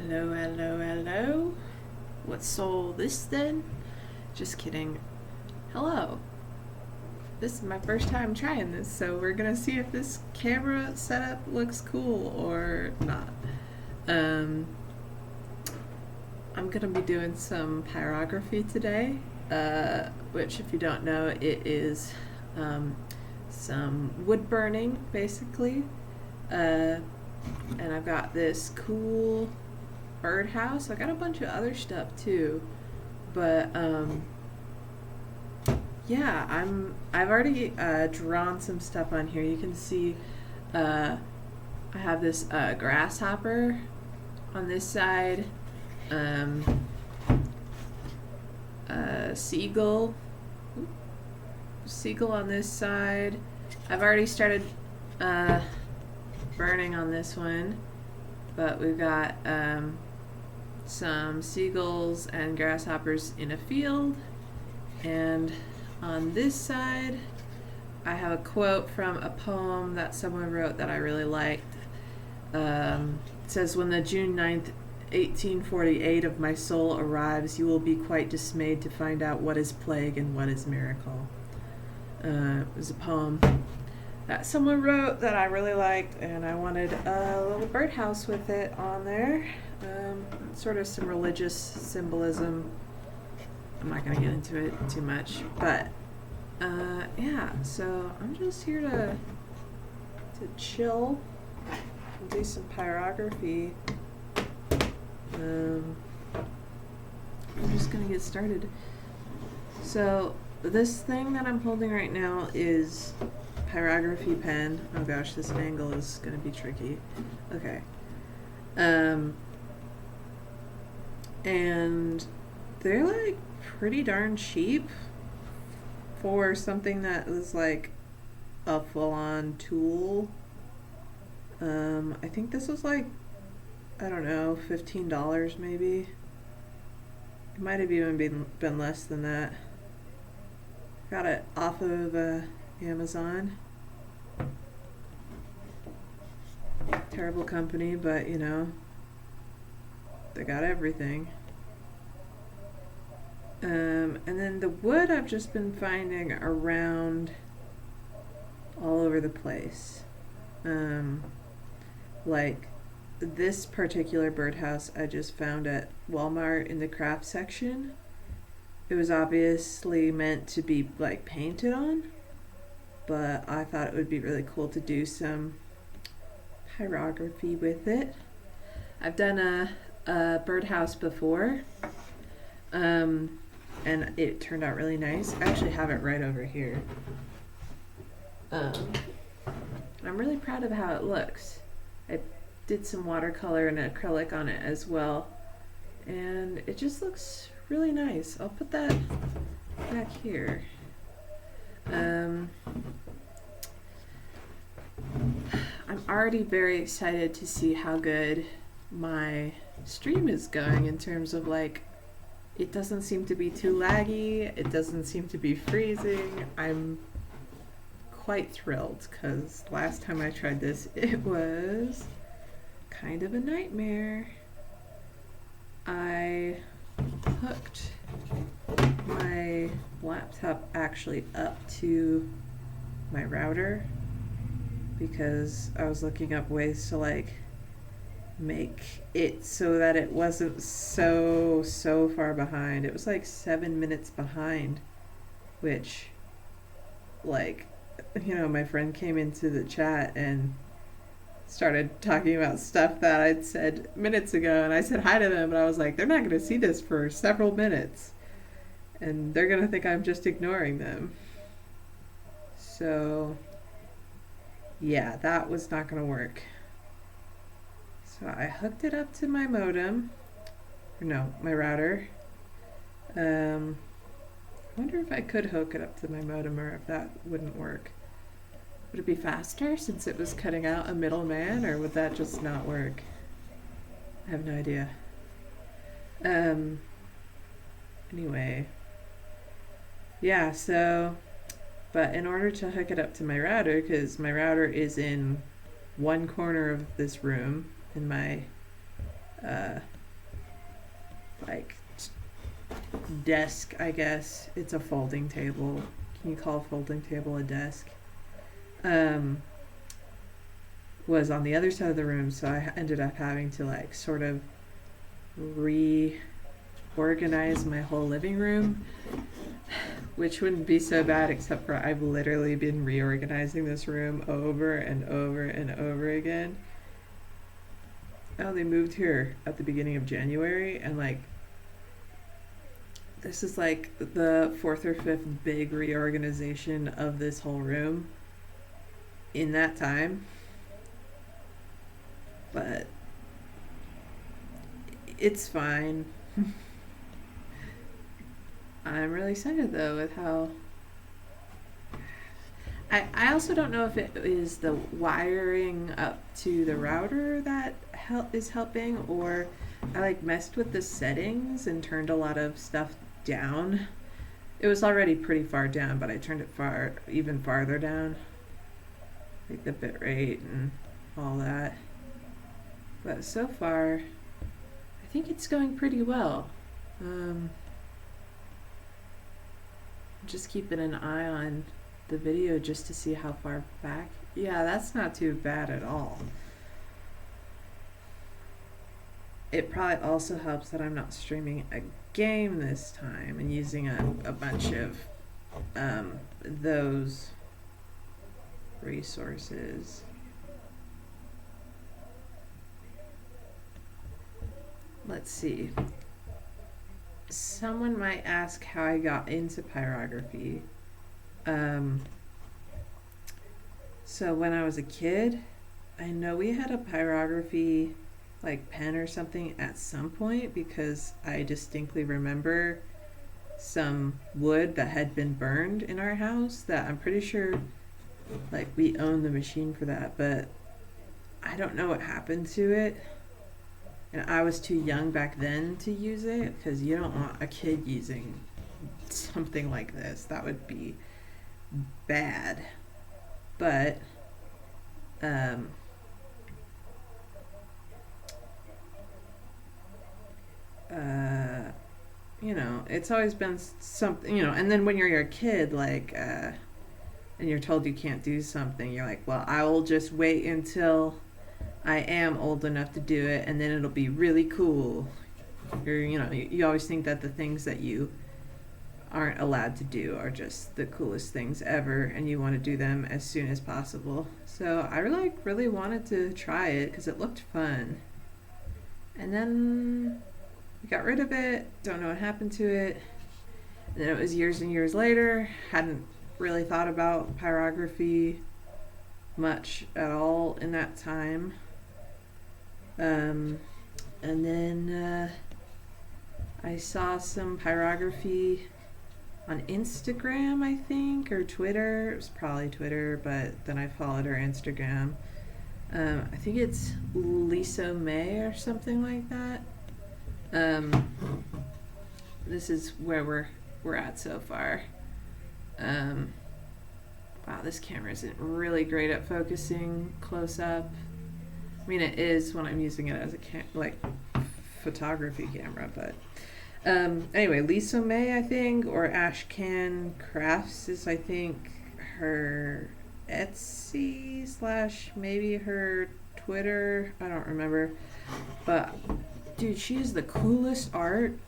Hello, hello, hello. What's soul this then? Just kidding. Hello. This is my first time trying this, so we're gonna see if this camera setup looks cool or not. Um, I'm gonna be doing some pyrography today, which, if you don't know, it is some wood burning, basically. And I've got this cool birdhouse. I got a bunch of other stuff too, but yeah, I've already drawn some stuff on here. You can see I have this grasshopper on this side, seagull on this side. I've already started burning on this one, but we've got some seagulls and grasshoppers in a field. And on this side, I have a quote from a poem that someone wrote that I really liked. It says, "When the June 9th, 1848 of my soul arrives, you will be quite dismayed to find out what is plague and what is miracle." It was a poem that someone wrote that I really liked, and I wanted a little birdhouse with it on there. Sort of some religious symbolism. I'm not going to get into it too much, but yeah, so I'm just here to chill and do some pyrography. I'm just going to get started. So this thing that I'm holding right now is pyrography pen. Oh gosh, this angle is going to be tricky. Okay. And they're like pretty darn cheap for something that is like a full-on tool. I think this was like, I don't know, $15 maybe. It might have even been less than that. Got it off of Amazon. Terrible company, but you know, they got everything. And then the wood I've just been finding around all over the place. Like this particular birdhouse I just found at Walmart in the craft section. It was obviously meant to be like painted on, but I thought it would be really cool to do some pyrography with it. I've done a birdhouse before, and it turned out really nice. I actually have it right over here. I'm really proud of how it looks. I did some watercolor and acrylic on it as well, and it just looks really nice. I'll put that back here. I'm already very excited to see how good my stream is going in terms of like, it doesn't seem to be too laggy, it doesn't seem to be freezing. I'm quite thrilled because last time I tried this it was kind of a nightmare. I hooked my laptop actually up to my router because I was looking up ways to like make it so that it wasn't so far behind. It was like 7 minutes behind, which, like, you know, my friend came into the chat and started talking about stuff that I'd said minutes ago, and I said hi to them, but I was like, they're not going to see this for several minutes, and they're going to think I'm just ignoring them. So yeah, that was not going to work. So I hooked it up to my modem, or no, my router. I wonder if I could hook it up to my modem or if that wouldn't work. Would it be faster since it was cutting out a middleman, or would that just not work? I have no idea. Anyway. Yeah, so, but in order to hook it up to my router, because my router is in one corner of this room, in my desk, I guess. It's a folding table. Can you call a folding table a desk? Was on the other side of the room, so I ended up having to like sort of reorganize my whole living room, which wouldn't be so bad except for I've literally been reorganizing this room over and over and over again. I only moved here at the beginning of January, and like this is like the fourth or fifth big reorganization of this whole room in that time. But it's fine. I'm really excited though with how I also don't know if it is the wiring up to the router that is helping, or I like messed with the settings and turned a lot of stuff down. It was already pretty far down, but I turned it even farther down, like the bit rate and all that. But so far, I think it's going pretty well. Just keeping an eye on the video just to see how far back. Yeah, that's not too bad at all. It probably also helps that I'm not streaming a game this time and using a bunch of those resources. Let's see. Someone might ask how I got into pyrography. So when I was a kid, I know we had a pyrography like pen or something at some point, because I distinctly remember some wood that had been burned in our house that I'm pretty sure like we owned the machine for that, but I don't know what happened to it. And I was too young back then to use it, because you don't want a kid using something like this. That would be bad. But you know, it's always been something, you know, and then when you're a kid, like, and you're told you can't do something, you're like, well, I will just wait until I am old enough to do it, and then it'll be really cool. You know, you always think that the things that you aren't allowed to do are just the coolest things ever, and you want to do them as soon as possible. So I really wanted to try it because it looked fun. And then we got rid of it, don't know what happened to it. And then it was years and years later, hadn't really thought about pyrography much at all in that time. And then I saw some pyrography on Instagram, I think, or Twitter. It was probably Twitter, but then I followed her Instagram. I think it's Lisa May or something like that. This is where we're at so far. Wow, this camera isn't really great at focusing close up. I mean, it is when I'm using it as a photography camera, but anyway, Lisa May, I think, or Ashcan Crafts is, I think, her Etsy / maybe her Twitter. I don't remember, but dude, she has the coolest art.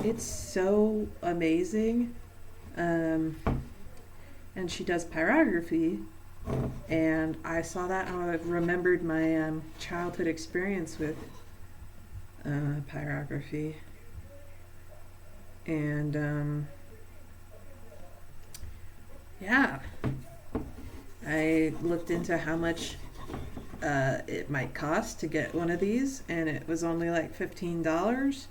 It's so amazing. And she does pyrography, and I saw that and I remembered my childhood experience with pyrography, and yeah, I looked into how much it might cost to get one of these, and it was only like $15.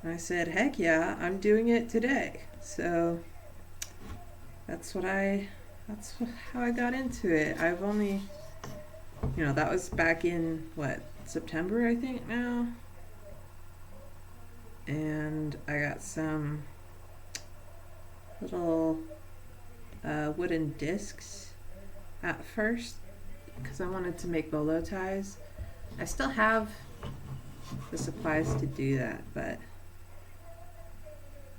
And I said, heck yeah, I'm doing it today. So that's how I got into it. I've only, you know, that was back in September, I think now. And I got some little wooden discs at first because I wanted to make bolo ties. I still have the supplies to do that, but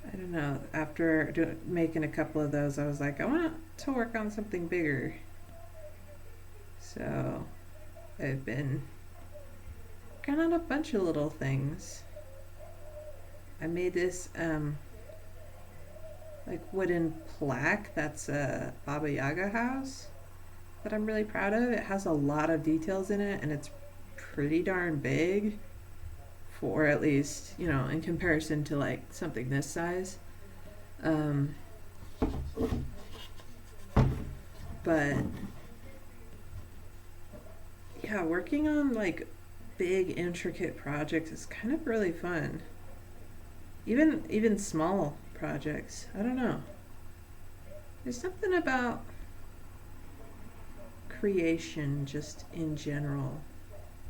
I don't know. After making a couple of those, I was like, I want to work on something bigger. So I've been working on a bunch of little things. I made this like wooden plaque that's a Baba Yaga house that I'm really proud of. It has a lot of details in it and it's pretty darn big for, at least, you know, in comparison to like something this size. Um, but yeah, working on like big intricate projects is kind of really fun. Even small projects. I don't know. There's something about creation just in general.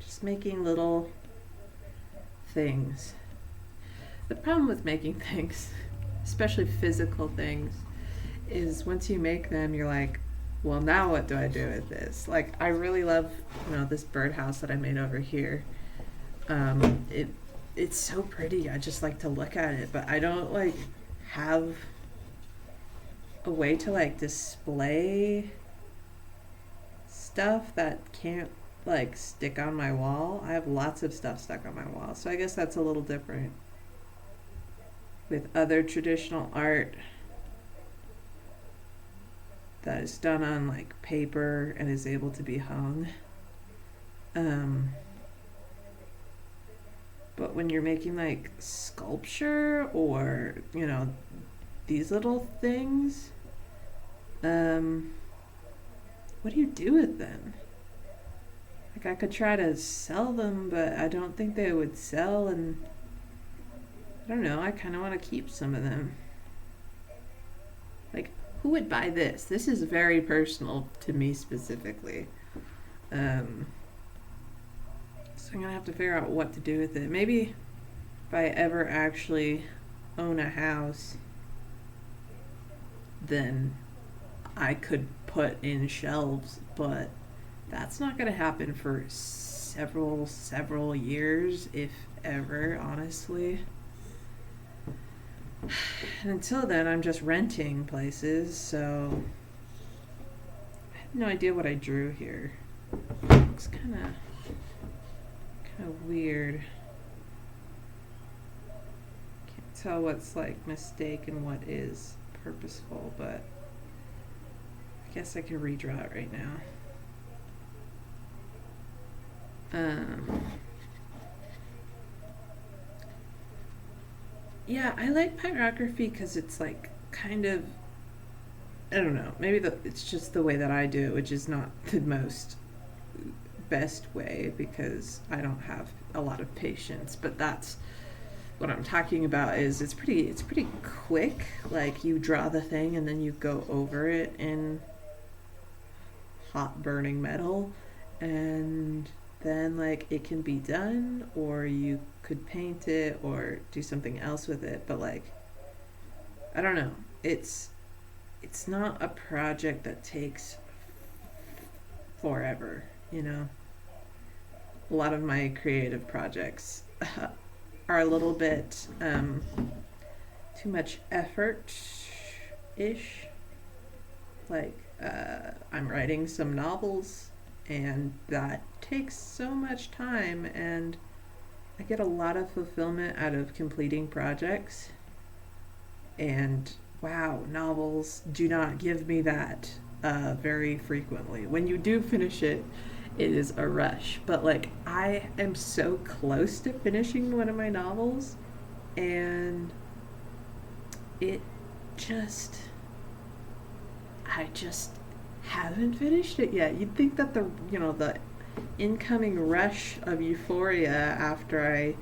Just making little things. The problem with making things, especially physical things, is once you make them, you're like, well, now what do I do with this? Like, I really love, you know, this birdhouse that I made over here. It's so pretty. I just like to look at it, but I don't like have a way to like display stuff that can't like stick on my wall. I have lots of stuff stuck on my wall, so I guess that's a little different with other traditional art that is done on like paper and is able to be hung. But when you're making like sculpture or, you know, these little things, what do you do with them? Like, I could try to sell them, but I don't think they would sell, and I don't know, I kind of want to keep some of them. Like, who would buy this? This is very personal to me specifically. So I'm gonna have to figure out what to do with it. Maybe if I ever actually own a house, then I could put in shelves, but that's not gonna happen for several years, if ever, honestly. And until then, I'm just renting places, so I have no idea what I drew here. It's kind of weird. Can't tell what's like mistake and what is purposeful, but I guess I can redraw it right now. Yeah, I like pyrography because it's like kind of, I don't know, maybe it's just the way that I do it, which is not the most best way because I don't have a lot of patience, but that's what I'm talking about. Is it's pretty quick. Like, you draw the thing and then you go over it in hot burning metal, and then like it can be done, or you could paint it or do something else with it. But like, I don't know, it's not a project that takes forever, you know. A lot of my creative projects are a little bit too much effort ish. Like, I'm writing some novels, and that takes so much time, and I get a lot of fulfillment out of completing projects. And wow, novels do not give me that very frequently. When you do finish it, it is a rush. But like, I am so close to finishing one of my novels, and it just, I just haven't finished it yet. You'd think that the incoming rush of euphoria after I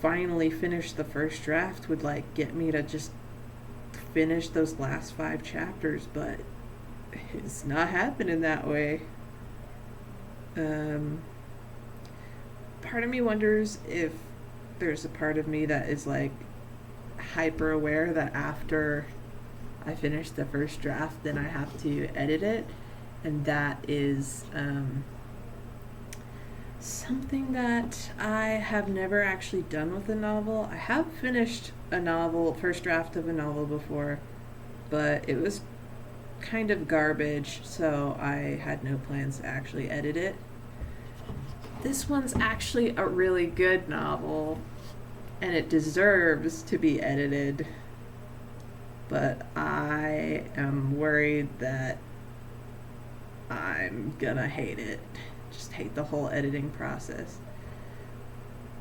finally finish the first draft would like get me to just finish those last 5 chapters, but it's not happening that way. Part of me wonders if there's a part of me that is like hyper aware that after I finish the first draft, then I have to edit it, and that is Something that I have never actually done with a novel. I have finished a novel, first draft of a novel before, but it was kind of garbage, so I had no plans to actually edit it. This one's actually a really good novel, and it deserves to be edited, but I am worried that I'm gonna hate it. Just hate the whole editing process.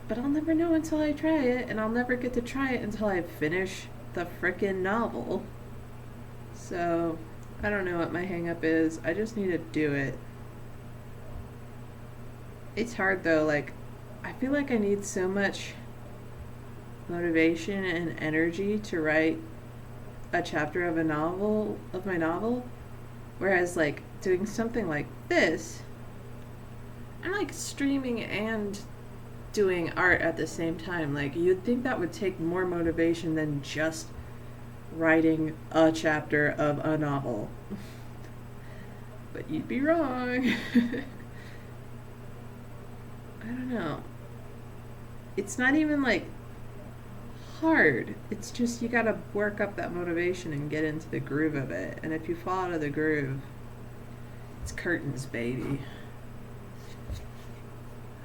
But I'll never know until I try it, and I'll never get to try it until I finish the frickin' novel. So, I don't know what my hang up is. I just need to do it. It's hard though, like, I feel like I need so much motivation and energy to write a chapter of my novel, whereas, like, doing something like this, I'm like streaming and doing art at the same time. Like, you'd think that would take more motivation than just writing a chapter of a novel. But you'd be wrong. I don't know. It's not even like hard. It's just you gotta work up that motivation and get into the groove of it. And if you fall out of the groove, it's curtains, baby.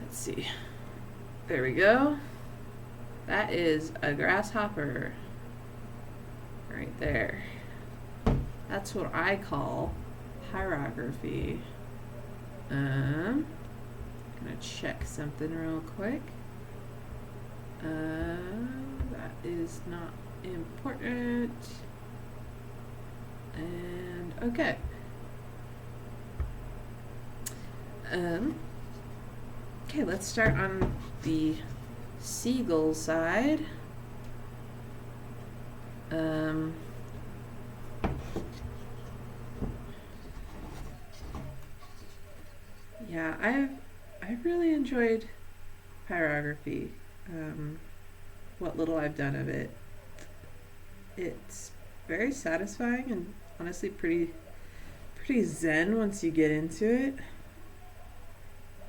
Let's see. There we go. That is a grasshopper right there. That's what I call pyrography. Gonna check something real quick. That is not important. And okay. Okay, let's start on the seagull side. Yeah, I've really enjoyed pyrography. What little I've done of it. It's very satisfying and honestly pretty zen once you get into it.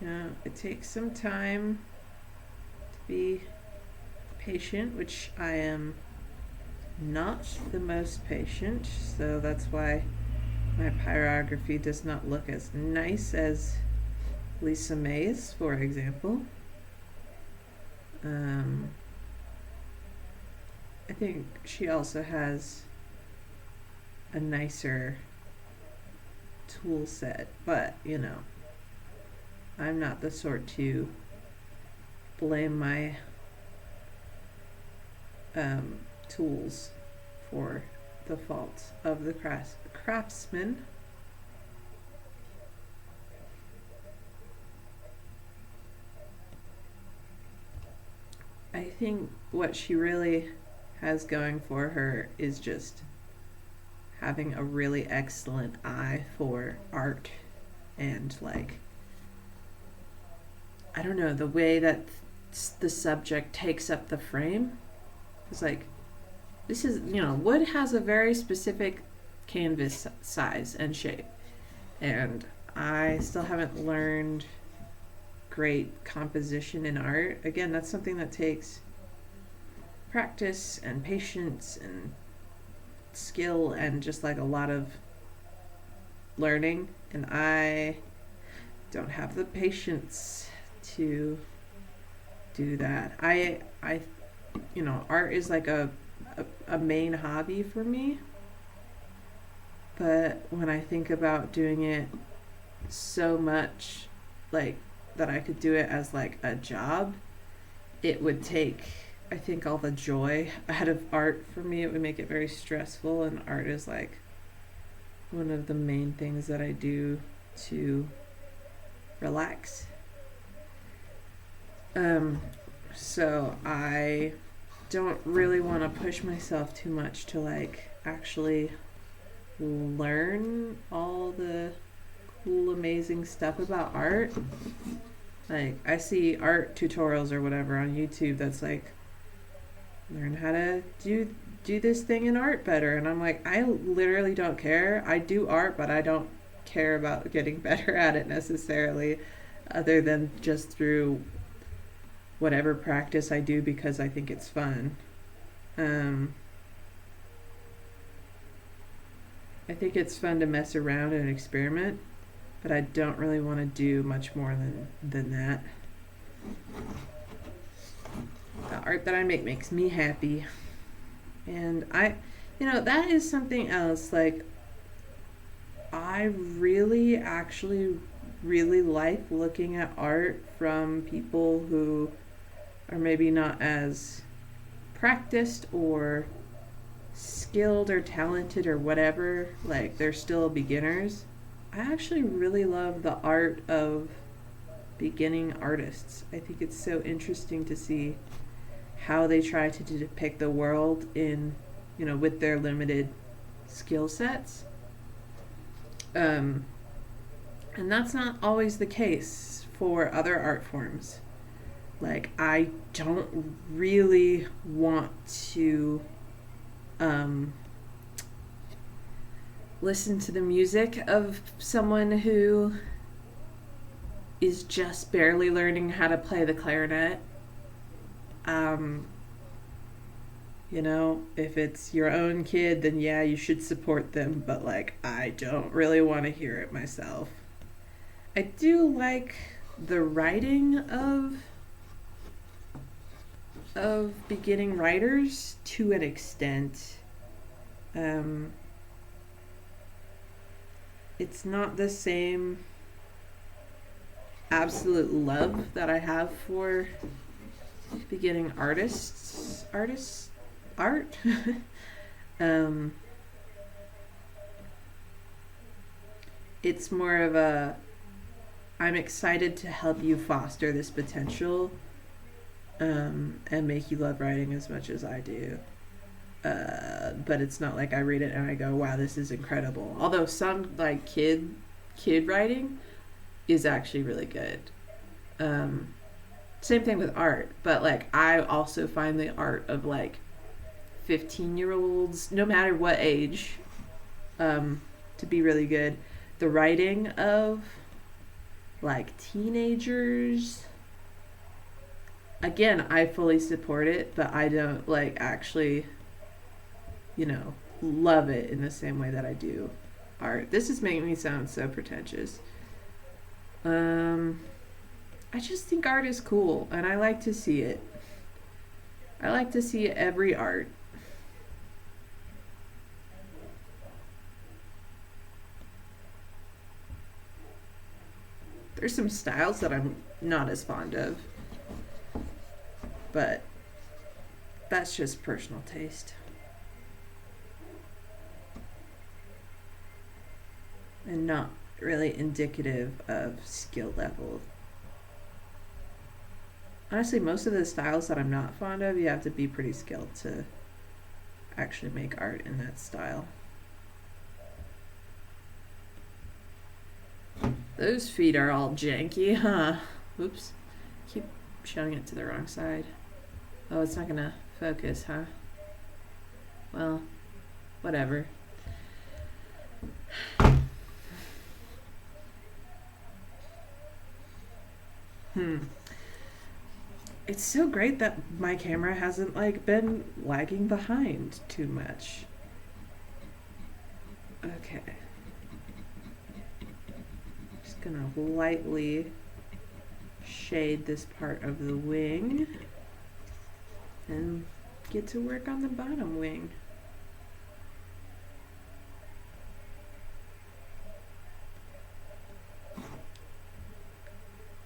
You know, it takes some time to be patient, which I am not the most patient, so that's why my pyrography does not look as nice as Lisa May's, for example. I think she also has a nicer tool set, but you know, I'm not the sort to blame my tools for the fault of the craftsman. I think what she really has going for her is just having a really excellent eye for art and, like, I don't know, the way that the subject takes up the frame. It's like, this is, you know, wood has a very specific canvas size and shape, and I still haven't learned great composition in art. Again, that's something that takes practice and patience and skill and just like a lot of learning, and I don't have the patience to do that. I you know, art is like a main hobby for me, but when I think about doing it so much, like, that I could do it as like a job, it would take, I think, all the joy out of art for me. It would make it very stressful, and art is like one of the main things that I do to relax. So I don't really want to push myself too much to like actually learn all the cool, amazing stuff about art. Like, I see art tutorials or whatever on YouTube that's like, learn how to do this thing in art better, and I'm like, I literally don't care. I do art, but I don't care about getting better at it necessarily. other than just through whatever practice I do because I think it's fun. Um, I think it's fun to mess around and experiment, but I don't really want to do much more than that. The art that I make makes me happy. And that is something else. Like, I really actually really like looking at art from people who are maybe not as practiced or skilled or talented or whatever, like they're still beginners. I actually really love the art of beginning artists. I think it's so interesting to see how they try to depict the world with their limited skill sets. And that's not always the case for other art forms. Like, I don't really want to listen to the music of someone who is just barely learning how to play the clarinet. If it's your own kid, then yeah, you should support them, but like, I don't really want to hear it myself. I do like the writing of beginning writers to an extent. It's not the same absolute love that I have for beginning art. It's more of I'm excited to help you foster this potential, and make you love writing as much as I do. But it's not like I read it and I go, wow, this is incredible. Although some like kid writing is actually really good. Same thing with art, but like, I also find the art of like 15-year-olds, no matter what age, to be really good. The writing of like teenagers, again, I fully support it, but I don't like actually, love it in the same way that I do art. This is making me sound so pretentious. I just think art is cool, and I like to see it. I like to see every art. There's some styles that I'm not as fond of, but that's just personal taste. And not really indicative of skill level. Honestly, most of the styles that I'm not fond of, you have to be pretty skilled to actually make art in that style. Those feet are all janky, huh? Oops. Keep showing it to the wrong side. Oh, it's not gonna focus, huh? Well, whatever. It's so great that my camera hasn't like been lagging behind too much. Okay. Just gonna lightly shade this part of the wing and get to work on the bottom wing.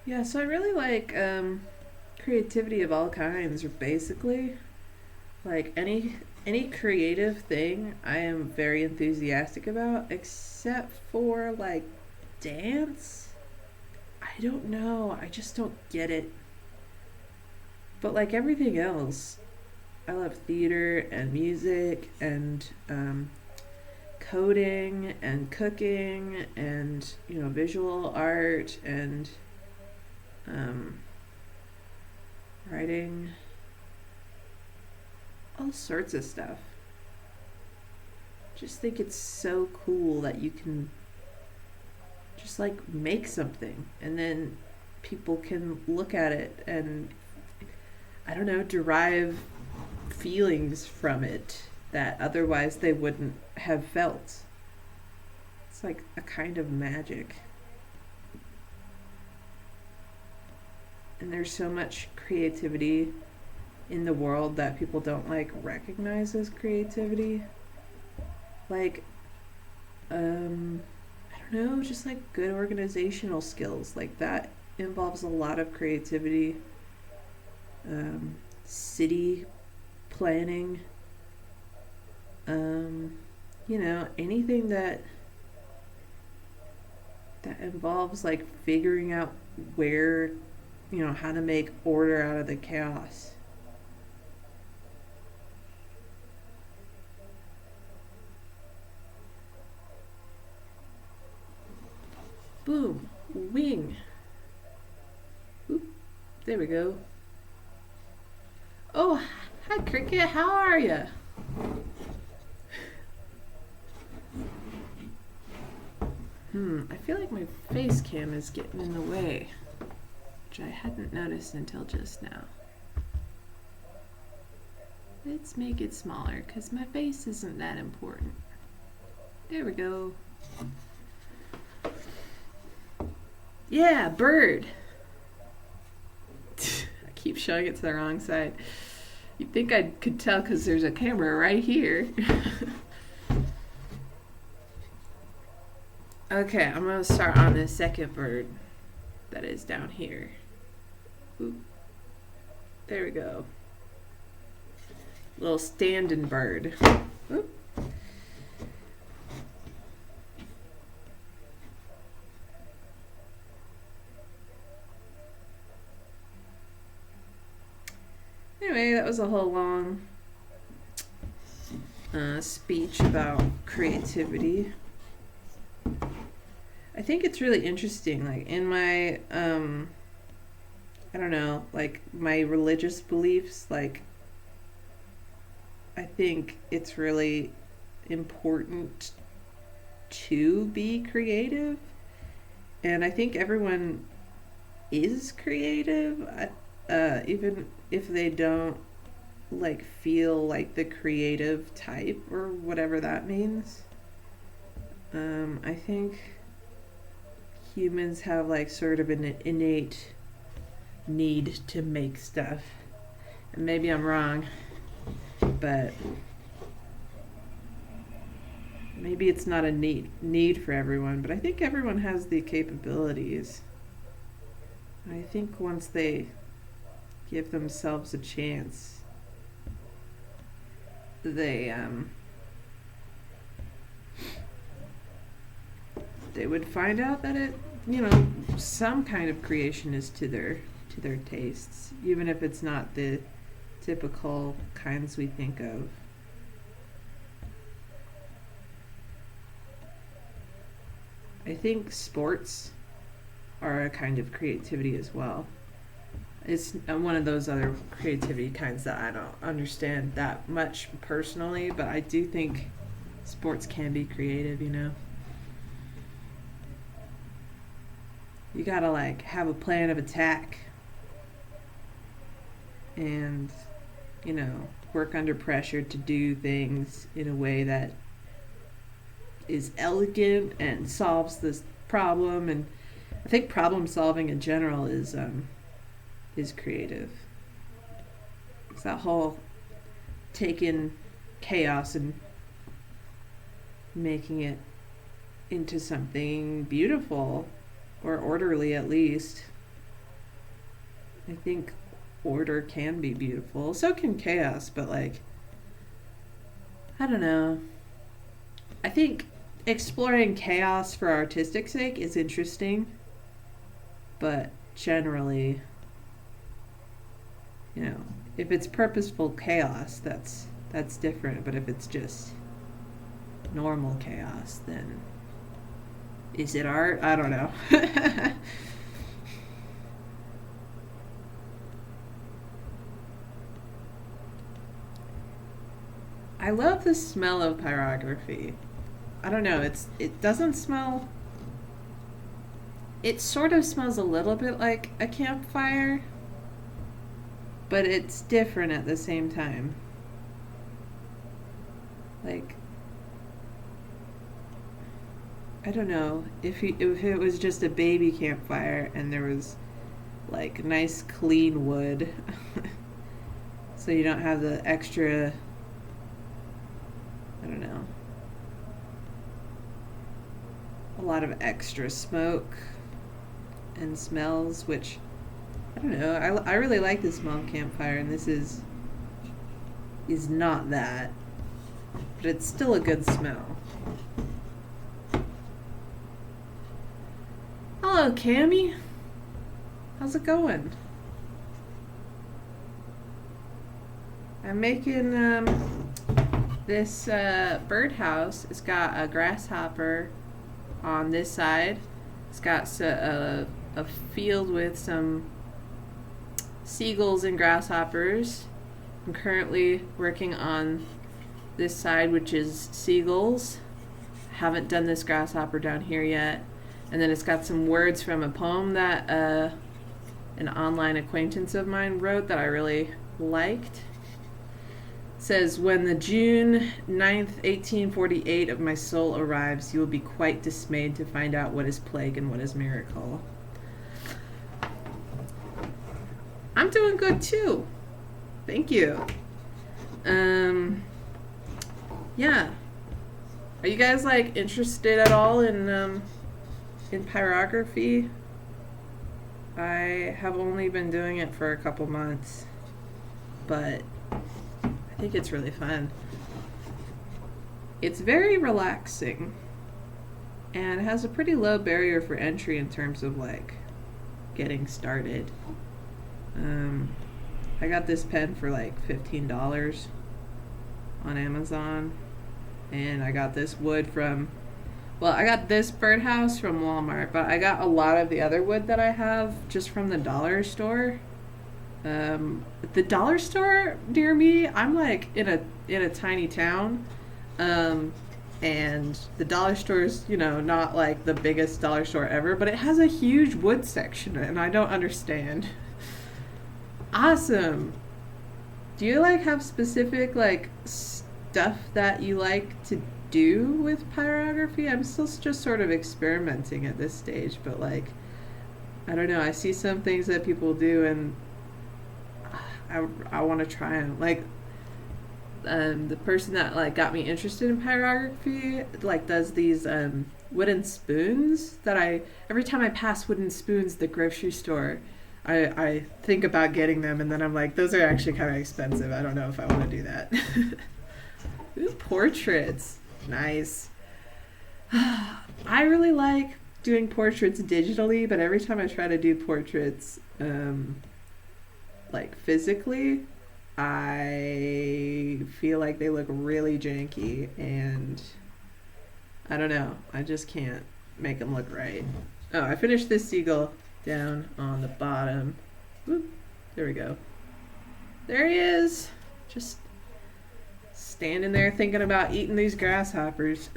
Yeah, so I really like creativity of all kinds, basically. Like any creative thing I am very enthusiastic about, except for like dance. I don't know, I just don't get it. But like everything else, I love theater and music and coding and cooking and visual art and writing, all sorts of stuff. Just think it's so cool that you can just like make something and then people can look at it and, I don't know, derive feelings from it that otherwise they wouldn't have felt. It's like a kind of magic. And there's so much creativity in the world that people don't like recognize as creativity. Like, I don't know, just like good organizational skills. Like that involves a lot of creativity. City planning. Anything that involves like figuring out where, how to make order out of the chaos. Boom, wing. Oop, there we go. Oh, hi Cricket, how are ya? I feel like my face cam is getting in the way, which I hadn't noticed until just now. Let's make it smaller, because my face isn't that important. There we go. Yeah, bird. I keep showing it to the wrong side. You'd think I could tell because there's a camera right here. Okay, I'm going to start on the second bird that is down here. Oop. There we go. Little standing bird. Oop. Anyway, that was a whole long speech about creativity. I think it's really interesting, like in my, I don't know, like my religious beliefs, like I think it's really important to be creative. And I think everyone is creative, even if they don't like feel like the creative type or whatever that means. I think humans have like sort of an innate need to make stuff. And maybe I'm wrong, but maybe it's not a need for everyone, but I think everyone has the capabilities. I think once they give themselves a chance, they would find out that it, some kind of creation is to their tastes, even if it's not the typical kinds we think of. I think sports are a kind of creativity as well. It's one of those other creativity kinds that I don't understand that much personally, but I do think sports can be creative, You gotta like have a plan of attack and, work under pressure to do things in a way that is elegant and solves this problem. And I think problem solving in general is creative. It's that whole taking chaos and making it into something beautiful or orderly, at least. I think order can be beautiful. So can chaos, but like, I don't know. I think exploring chaos for artistic sake is interesting, but generally, if it's purposeful chaos, that's different. But if it's just normal chaos, then is it art? I don't know. I love the smell of pyrography. I don't know, it doesn't smell It sort of smells a little bit like a campfire, but it's different at the same time. Like, I don't know if it was just a baby campfire and there was like nice clean wood, so you don't have the extra. I don't know. A lot of extra smoke and smells, which I don't know. I really like the smell of campfire, and this is not that, but it's still a good smell. Hello, Cammy. How's it going? I'm making this birdhouse. It's got a grasshopper on this side. It's got a field with some seagulls and grasshoppers. I'm currently working on this side, which is seagulls. Haven't done this grasshopper down here yet. And then it's got some words from a poem that an online acquaintance of mine wrote that I really liked. It says, "When the June 9th, 1848 of my soul arrives, you will be quite dismayed to find out what is plague and what is miracle." I'm doing good too. Thank you. Yeah. Are you guys like interested at all in pyrography? I have only been doing it for a couple months, but I think it's really fun. It's very relaxing and has a pretty low barrier for entry in terms of like getting started. I got this pen for like $15 on Amazon, and I got this wood from, well, I got this birdhouse from Walmart, but I got a lot of the other wood that I have just from the dollar store. The dollar store near me, I'm like in a tiny town, and the dollar store's, not like the biggest dollar store ever, but it has a huge wood section, and I don't understand. Awesome. Do you like have specific like stuff that you like to do with pyrography? I'm still just sort of experimenting at this stage, but like, I don't know. I see some things that people do, and I want to try them. Like, the person that like got me interested in pyrography like does these wooden spoons that every time I pass wooden spoons at the grocery store, I think about getting them, and then I'm like, those are actually kind of expensive. I don't know if I want to do that. Ooh, portraits. Nice. I really like doing portraits digitally, but every time I try to do portraits like physically, I feel like they look really janky, and I don't know. I just can't make them look right. Oh, I finished this seagull down on the bottom. Whoop, there we go. There he is. Just standing there thinking about eating these grasshoppers.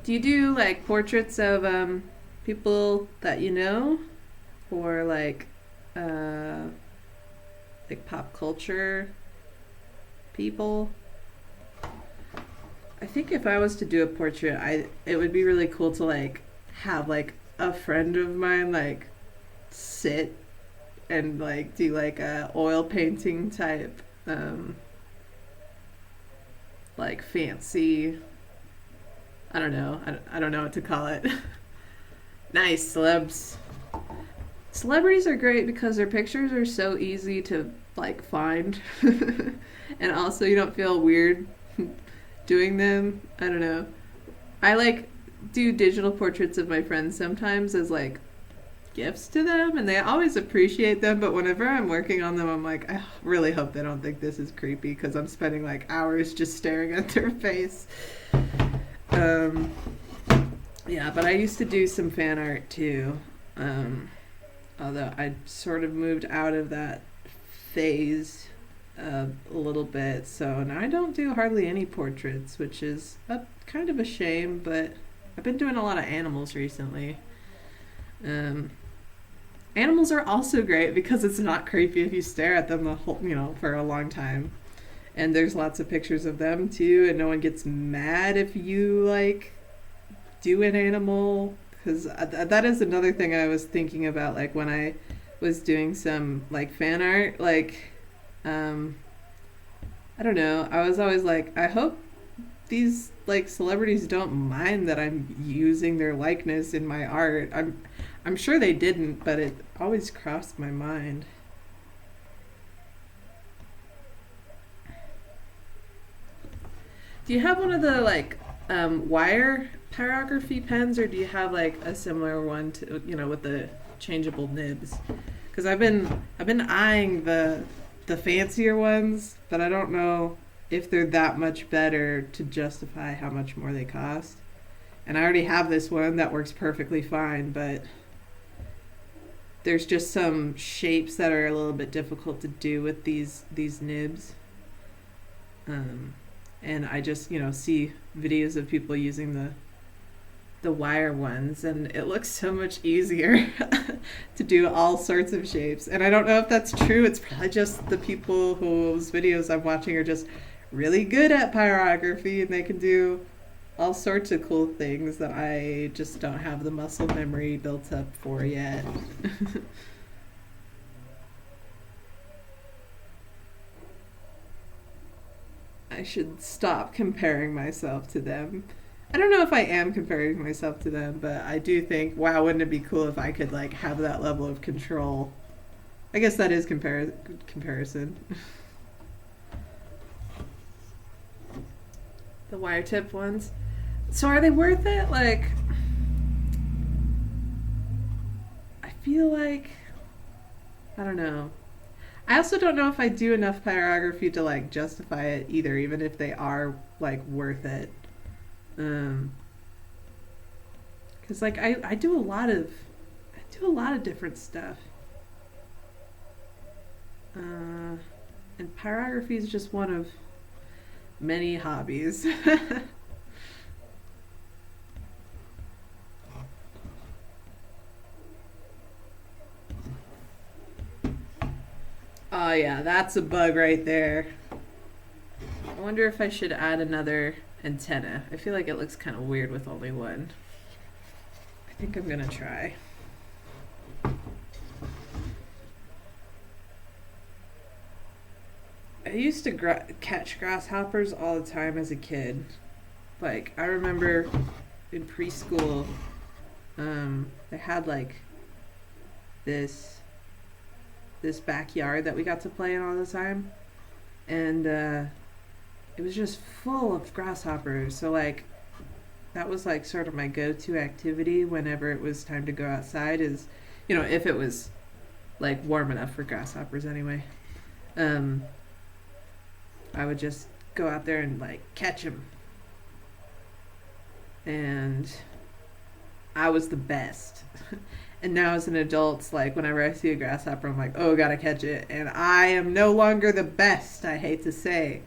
Do you do like portraits of people that you know, or like pop culture people? I think if I was to do a portrait, it would be really cool to like have like a friend of mine like sit and like do like a oil painting type like fancy, I don't know. I don't know what to call it. Nice. Celebrities are great because their pictures are so easy to like find. And also you don't feel weird doing them. I don't know. I like do digital portraits of my friends sometimes as like gifts to them, and they always appreciate them, but whenever I'm working on them, I'm like, I really hope they don't think this is creepy, because I'm spending like hours just staring at their face. Yeah, but I used to do some fan art too, although I sort of moved out of that phase a little bit, so now I don't do hardly any portraits, which is kind of a shame, but I've been doing a lot of animals recently. Um, Animals are also great because it's not creepy if you stare at them the whole, for a long time. And there's lots of pictures of them too, and no one gets mad if you like do an animal, because that is another thing I was thinking about, like when I was doing some like fan art, like um I don't know, I was always like, I hope these like celebrities don't mind that I'm using their likeness in my art. I'm sure they didn't, but it always crossed my mind. Do you have one of the like wire pyrography pens, or do you have like a similar one to with the changeable nibs? Because I've been eyeing the fancier ones, but I don't know if they're that much better to justify how much more they cost. And I already have this one that works perfectly fine, but there's just some shapes that are a little bit difficult to do with these nibs. And I just see videos of people using the wire ones, and it looks so much easier to do all sorts of shapes. And I don't know if that's true. It's probably just the people whose videos I'm watching are just really good at pyrography, and they can do all sorts of cool things that I just don't have the muscle memory built up for yet. I should stop comparing myself to them. I don't know if I am comparing myself to them, but I do think, wow, wouldn't it be cool if I could like have that level of control? I guess that is comparison. The wire tip ones. So are they worth it? Like, I feel like, I don't know. I also don't know if I do enough pyrography to like justify it either, even if they are like worth it. Because like I do a lot of different stuff. And pyrography is just one of many hobbies. Oh yeah, that's a bug right there. I wonder if I should add another antenna. I feel like it looks kind of weird with only one. I think I'm gonna try. I used to catch grasshoppers all the time as a kid. Like, I remember in preschool, they had like this backyard that we got to play in all the time, and it was just full of grasshoppers. So like that was like sort of my go-to activity whenever it was time to go outside, is if it was like warm enough for grasshoppers anyway. I would just go out there and like catch them, and I was the best. And now as an adult, it's like whenever I see a grasshopper, I'm like, oh, gotta catch it. And I am no longer the best, I hate to say.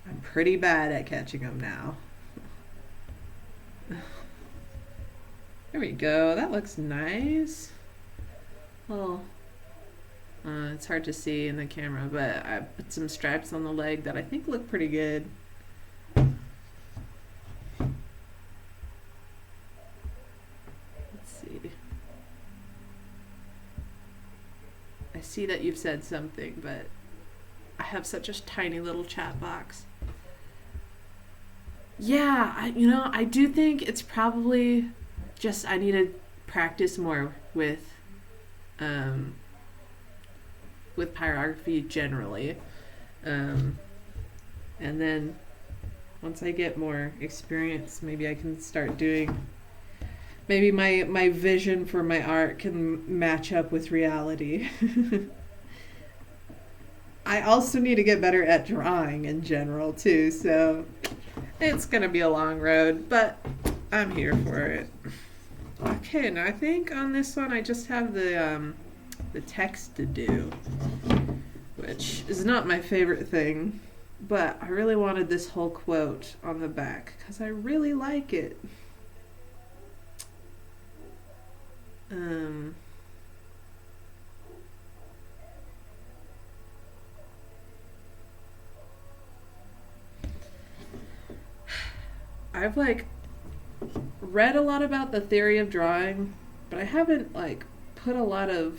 I'm pretty bad at catching them now. There we go. That looks nice. Well, it's hard to see in the camera, but I put some stripes on the leg that I think look pretty good. I see that you've said something, but I have such a tiny little chat box. Yeah, I do think it's probably just I need to practice more with pyrography generally, and then once I get more experience, maybe I can start doing. Maybe my vision for my art can match up with reality. I also need to get better at drawing in general too, so it's gonna be a long road, but I'm here for it. Okay, now I think on this one I just have the text to do. which is not my favorite thing, but I really wanted this whole quote on the back because I really like it. I've like read a lot about the theory of drawing, but I haven't like put a lot of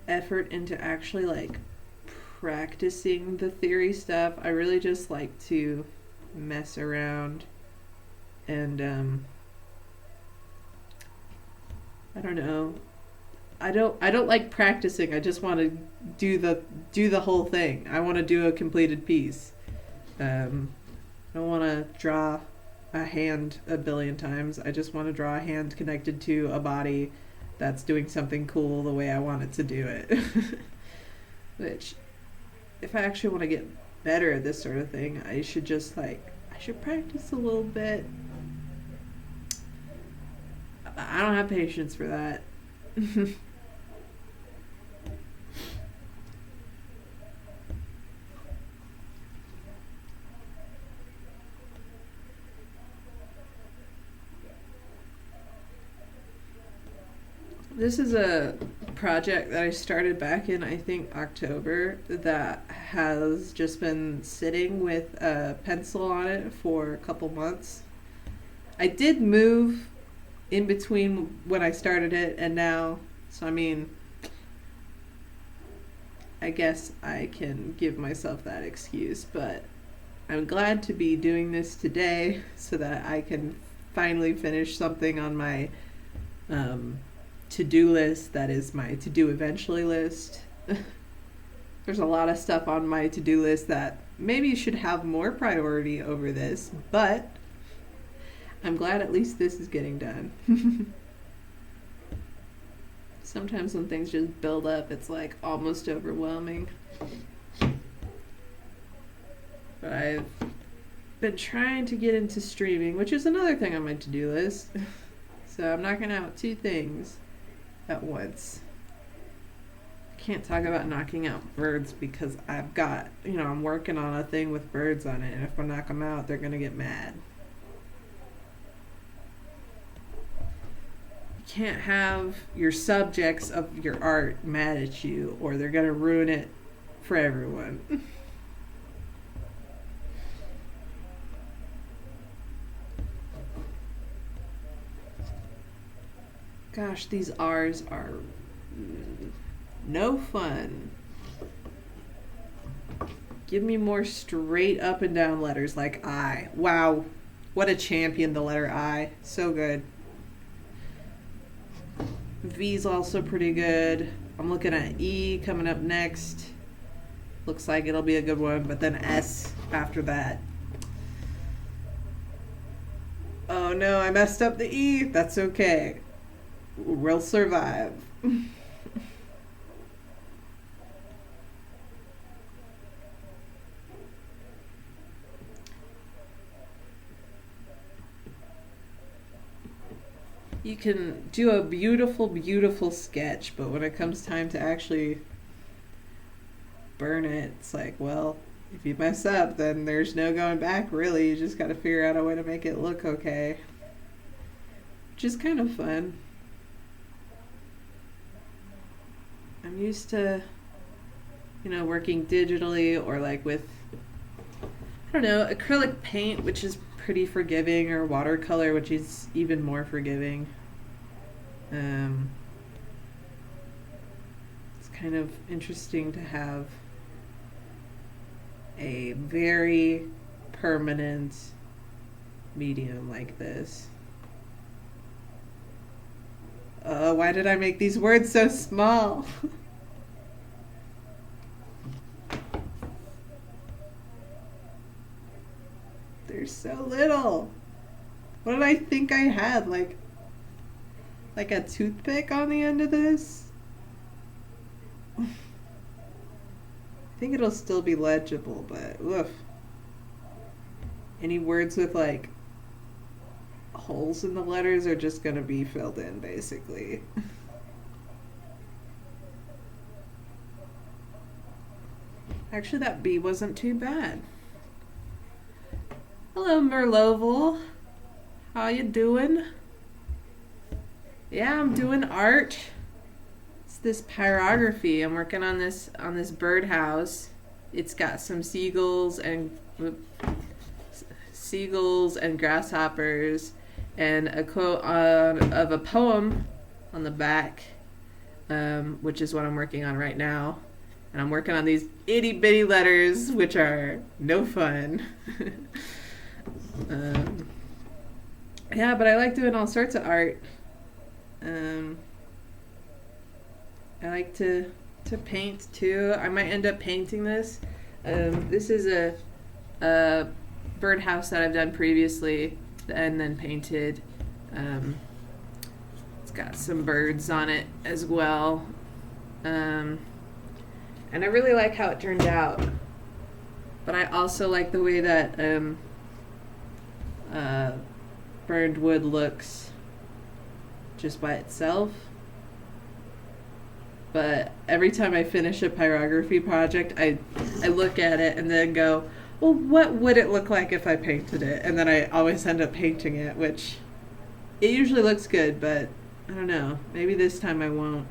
effort into actually like practicing the theory stuff. I really just like to mess around and I don't know. I don't like practicing. I just want to do the whole thing. I want to do a completed piece. I don't want to draw a hand a billion times. I just want to draw a hand connected to a body that's doing something cool the way I want it to do it. Which, if I actually want to get better at this sort of thing, I should just I should practice a little bit. I don't have patience for that. This is a project that I started back in, I think, October that has just been sitting with a pencil on it for a couple months. I did move in between when I started it and now, so I mean, I guess I can give myself that excuse, but I'm glad to be doing this today so that I can finally finish something on my to-do list that is my to-do eventually list. There's a lot of stuff on my to-do list that maybe should have more priority over this, but I'm glad at least this is getting done. Sometimes when things just build up, it's like almost overwhelming. But I've been trying to get into streaming, which is another thing on my to-do list. So I'm knocking out two things at once. I can't talk about knocking out birds because I've got, I'm working on a thing with birds on it, and if I knock them out, they're going to get mad. You can't have your subjects of your art mad at you, or they're going to ruin it for everyone. Gosh, these R's are no fun. Give me more straight up and down letters like I. Wow, what a champion, the letter I. So good. V's also pretty good. I'm looking at E coming up next. Looks like it'll be a good one, but then S after that. Oh no, I messed up the E. That's okay. We'll survive. You can do a beautiful, beautiful sketch, but when it comes time to actually burn it, it's like, well, if you mess up, then there's no going back, really. You just got to figure out a way to make it look okay. Which is kind of fun. I'm used to, working digitally or like with, I don't know, acrylic paint, which is pretty forgiving, or watercolor, which is even more forgiving. It's kind of interesting to have a very permanent medium like this. Why did I make these words so small? They're so little. What did I think I had? Like a toothpick on the end of this? I think it'll still be legible, but oof. Any words with like holes in the letters are just gonna be filled in, basically. Actually, that bee wasn't too bad. Hello, Merloval. How you doing? Yeah, I'm doing art. It's this pyrography. I'm working on this birdhouse. It's got some seagulls and grasshoppers, and a quote of a poem on the back, which is what I'm working on right now. And I'm working on these itty bitty letters, which are no fun. Yeah, but I like doing all sorts of art. I like to paint too. I might end up painting this. This is a birdhouse that I've done previously and then painted. It's got some birds on it as well. And I really like how it turned out. But I also like the way that burned wood looks just by itself. But every time I finish a pyrography project, I look at it and then go, well, what would it look like if I painted it? And then I always end up painting it, which it usually looks good, but I don't know. Maybe this time I won't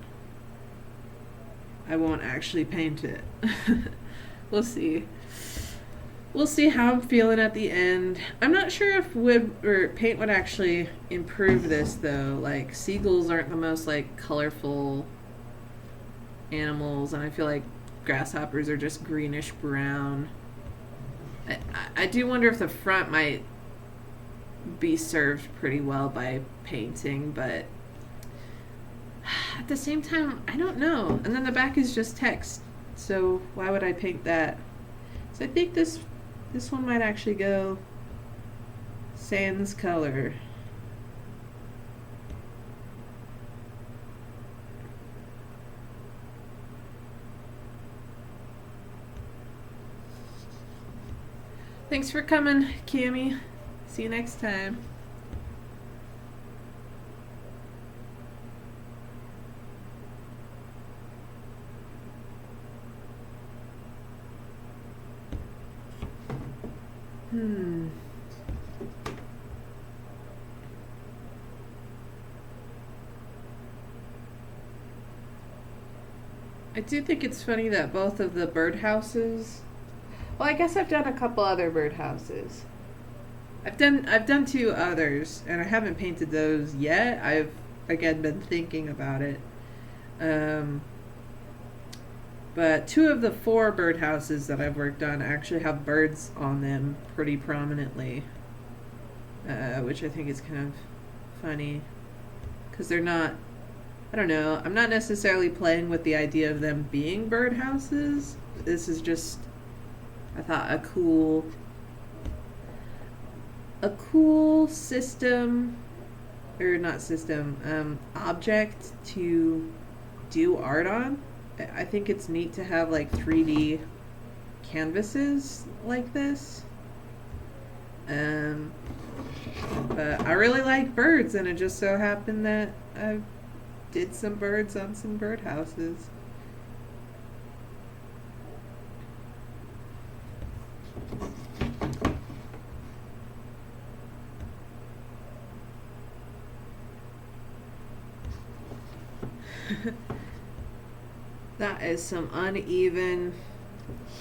actually paint it. We'll see. We'll see how I'm feeling at the end. I'm not sure if wood or paint would actually improve this though. Like, seagulls aren't the most like colorful animals, and I feel like grasshoppers are just greenish brown. I do wonder if the front might be served pretty well by painting, but at the same time, I don't know. And then the back is just text, so why would I paint that? So I think this one might actually go sans color. Thanks for coming, Cammie. See you next time. I do think it's funny that both of the birdhouses. Well, I guess I've done a couple other birdhouses. I've done two others, and I haven't painted those yet. I've again been thinking about it. But two of the four birdhouses that I've worked on actually have birds on them pretty prominently, which I think is kind of funny because they're not. I don't know. I'm not necessarily playing with the idea of them being birdhouses. This is just, I thought, a cool system, or not system, object to do art on. I think it's neat to have like 3D canvases like this. But I really like birds, and it just so happened that I did some birds on some birdhouses. That is some uneven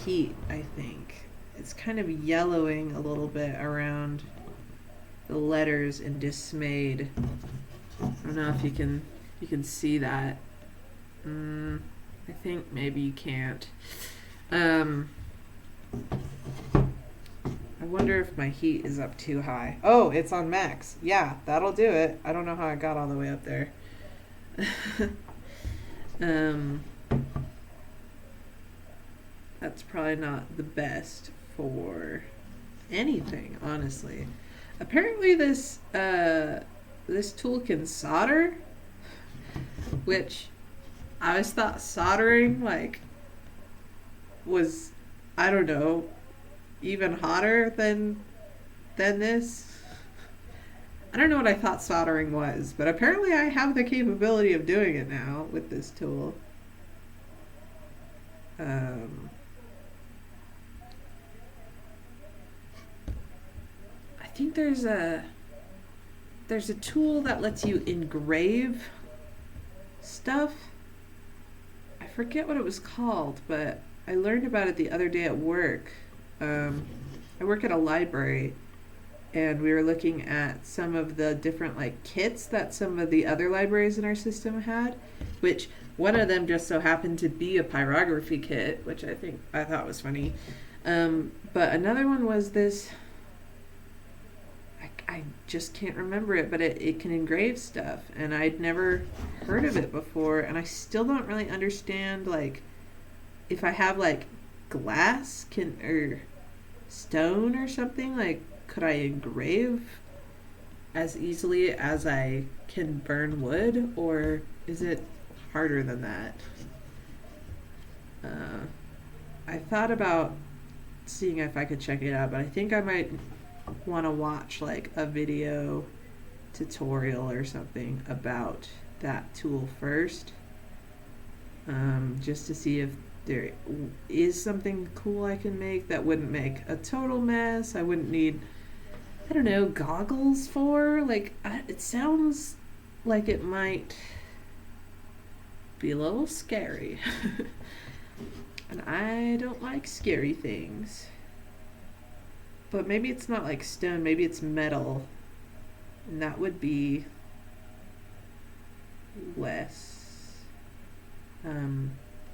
heat, I think. It's kind of yellowing a little bit around the letters in dismayed. I don't know if you can see that. I think maybe you can't. I wonder if my heat is up too high. Oh, it's on max. Yeah, that'll do it. I don't know how I got all the way up there. That's probably not the best for anything, honestly. Apparently this tool can solder, which I always thought soldering like was, I don't know, even hotter than this. I don't know what I thought soldering was, but apparently I have the capability of doing it now with this tool. think there's a tool that lets you engrave stuff. I forget what it was called, but I learned about it the other day at work. I work at a library, and we were looking at some of the different like kits that some of the other libraries in our system had, which one of them just so happened to be a pyrography kit, which I thought was funny. But another one was this. I just can't remember it, but it can engrave stuff, and I'd never heard of it before, and I still don't really understand like if I have like glass or stone or something, like could I engrave as easily as I can burn wood, or is it harder than that? I thought about seeing if I could check it out, but I think I might want to watch like a video tutorial or something about that tool first, just to see if there is something cool I can make that wouldn't make a total mess. I wouldn't need, I don't know, goggles for, like, it sounds like it might be a little scary. And I don't like scary things. But maybe it's not like stone, maybe it's metal. And that would be less.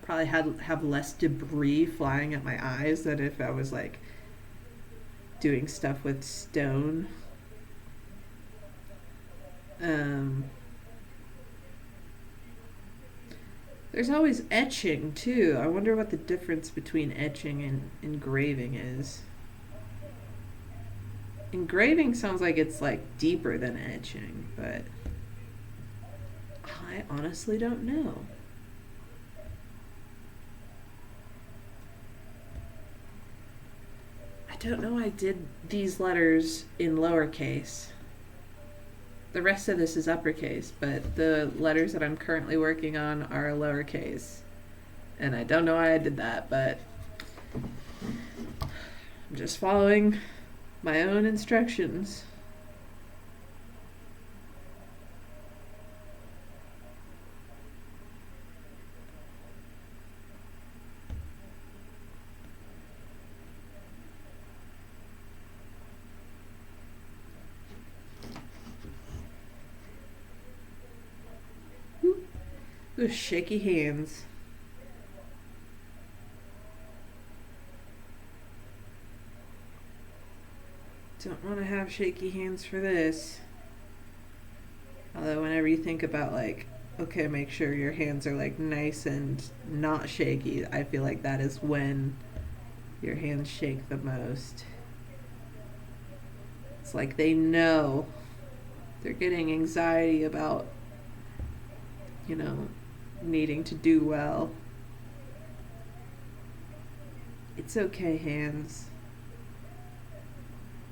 Probably have less debris flying at my eyes than if I was like doing stuff with stone. There's always etching too. I wonder what the difference between etching and engraving is. Engraving sounds like it's like deeper than etching, but I honestly don't know. I don't know I did these letters in lowercase. The rest of this is uppercase, but the letters that I'm currently working on are lowercase. And I don't know why I did that, but I'm just following my own instructions. Those shaky hands. Don't want to have shaky hands for this. Although whenever you think about like, okay, make sure your hands are like nice and not shaky, I feel like that is when your hands shake the most. It's like they know they're getting anxiety about, needing to do well. It's okay, hands.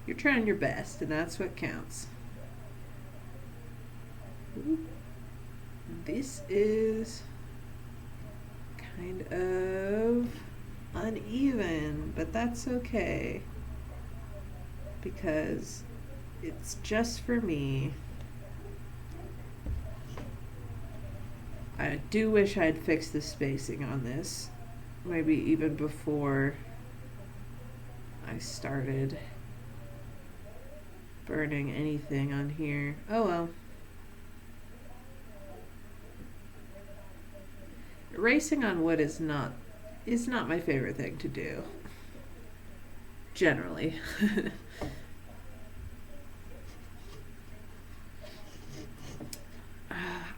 You're trying your best, and that's what counts. Ooh. This is kind of uneven, but that's okay because it's just for me. I do wish I'd fixed the spacing on this, maybe even before I started burning anything on here. Oh well. Erasing on wood is not my favorite thing to do. Generally.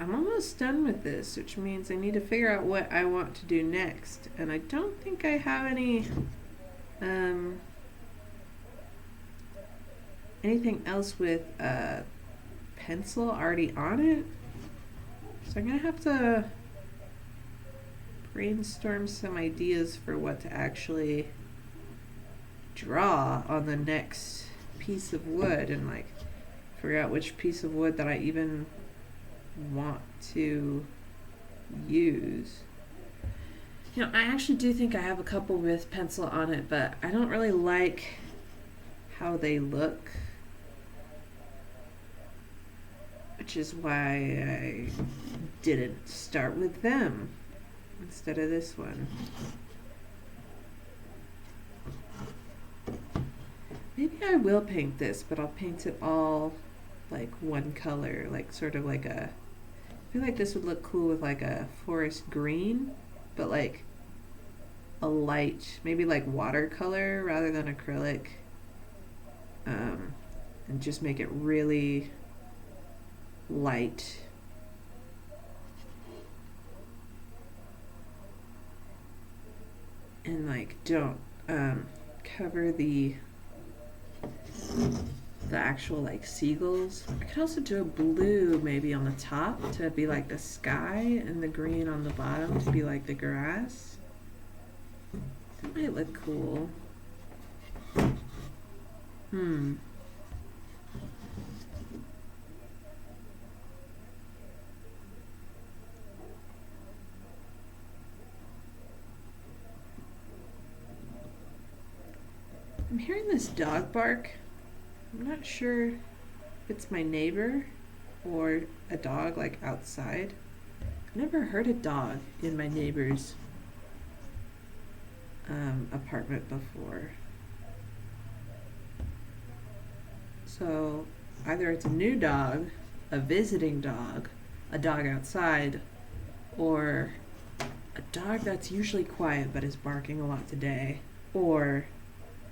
I'm almost done with this, which means I need to figure out what I want to do next. And I don't think I have anything else with pencil already on it. So I'm going to have to brainstorm some ideas for what to actually draw on the next piece of wood and like figure out which piece of wood that I even want to use. I actually do think I have a couple with pencil on it, but I don't really like how they look. which is why I didn't start with them instead of this one. Maybe I will paint this, but I'll paint it all like one color, like sort of like a, I feel like this would look cool with like a forest green, but like a light, maybe like watercolor rather than acrylic, and just make it really light. And like don't cover the actual like seagulls. I could also do a blue maybe on the top to be like the sky and the green on the bottom to be like the grass. That might look cool. I'm hearing this dog bark. I'm not sure if it's my neighbor or a dog like outside. I've never heard a dog in my neighbor's apartment before. So either it's a new dog, a visiting dog, a dog outside, or a dog that's usually quiet but is barking a lot today, or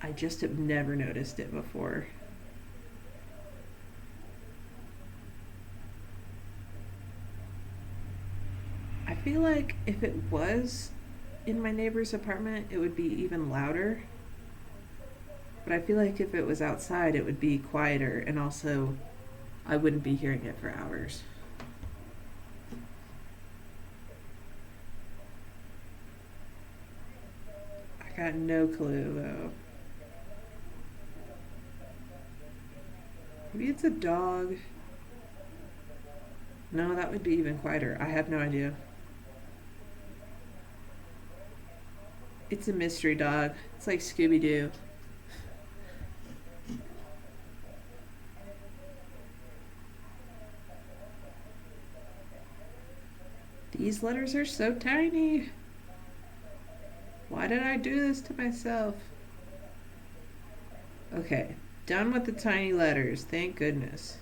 I just have never noticed it before. I feel like if it was in my neighbor's apartment, it would be even louder. But I feel like if it was outside, it would be quieter, and also I wouldn't be hearing it for hours. I got no clue though. Maybe it's a dog. No, that would be even quieter. I have no idea. It's a mystery dog. It's like Scooby-Doo. These letters are so tiny. Why did I do this to myself? Okay, done with the tiny letters. Thank goodness.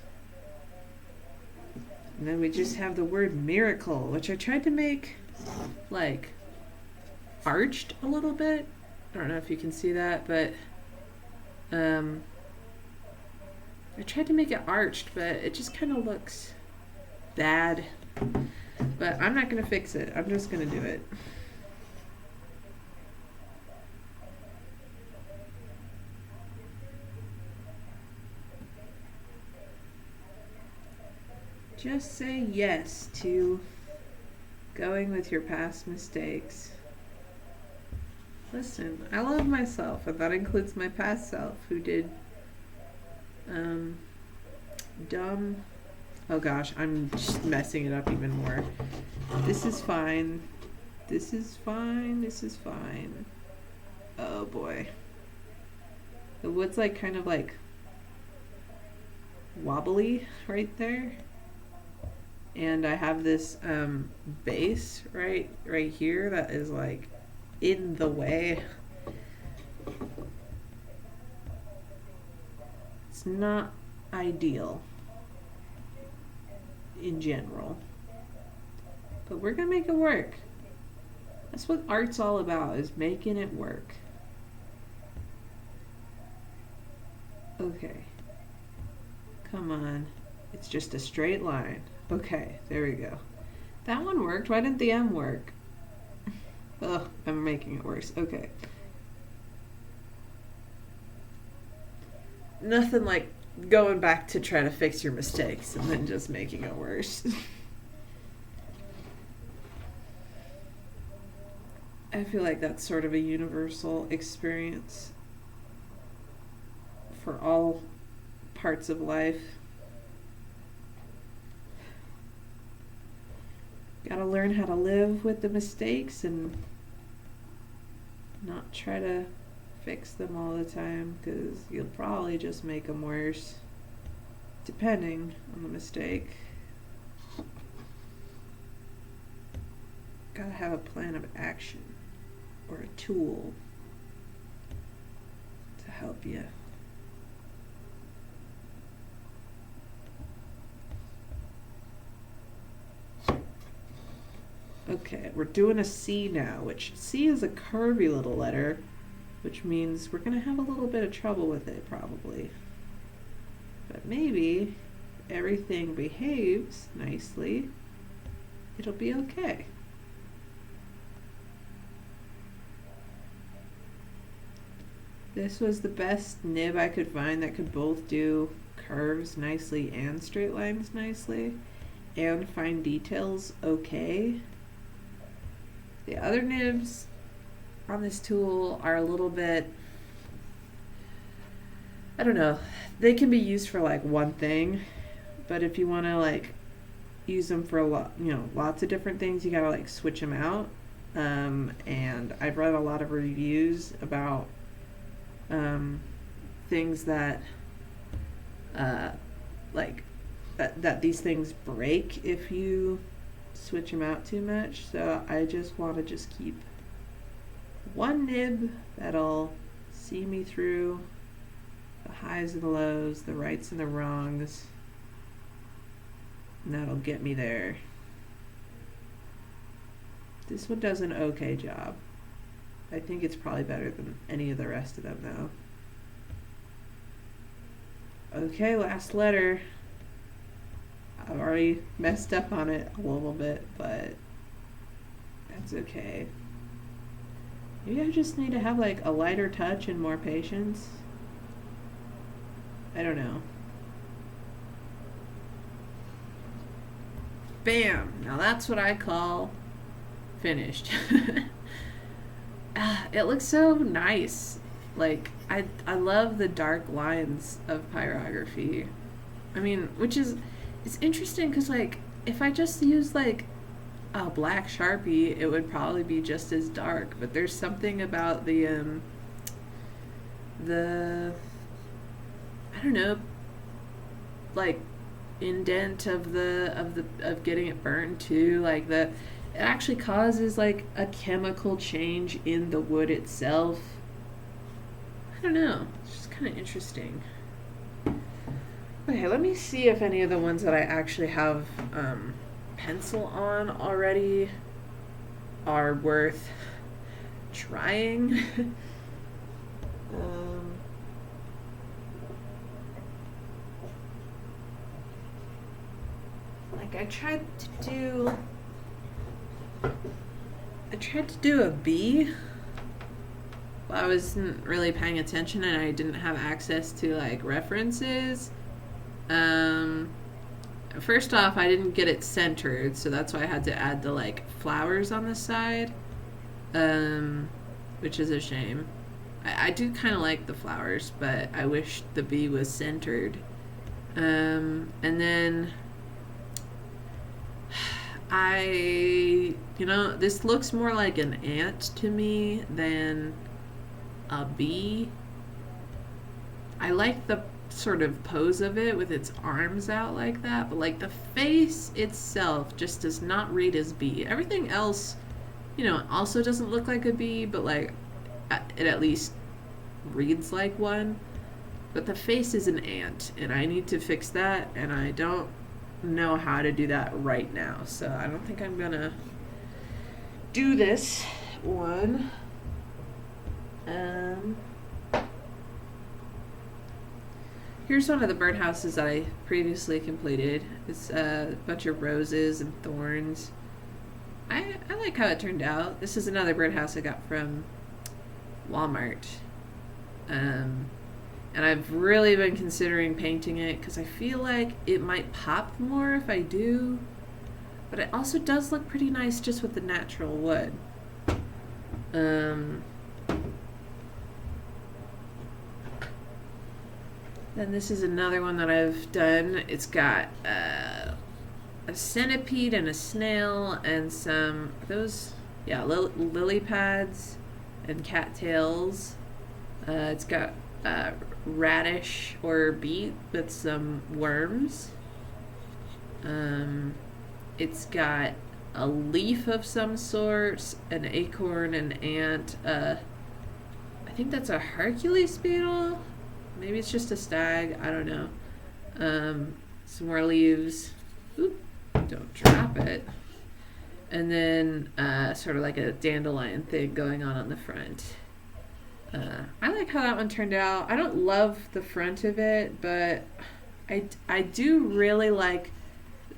And then we just have the word miracle, which I tried to make like arched a little bit. I don't know if you can see that, but I tried to make it arched, but it just kind of looks bad. But I'm not going to fix it. I'm just going to do it. Just say yes to going with your past mistakes. Listen, I love myself, and that includes my past self who did dumb. Oh gosh, I'm just messing it up even more. This is fine. This is fine. This is fine. Oh boy. The wood's like kind of like wobbly right there. And I have this base right here that is like in the way. It's not ideal in general, but we're gonna make it work. That's what art's all about, is making it work. Okay, come on, it's just a straight line. Okay, there we go. That one worked. Why didn't the M work? Ugh, I'm making it worse. Okay. Nothing like going back to try to fix your mistakes and then just making it worse. I feel like that's sort of a universal experience for all parts of life. Gotta learn how to live with the mistakes and not try to fix them all the time, because you'll probably just make them worse, depending on the mistake. gotta have a plan of action or a tool to help you. Okay, we're doing a C now, which C is a curvy little letter, which means we're going to have a little bit of trouble with it probably. But maybe everything behaves nicely, it'll be okay. This was the best nib I could find that could both do curves nicely and straight lines nicely and find details okay. The other nibs on this tool are a little bit, I don't know, they can be used for like one thing, but if you want to like use them for a lot, you know, lots of different things, you gotta like switch them out. And I've read a lot of reviews about things that that these things break if you switch them out too much. So I just want to just keep one nib that'll see me through the highs and the lows, the rights and the wrongs, and that'll get me there. This one does an okay job. I think it's probably better than any of the rest of them though. Okay, last letter. I've already messed up on it a little bit, but that's okay. Maybe I just need to have like a lighter touch and more patience. I don't know. Bam! Now that's what I call finished. It looks so nice. Like, I love the dark lines of pyrography. I mean, which is, it's interesting because, like, if I just used, like, a black Sharpie, it would probably be just as dark. But there's something about the I don't know, like, indent of getting it burned too. Like, it actually causes, like, a chemical change in the wood itself. I don't know. It's just kind of interesting. Okay, let me see if any of the ones that I actually have pencil on already are worth trying. Like I tried to do a B. I wasn't really paying attention and I didn't have access to like references. First off, I didn't get it centered, so that's why I had to add the like flowers on the side, which is a shame. I do kind of like the flowers, but I wish the bee was centered. And then this looks more like an ant to me than a bee. I like the sort of pose of it with its arms out like that, but like the face itself just does not read as bee. Everything else, also doesn't look like a bee, but like it at least reads like one. But the face is an ant, and I need to fix that, and I don't know how to do that right now, so I don't think I'm gonna do this one. Here's one of the birdhouses that I previously completed. It's a bunch of roses and thorns. I like how it turned out. This is another birdhouse I got from Walmart. And I've really been considering painting it because I feel like it might pop more if I do. But it also does look pretty nice just with the natural wood. Then this is another one that I've done. It's got a centipede and a snail and some lily pads and cattails. It's got radish or beet with some worms. It's got a leaf of some sort, an acorn, an ant. I think that's a Hercules beetle. Maybe it's just a stag. I don't know. Some more leaves. Oop, don't drop it. And then sort of like a dandelion thing going on the front. I like how that one turned out. I don't love the front of it, but I do really like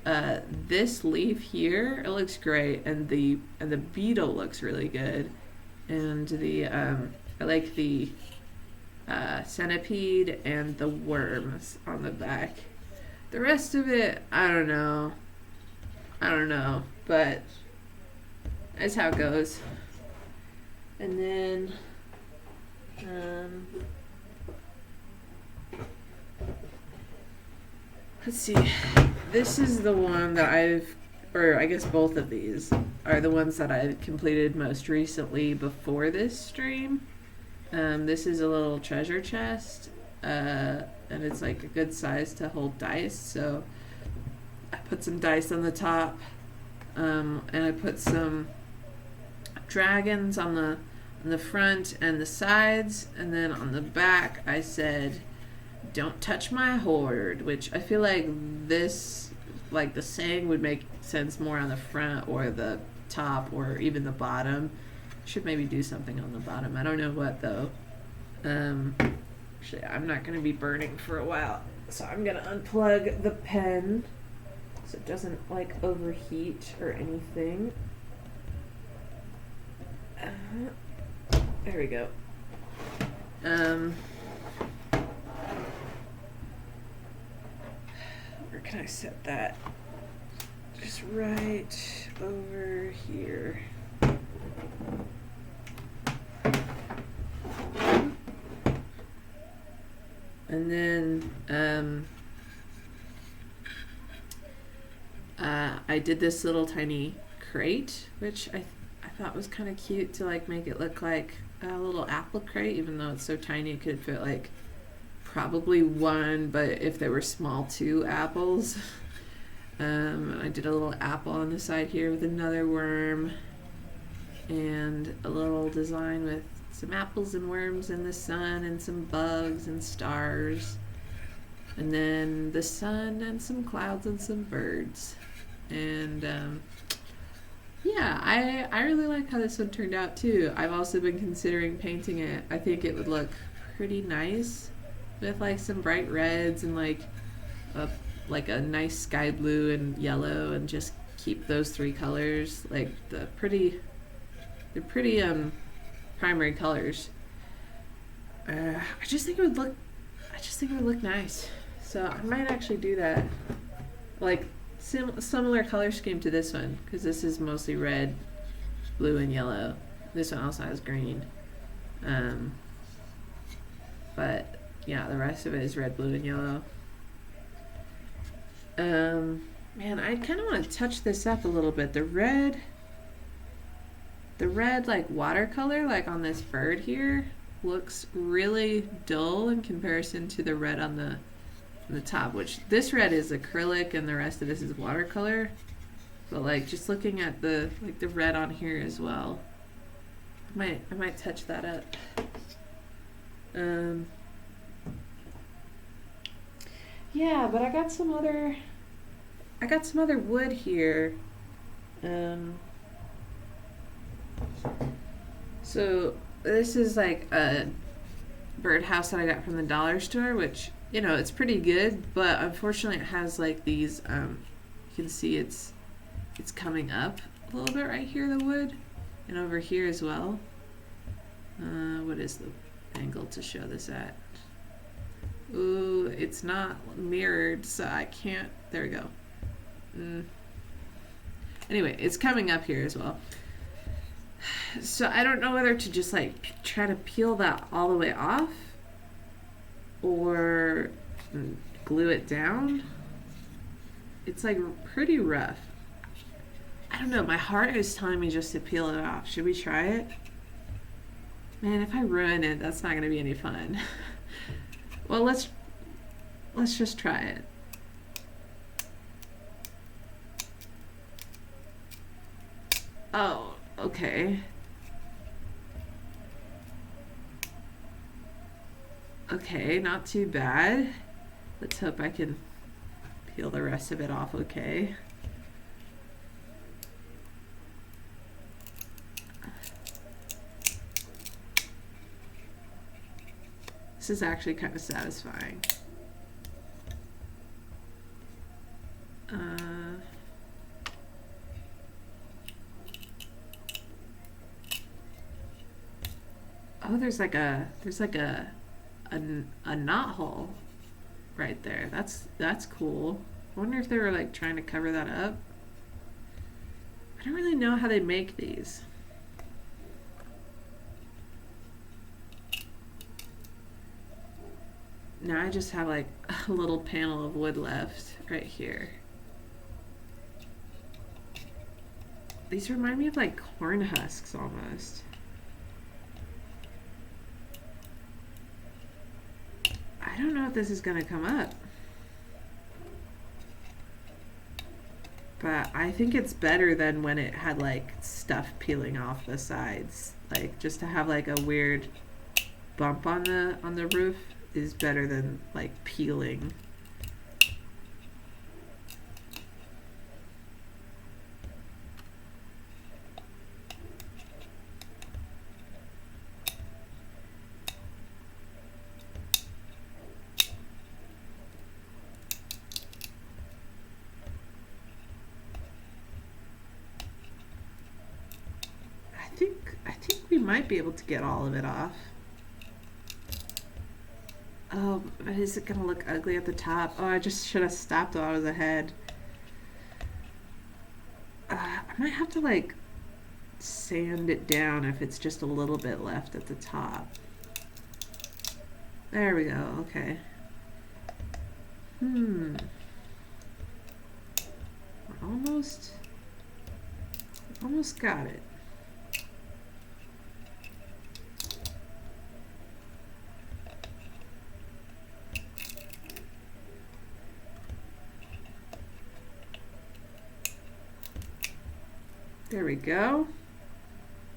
this leaf here. It looks great, and the beetle looks really good, and the I like the centipede and the worms on the back. The rest of it, I don't know, but that's how it goes. And then let's see. This is the one that or I guess both of these are the ones that I've completed most recently before this stream. This is a little treasure chest, and it's like a good size to hold dice. So I put some dice on the top, and I put some dragons on the front and the sides, and then on the back I said, "Don't touch my hoard," which I feel like this, like the saying would make sense more on the front or the top or even the bottom. Should maybe do something on the bottom. I don't know what though. Actually, I'm not going to be burning for a while, so I'm going to unplug the pen so it doesn't like overheat or anything. There we go. Where can I set that? Just right over here. And then I did this little tiny crate, which I thought was kind of cute to like make it look like a little apple crate, even though it's so tiny it could fit like probably one, but if there were small, 2 apples. I did a little apple on the side here with another worm and a little design with some apples and worms in the sun and some bugs and stars, and then the sun and some clouds and some birds. And yeah, I really like how this one turned out too. I've also been considering painting it. I think it would look pretty nice with like some bright reds and like a nice sky blue and yellow, and just keep those 3 colors, like they're pretty primary colors. I just think it would look nice. So I might actually do that, like similar color scheme to this one, because this is mostly red, blue, and yellow. This one also has green, but yeah, the rest of it is red, blue, and yellow. Man, I kind of want to touch this up a little bit. The red like watercolor, like on this bird here, looks really dull in comparison to the red on the top, which this red is acrylic and the rest of this is watercolor. But like just looking at the red on here as well, I might touch that up. Yeah, but I got some other wood here. So this is like a birdhouse that I got from the dollar store, which, you know, it's pretty good, but unfortunately it has like these, you can see it's coming up a little bit right here, the wood, and over here as well. What is the angle to show this at? Ooh, it's not mirrored, so I can't, there we go. Anyway, it's coming up here as well. So I don't know whether to just like try to peel that all the way off or glue it down. It's like pretty rough. I don't know, my heart is telling me just to peel it off. Should we try it? Man, if I ruin it, that's not going to be any fun. Well, let's just try it. Oh, okay. Okay, not too bad. Let's hope I can peel the rest of it off okay. This is actually kind of satisfying. Oh, there's like a knot hole right there. That's cool. I wonder if they were like trying to cover that up. I don't really know how they make these. Now I just have like a little panel of wood left right here. These remind me of like corn husks almost. I don't know if this is gonna come up. But I think it's better than when it had like stuff peeling off the sides. Like just to have like a weird bump on the roof is better than like peeling. I think we might be able to get all of it off. Oh, but is it gonna look ugly at the top? Oh, I just should have stopped while I was ahead. I might have to like sand it down if it's just a little bit left at the top. There we go, okay. We're almost got it. There we go.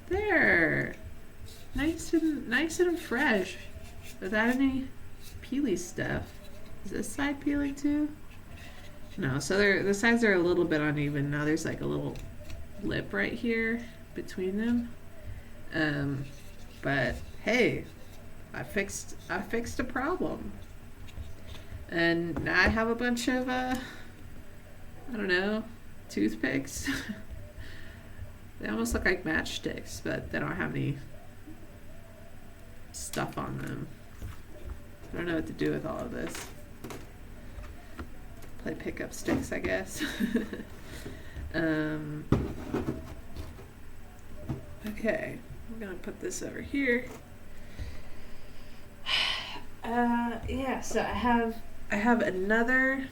There. Nice and fresh. Without any peely stuff. Is this side peeling too? No, so the sides are a little bit uneven. Now there's like a little lip right here between them. But hey, I fixed a problem. And now I have a bunch of I don't know, toothpicks. They almost look like matchsticks, but they don't have any stuff on them. I don't know what to do with all of this. Play pickup sticks, I guess. Okay, I'm gonna put this over here. Yeah, so I have another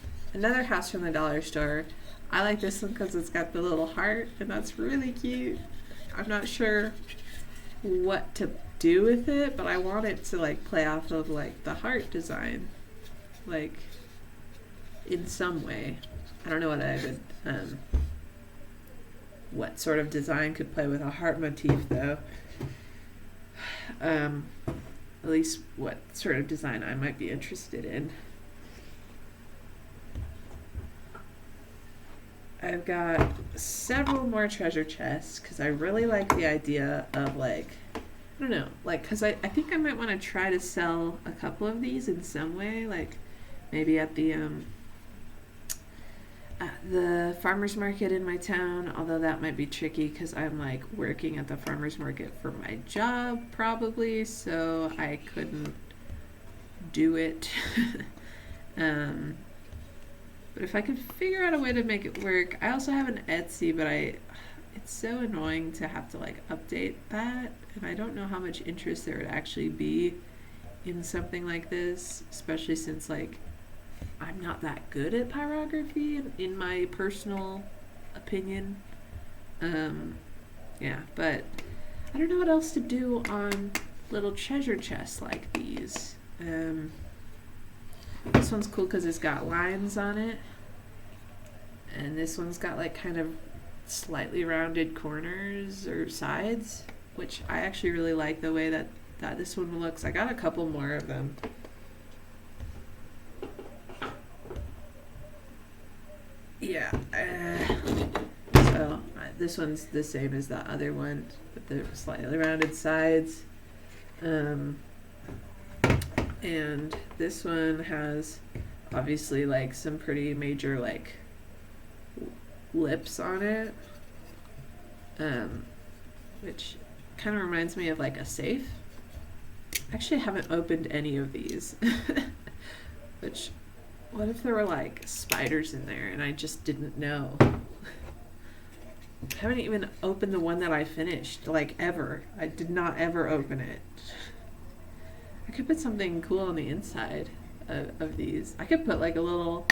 house from the dollar store. I like this one because it's got the little heart, and that's really cute. I'm not sure what to do with it, but I want it to like play off of like the heart design, like in some way. I don't know what I would, what sort of design could play with a heart motif though. At least what sort of design I might be interested in. I've got several more treasure chests because I really like the idea of like, I don't know, like, because I think I might want to try to sell a couple of these in some way, like maybe at the farmer's market in my town, although that might be tricky because I'm like working at the farmer's market for my job probably, so I couldn't do it. But if I could figure out a way to make it work. I also have an Etsy, but it's so annoying to have to like update that, and I don't know how much interest there would actually be in something like this, especially since like I'm not that good at pyrography in my personal opinion. Yeah, but I don't know what else to do on little treasure chests like these. This one's cool because it's got lines on it, and this one's got like kind of slightly rounded corners or sides, which I actually really like the way that this one looks. I got a couple more of them. Yeah. So this one's the same as the other one, with the slightly rounded sides. And this one has obviously like some pretty major like lips on it, which kind of reminds me of like a safe. Actually, I haven't opened any of these. Which, what if there were like spiders in there and I just didn't know? I haven't even opened the one that I finished, like, ever. I did not ever open it. I could put something cool on the inside of these. I could put like a little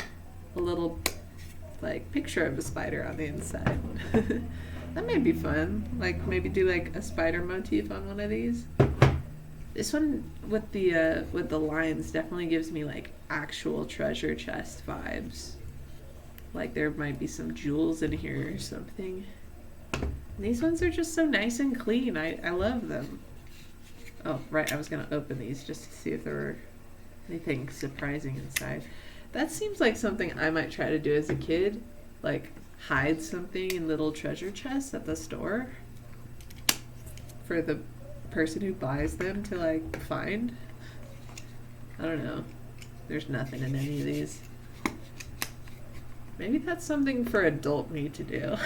like picture of a spider on the inside. That may be fun. Like maybe do like a spider motif on one of these. This one with the lines definitely gives me like actual treasure chest vibes. Like there might be some jewels in here or something. And these ones are just so nice and clean. I love them. Oh, right, I was gonna open these just to see if there were anything surprising inside. That seems like something I might try to do as a kid. Like hide something in little treasure chests at the store for the person who buys them to like find. I don't know. There's nothing in any of these. Maybe that's something for adult me to do.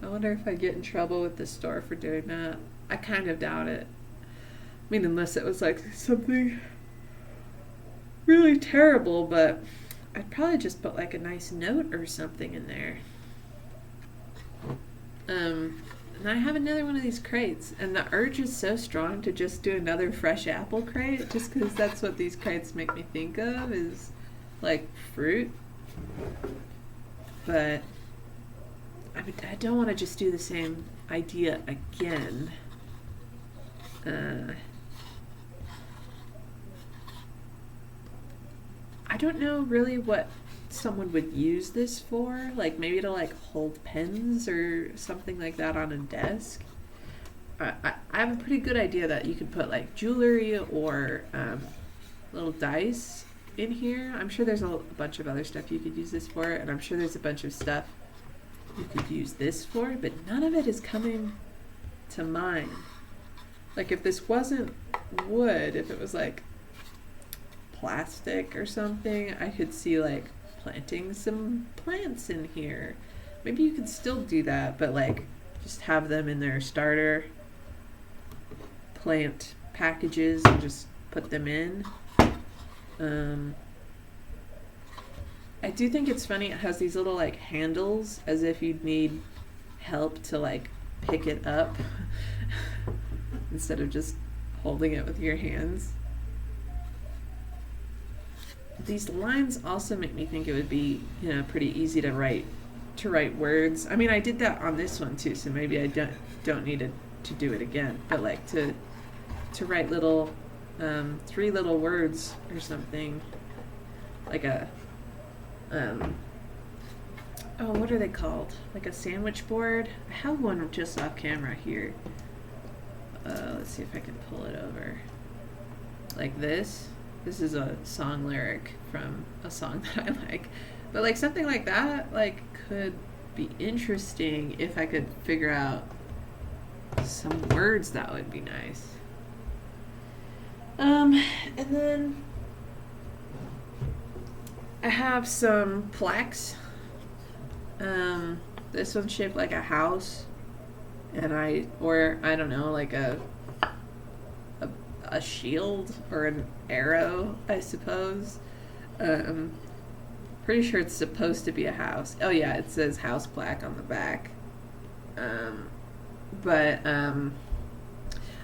I wonder if I get in trouble with the store for doing that. I kind of doubt it. I mean, unless it was like something really terrible, but I'd probably just put like a nice note or something in there. And I have another one of these crates, and the urge is so strong to just do another fresh apple crate, just because that's what these crates make me think of, is like fruit. But I don't want to just do the same idea again. I don't know really what someone would use this for, like maybe to like hold pens or something like that on a desk. I have a pretty good idea that you could put like jewelry or little dice in here. I'm sure there's a bunch of other stuff you could use this for, and I'm sure there's a bunch of stuff you could use this for, but none of it is coming to mind. Like if this wasn't wood, if it was like plastic or something, I could see like planting some plants in here. Maybe you could still do that, but like just have them in their starter plant packages and just put them in. I do think it's funny, it has these little like handles as if you'd need help to like pick it up instead of just holding it with your hands. These lines also make me think it would be, you know, pretty easy to write words. I mean, I did that on this one too, so maybe I don't need to do it again. But like to write little 3 little words or something, like a oh, what are they called? Like a sandwich board. I have one just off camera here. Let's see if I can pull it over. Like this. This is a song lyric from a song that I like. But like something like that like could be interesting if I could figure out some words that would be nice. And then I have some plaques. This one's shaped like a house, and I don't know, like a shield or an arrow, I suppose. Pretty sure it's supposed to be a house. Oh yeah, it says house plaque on the back. But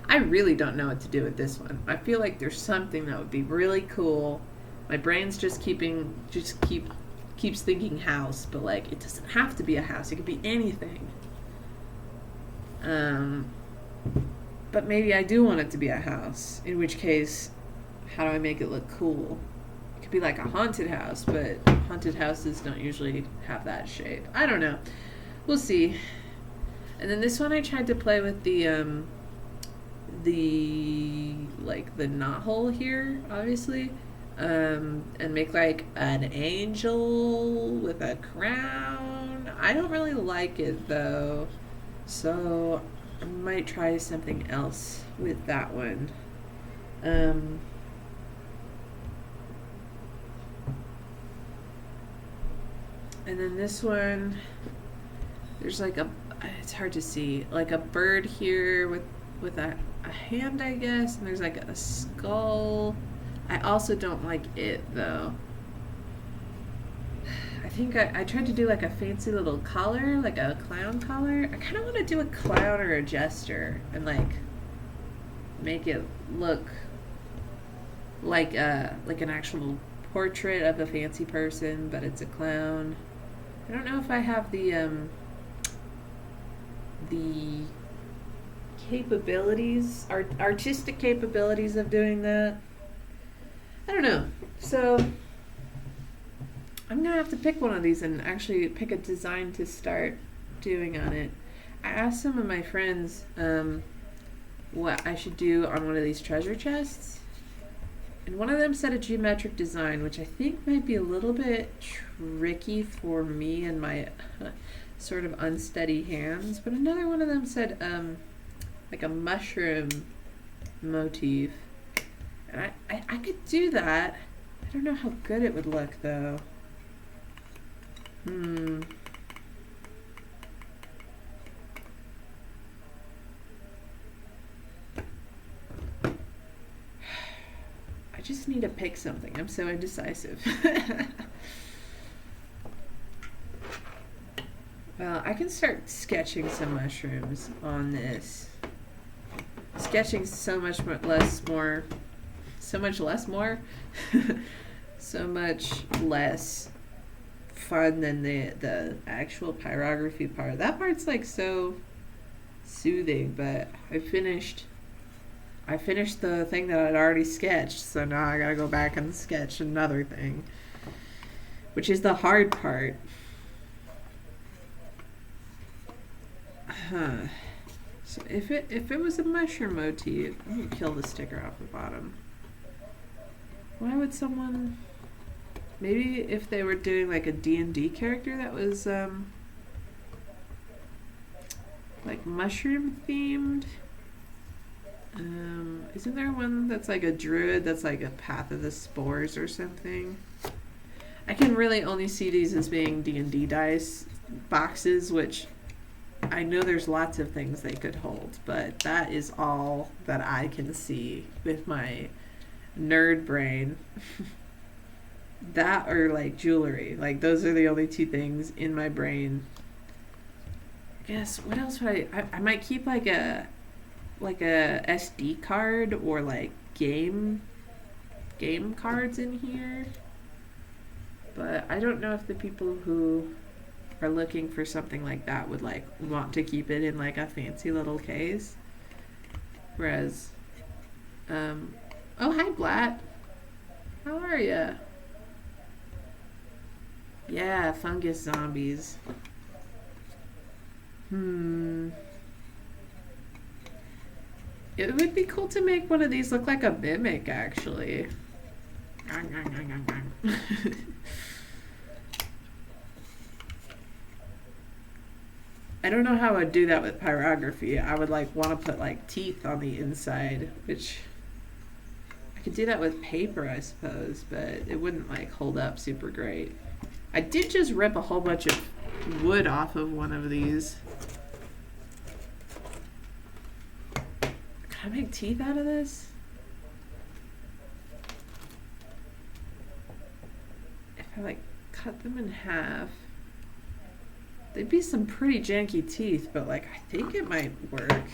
I really don't know what to do with this one. I feel like there's something that would be really cool. My brain's just keeps thinking house, but like it doesn't have to be a house. It could be anything. But maybe I do want it to be a house. In which case, how do I make it look cool? could be like a haunted house, but haunted houses don't usually have that shape. I don't know. We'll see. And then this one I tried to play with the like the knot hole here, obviously, and make like an angel with a crown. I don't really like it though, so I might try something else with that one. And then this one, there's like it's hard to see, like a bird here with a hand, I guess, and there's like a skull. I also don't like it though. I think I tried to do like a fancy little collar, like a clown collar. I kind of want to do a clown or a jester and like make it look like an actual portrait of a fancy person, but it's a clown. I don't know if I have the capabilities, artistic capabilities of doing that. I don't know. So I'm gonna have to pick one of these and actually pick a design to start doing on it. I asked some of my friends what I should do on one of these treasure chests, and one of them said a geometric design, which I think might be a little bit tricky for me and my sort of unsteady hands. But another one of them said like a mushroom motif. And I could do that. I don't know how good it would look though. I just need to pick something. I'm so indecisive. Well, I can start sketching some mushrooms on this. Sketching so much less fun than the actual pyrography part. That part's like so soothing, but I finished the thing that I'd already sketched, so now I gotta go back and sketch another thing, which is the hard part. So if it was a mushroom motif, I'm gonna kill the sticker off the bottom. Why would someone? Maybe if they were doing like a D&D character that was like mushroom themed. Isn't there one that's like a druid that's like a path of the spores or something? I can really only see these as being D&D dice boxes, which I know there's lots of things they could hold, but that is all that I can see with my nerd brain. That or like jewelry. Like those are the only two things in my brain. I guess what else would I might keep like a SD card or like game cards in here. But I don't know if the people who are looking for something like that would like want to keep it in like a fancy little case. Whereas oh, hi Blatt. How are ya? Yeah, fungus zombies. It would be cool to make one of these look like a mimic, actually. I don't know how I'd do that with pyrography. I would like want to put like teeth on the inside, which I could do that with paper, I suppose, but it wouldn't like hold up super great. I did just rip a whole bunch of wood off of one of these. Can I make teeth out of this? If I like cut them in half, they'd be some pretty janky teeth, but like I think it might work.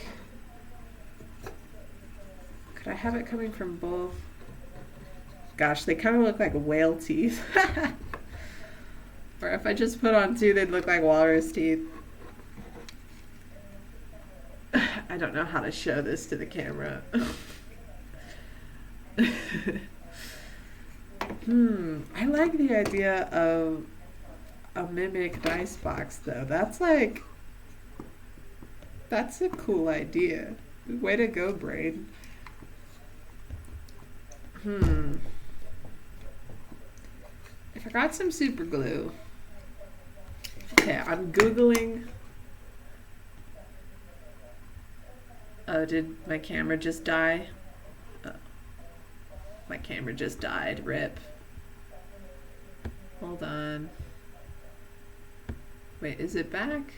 Could I have it coming from both? Gosh, they kind of look like whale teeth. Or if I just put on two, they'd look like walrus teeth. I don't know how to show this to the camera. I like the idea of a mimic dice box though. That's a cool idea. Way to go, brain. If I got some super glue. Okay, I'm Googling. Oh, did my camera just die? Oh, my camera just died. Rip. Hold on. Wait, is it back?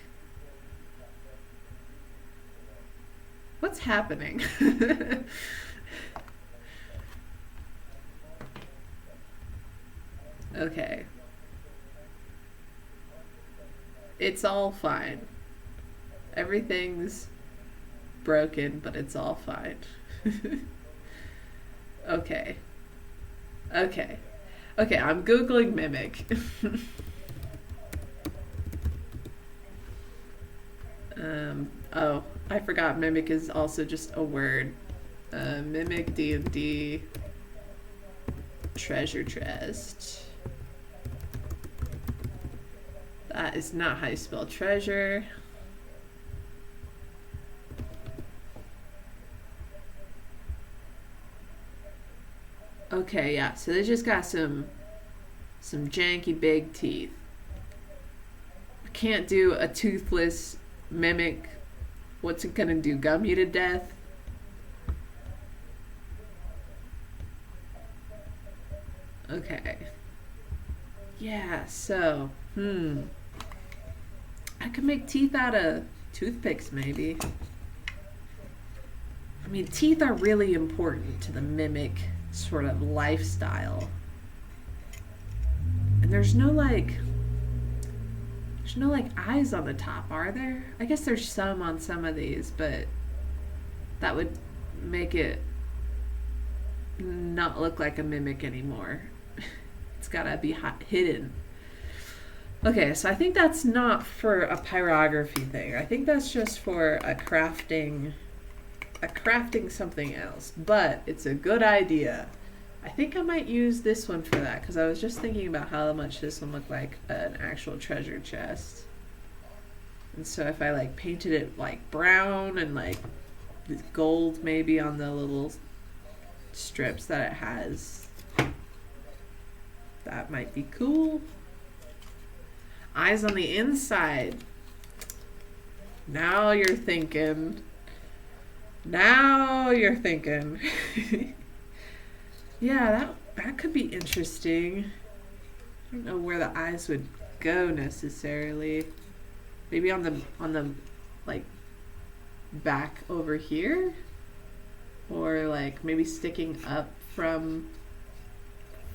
What's happening? Okay. It's all fine. Everything's broken, but it's all fine. Okay. Okay. Okay, I'm Googling mimic. Oh, I forgot mimic is also just a word. Mimic D&D treasure chest. That is not how you spell treasure. Okay, yeah, so they just got some janky big teeth. I can't do a toothless mimic. What's it gonna do? Gum you to death? Okay. Yeah, so, I could make teeth out of toothpicks, maybe. I mean, teeth are really important to the mimic sort of lifestyle. And there's no like eyes on the top, are there? I guess there's some on some of these, but that would make it not look like a mimic anymore. It's gotta be hidden. Okay, so I think that's not for a pyrography thing. I think that's just for a crafting something else. But it's a good idea. I think I might use this one for that because I was just thinking about how much this one looked like an actual treasure chest. And so if I like painted it like brown and like gold maybe on the little strips that it has, that might be cool. Eyes on the inside. Now you're thinking. Now you're thinking. Yeah, that could be interesting. I don't know where the eyes would go necessarily. Maybe on the like back over here, or like maybe sticking up from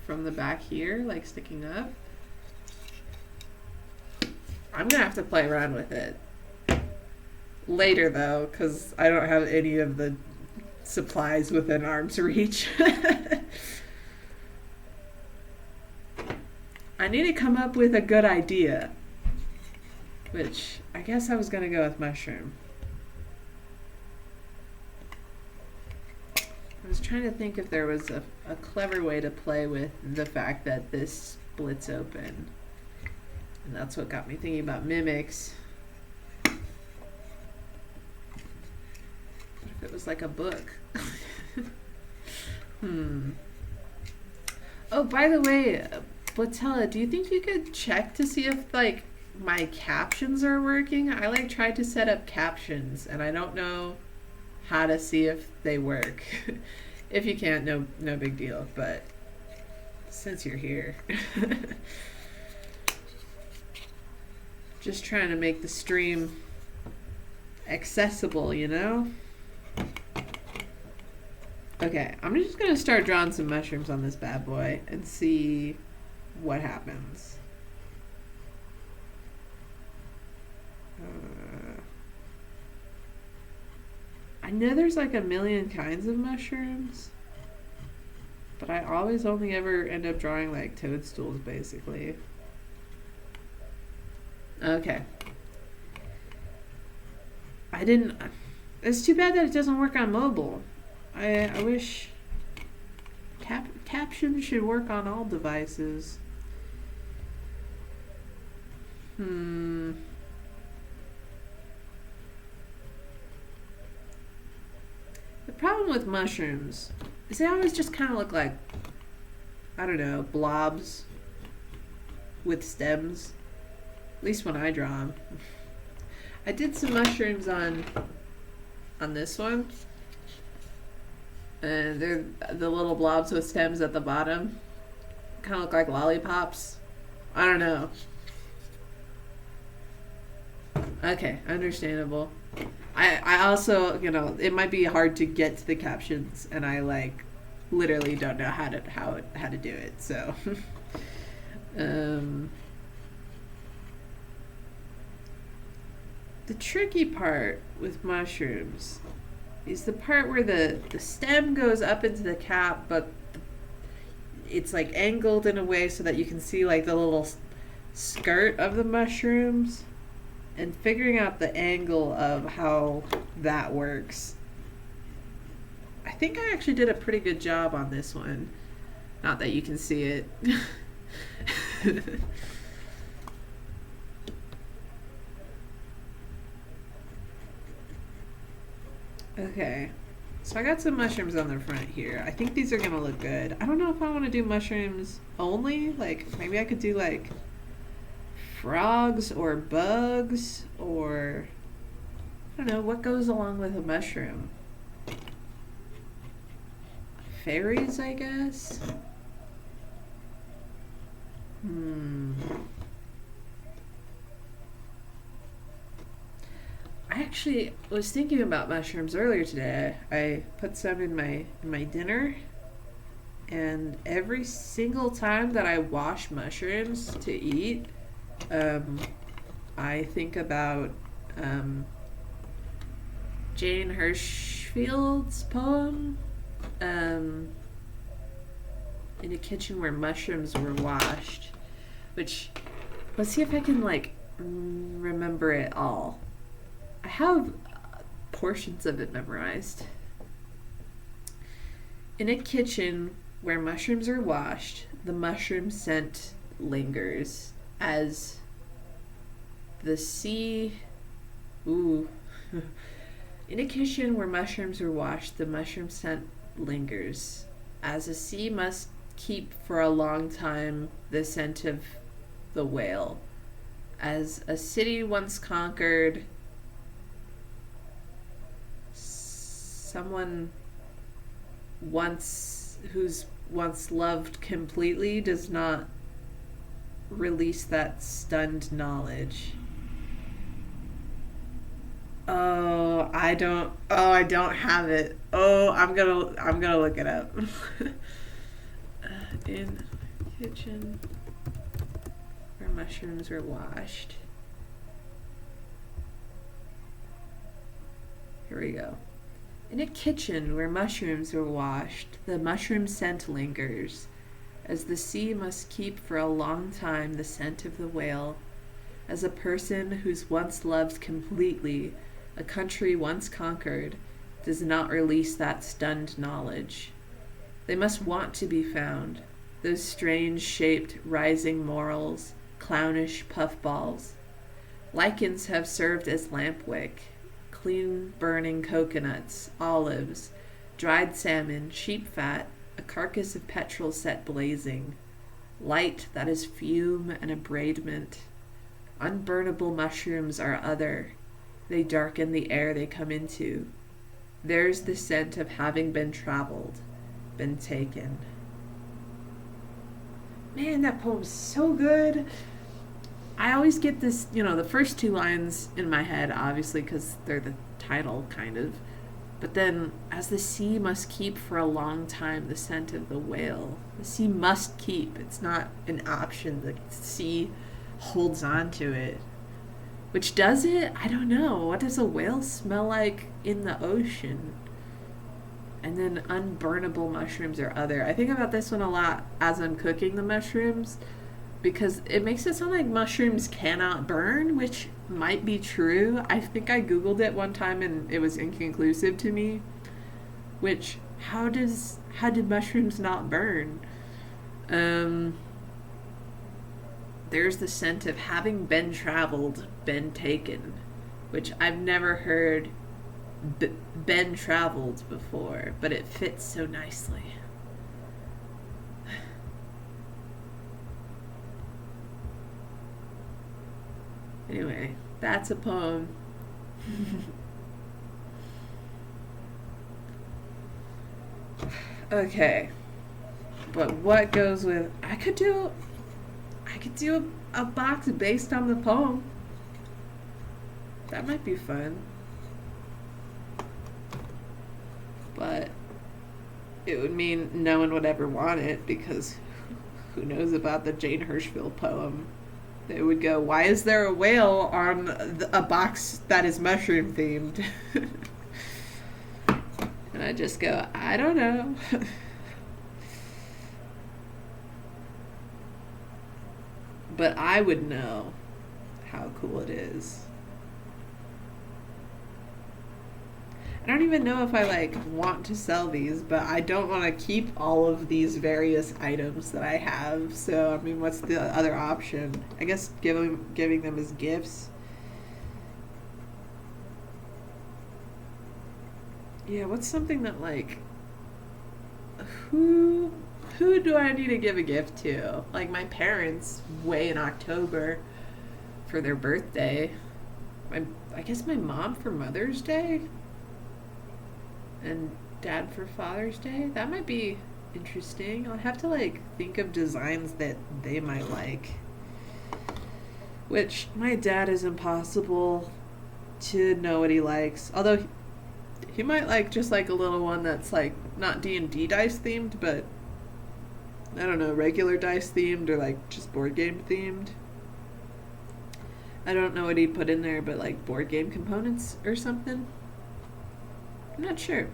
the back here, like sticking up. I'm gonna have to play around with it later though, because I don't have any of the supplies within arm's reach. I need to come up with a good idea, which I guess I was gonna go with mushroom. I was trying to think if there was a clever way to play with the fact that this splits open. And that's what got me thinking about mimics. What if it was like a book? Oh, by the way, Blatella, do you think you could check to see if like my captions are working? I like tried to set up captions and I don't know how to see if they work. If you can't, no big deal, but since you're here. Just trying to make the stream accessible, you know? Okay, I'm just gonna start drawing some mushrooms on this bad boy and see what happens. I know there's like a million kinds of mushrooms, but I always only ever end up drawing like toadstools, basically. Okay. It's too bad that it doesn't work on mobile. I wish Captions should work on all devices. The problem with mushrooms is they always just kind of look like, I don't know, blobs with stems. At least when I draw them. I did some mushrooms on this one. And they're the little blobs with stems at the bottom. Kind of look like lollipops. I don't know. Okay, understandable. I also, it might be hard to get to the captions, and I literally don't know how to do it. So, the tricky part with mushrooms is the part where the stem goes up into the cap, but it's angled in a way so that you can see the little skirt of the mushrooms, and figuring out the angle of how that works. I think I actually did a pretty good job on this one. Not that you can see it. Okay, so I got some mushrooms on the front here. I think these are gonna look good. I don't know if I want to do mushrooms only. Maybe I could do frogs or bugs, or I don't know, what goes along with a mushroom? Fairies, I guess? I actually was thinking about mushrooms earlier today. I put some in my dinner, and every single time that I wash mushrooms to eat, I think about Jane Hirshfield's poem, In a Kitchen Where Mushrooms Were Washed, which, let's see if I can remember it all. I have portions of it memorized. In a kitchen where mushrooms are washed, the mushroom scent lingers as the sea. In a kitchen where mushrooms are washed, the mushroom scent lingers as the sea must keep for a long time the scent of the whale. As a city once conquered, someone who's once loved completely does not release that stunned knowledge. I don't have it. I'm gonna look it up. In kitchen where mushrooms were washed. Here we go. In a kitchen where mushrooms were washed, the mushroom scent lingers, as the sea must keep for a long time the scent of the whale, as a person who's once loved completely, a country once conquered, does not release that stunned knowledge. They must want to be found, those strange-shaped rising morals, clownish puffballs. Lichens have served as lampwick, clean-burning coconuts, olives, dried salmon, sheep fat, a carcass of petrol set blazing, light that is fume and abradement. Unburnable mushrooms are other. They darken the air they come into. There's the scent of having been traveled, been taken. Man, that poem's so good. I always get this, the first two lines in my head, obviously, because they're the title, kind of. But then, as the sea must keep for a long time the scent of the whale. The sea must keep. It's not an option. The sea holds on to it. Which does it? I don't know. What does a whale smell like in the ocean? And then unburnable mushrooms are other. I think about this one a lot as I'm cooking the mushrooms, because it makes it sound like mushrooms cannot burn, which might be true. I think I Googled it one time and it was inconclusive to me, which how did mushrooms not burn? Um, there's the scent of having been traveled, been taken, which I've never heard been traveled before, but it fits so nicely. Anyway, that's a poem. Okay, but what goes with? I could do a box based on the poem. That might be fun, but it would mean no one would ever want it because who knows about the Jane Hirschfield poem? They would go, "Why is there a whale on a box that is mushroom themed?" And I just go, "I don't know." But I would know how cool it is. I don't even know if I want to sell these, but I don't want to keep all of these various items that I have. So I mean, what's the other option? I guess giving them as gifts. Yeah, what's something that who who do I need to give a gift to? Like my parents way in October for their birthday. I guess my mom for Mother's Day and dad for Father's Day. That might be interesting. I'll have to think of designs that they might like. Which my dad is impossible to know what he likes. Although he might just a little one that's not D&D dice themed, but I don't know, regular dice themed or just board game themed. I don't know what he put in there, but board game components or something. I'm not sure.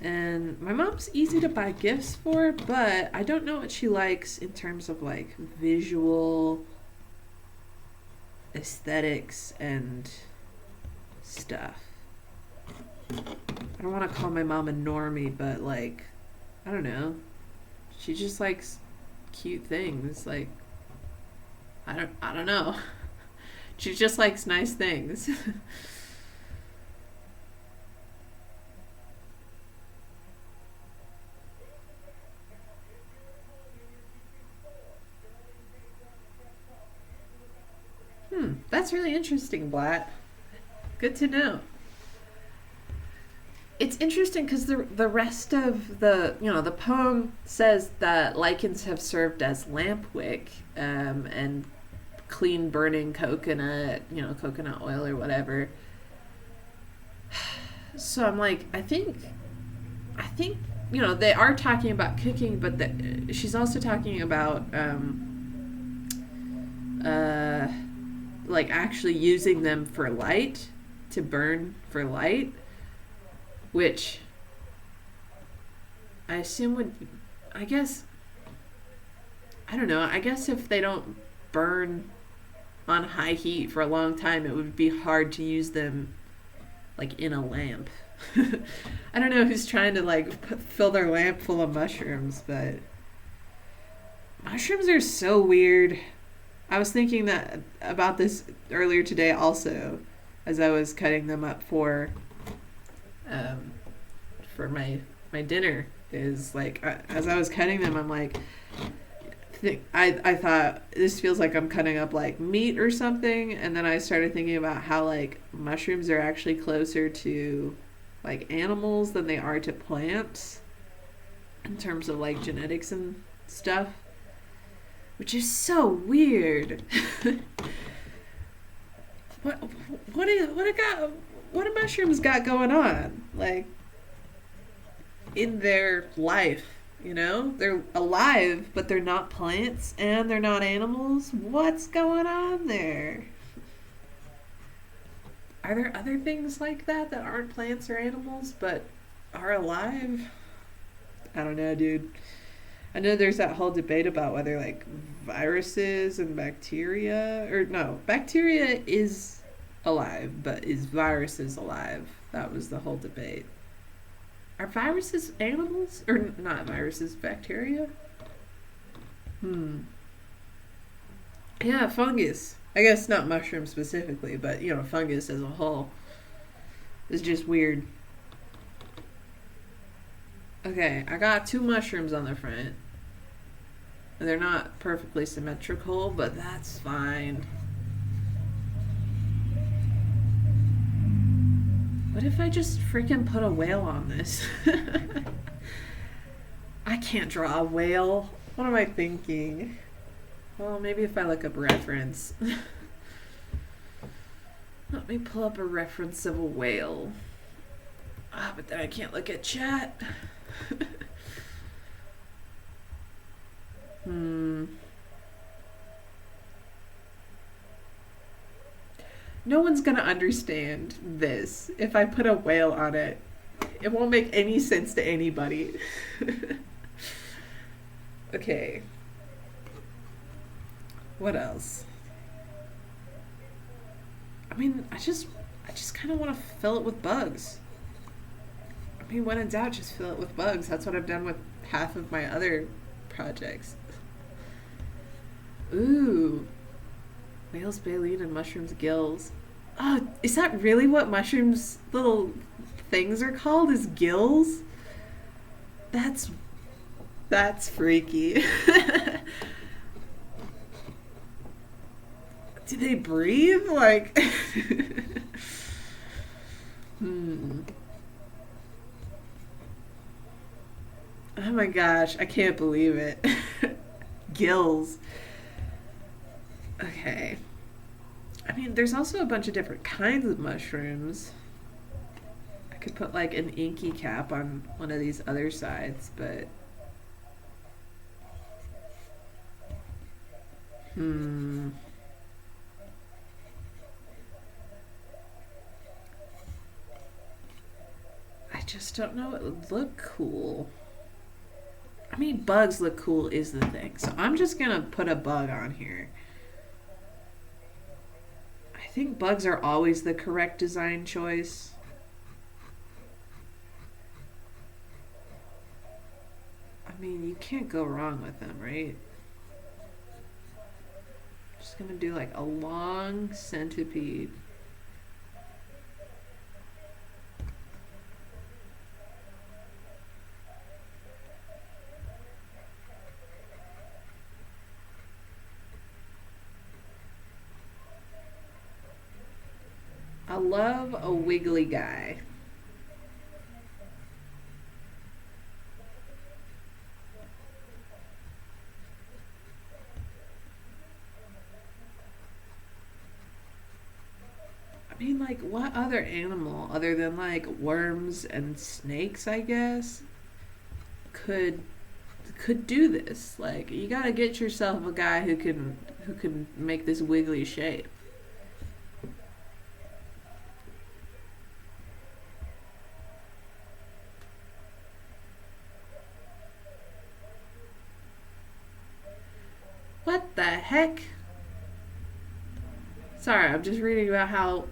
And my mom's easy to buy gifts for, but I don't know what she likes in terms of visual aesthetics and stuff. I don't want to call my mom a normie, but I don't know. She just likes cute things. I don't know. She just likes nice things. That's really interesting, Blatt. Good to know. It's interesting because the rest of the poem says that lichens have served as lamp wick and clean burning coconut oil or whatever. So I'm I think they are talking about cooking, but she's also talking about actually using them for light, to burn for light, which I assume would, I guess, I don't know, I guess if they don't burn on high heat for a long time, it would be hard to use them in a lamp. I don't know who's trying to fill their lamp full of mushrooms, but mushrooms are so weird. I was thinking that about this earlier today also, as I was cutting them up for my dinner. Is as I was cutting them, I'm I thought this feels like I'm cutting up meat or something, and then I started thinking about how mushrooms are actually closer to animals than they are to plants in terms of genetics and stuff, which is so weird. What do mushrooms got going on in their life? They're alive, but they're not plants and they're not animals. What's going on there? Are there other things like that aren't plants or animals but are alive? I don't know, dude. I know there's that whole debate about whether viruses and bacteria, or no, bacteria is alive, but is viruses alive? That was the whole debate. Are viruses animals? Or not viruses, bacteria? Yeah, fungus. I guess not mushroom specifically, but you know, fungus as a whole is just weird. Okay, I got two mushrooms on the front. They're not perfectly symmetrical, but that's fine. What if I just freaking put a whale on this? I can't draw a whale. What am I thinking? Well, maybe if I look up reference. Let me pull up a reference of a whale. Ah, but then I can't look at chat. No one's gonna understand this if I put a whale on it. It won't make any sense to anybody. Okay. What else? I mean, I just kind of want to fill it with bugs. I mean, when in doubt, just fill it with bugs. That's what I've done with half of my other projects. Ooh. Whales, baleen, and mushrooms, gills. Oh, is that really what mushrooms' little things are called? Is gills? That's freaky. Do they breathe? Like, Oh my gosh, I can't believe it. Gills. Okay. I mean, there's also a bunch of different kinds of mushrooms. I could put like an inky cap on one of these other sides, but I just don't know. It would look cool. I mean, bugs look cool is the thing. So I'm just gonna put a bug on here. I think bugs are always the correct design choice. I mean, you can't go wrong with them, right? Just gonna do like a long centipede. I love a wiggly guy. I mean, like, what other animal, other than like worms and snakes, I guess, could do this? Like, you gotta get yourself a guy who can make this wiggly shape. What the heck? Sorry, I'm just reading about how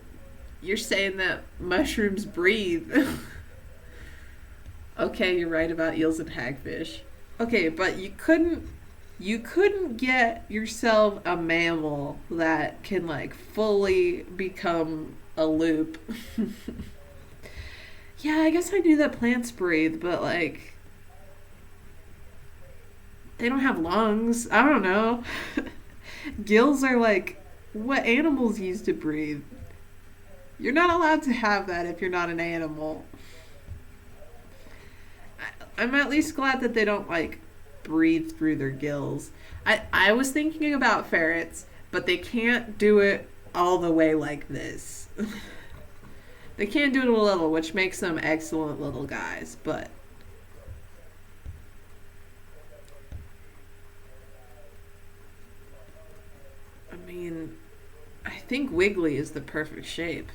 you're saying that mushrooms breathe. Okay, you're right about eels and hagfish. Okay, but you couldn't get yourself a mammal that can like fully become a loop. Yeah, I guess I knew that plants breathe, but like they don't have lungs. I don't know. Gills are like what animals use to breathe. You're not allowed to have that if you're not an animal. I'm at least glad that they don't like breathe through their gills. I was thinking about ferrets, but they can't do it all the way like this. They can't do it a little, which makes them excellent little guys, but I mean, I think wiggly is the perfect shape.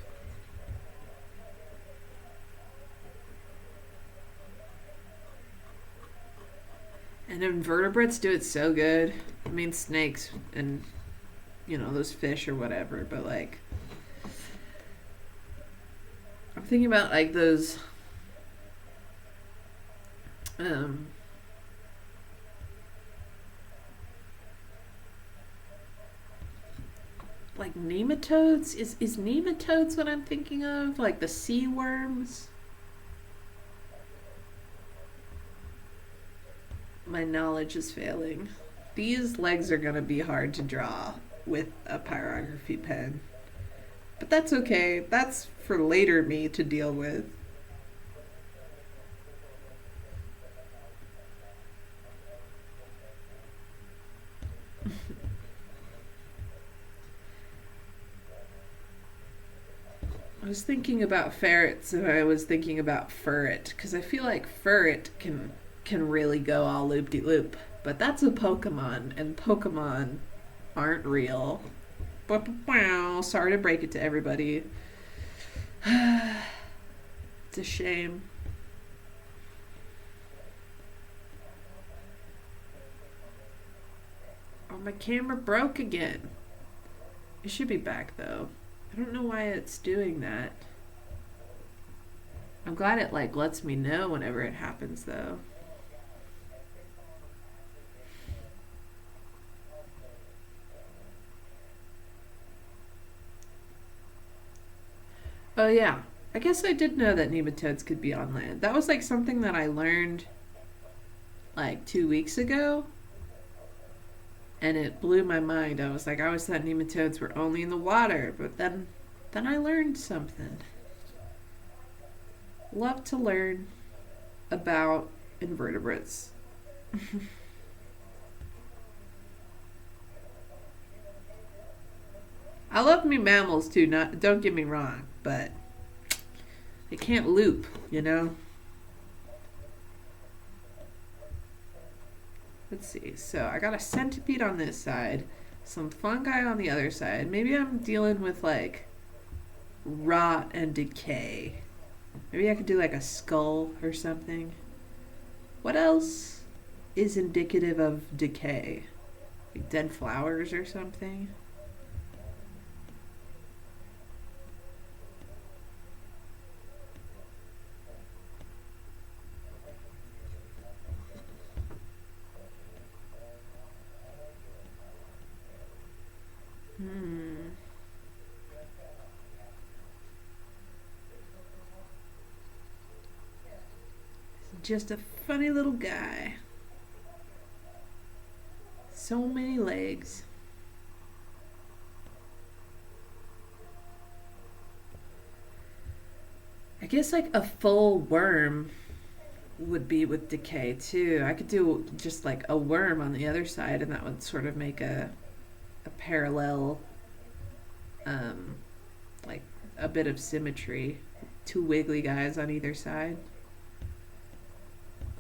And invertebrates do it so good. I mean, snakes and, those fish or whatever, but like, I'm thinking about like those Um, like nematodes? Is nematodes what I'm thinking of? Like the sea worms? My knowledge is failing. These legs are gonna be hard to draw with a pyrography pen. But that's okay. That's for later me to deal with. I was thinking about ferrets and I was thinking about ferret because I feel like ferret can really go all loop de loop. But that's a Pokemon and Pokemon aren't real. Sorry to break it to everybody. It's a shame. Oh, my camera broke again. It should be back though. I don't know why it's doing that. I'm glad it like lets me know whenever it happens though. Oh yeah. I guess I did know that nematodes could be on land. That was like something that I learned like 2 weeks ago and it blew my mind. I was like, I always thought nematodes were only in the water, but then I learned something. Love to learn about invertebrates. I love me mammals too, not don't get me wrong, but they can't loop, you know? Let's see. So I got a centipede on this side, some fungi on the other side. Maybe I'm dealing with like rot and decay. Maybe I could do like a skull or something. What else is indicative of decay? Like dead flowers or something? Hmm. Just a funny little guy. So many legs. I guess like a full worm would be with decay too. I could do just like a worm on the other side and that would sort of make a parallel um like a bit of symmetry. Two wiggly guys on either side.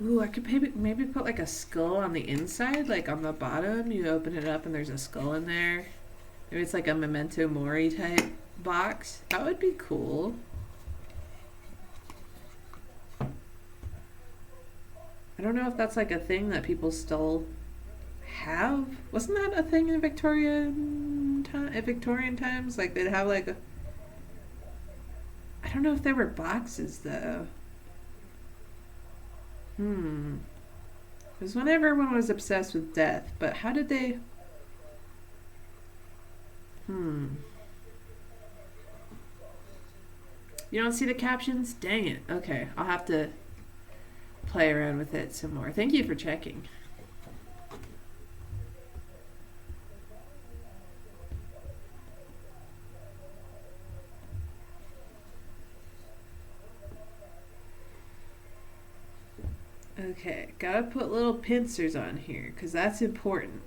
Ooh, I could maybe put like a skull on the inside, like on the bottom. You open it up and there's a skull in there. Maybe it's like a memento mori type box. That would be cool. I don't know if that's like a thing that people still have. Wasn't that a thing in Victorian times? Like they'd have like a. I don't know if there were boxes though. Hmm. It was when everyone was obsessed with death, but how did they? Hmm. You don't see the captions? Dang it. Okay, I'll have to play around with it some more. Thank you for checking. Okay, gotta put little pincers on here because that's important.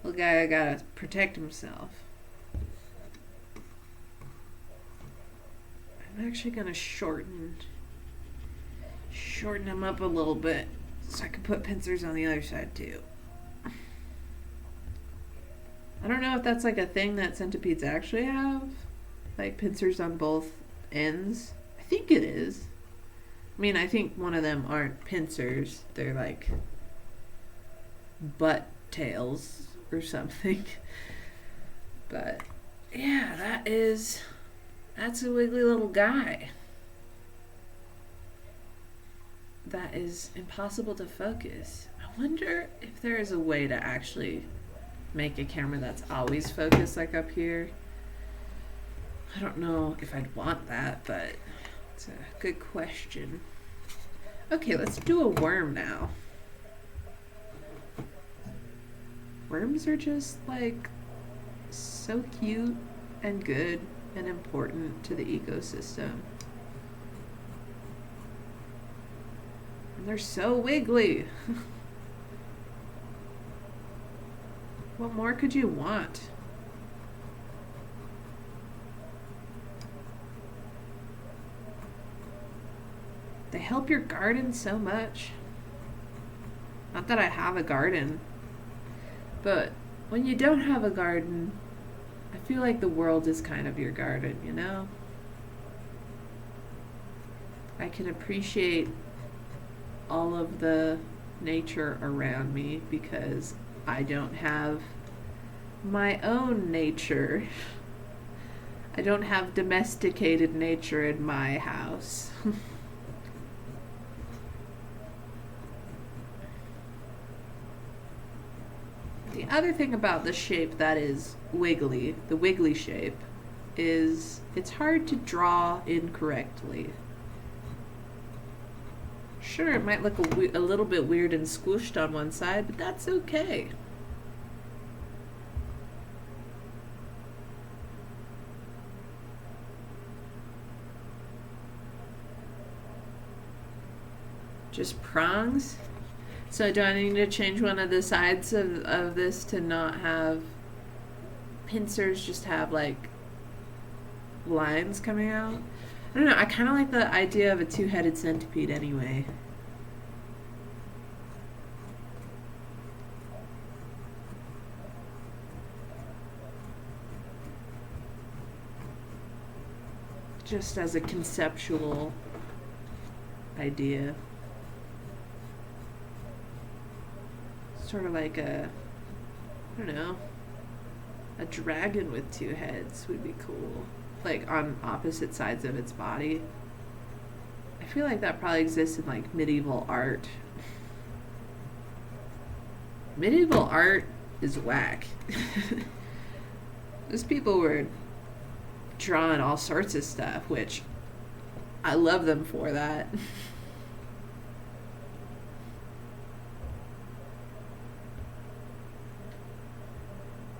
Little guy gotta protect himself. I'm actually gonna shorten him up a little bit so I can put pincers on the other side too. I don't know if that's like a thing that centipedes actually have, like pincers on both ends. I think it is. I mean, I think one of them aren't pincers. They're like butt tails or something. But yeah, that's a wiggly little guy. that is impossible to focus. I wonder if there is a way to actually make a camera that's always focused, like up here. I don't know if I'd want that, but it's a good question. Okay, let's do a worm now. Worms are just like so cute and good and important to the ecosystem. And they're so wiggly. What more could you want? They help your garden so much. Not that I have a garden, but when you don't have a garden, I feel like the world is kind of your garden, you know? I can appreciate all of the nature around me because I don't have my own nature. I don't have domesticated nature in my house. The other thing about the shape that is wiggly, the wiggly shape, is it's hard to draw incorrectly. Sure, it might look a little bit weird and squished on one side, but that's okay. Just prongs? So do I need to change one of the sides of this to not have pincers, just have like lines coming out? I don't know, I kind of like the idea of a two-headed centipede anyway. Just as a conceptual idea. Sort of like a, I don't know, a dragon with two heads would be cool. Like on opposite sides of its body. I feel like that probably exists in like medieval art. Medieval art is whack. Those people were drawing all sorts of stuff, which I love them for that.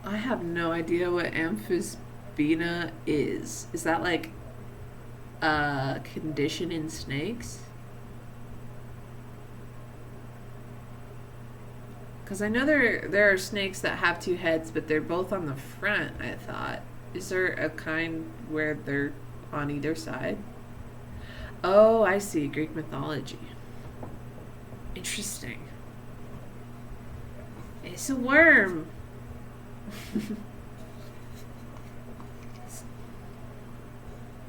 I have no idea what amphisbaena is. Is that like a condition in snakes? Because I know there are snakes that have two heads, but they're both on the front, I thought. Is there a kind where they're on either side? Oh, I see. Greek mythology. Interesting. It's a worm.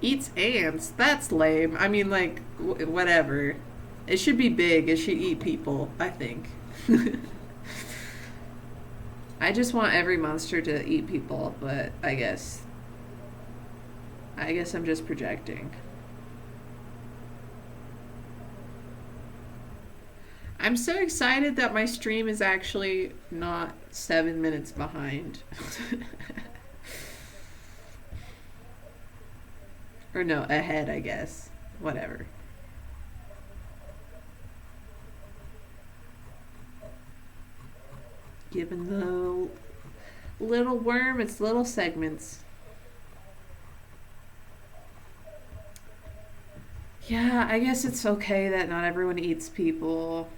Eats ants? That's lame. I mean, like, whatever. It should be big. It should eat people, I think. I just want every monster to eat people, but I guess I'm just projecting. I'm so excited that my stream is actually not 7 minutes behind. Or no, ahead, I guess. Whatever. Giving the little worm its little segments. Yeah, I guess it's okay that not everyone eats people.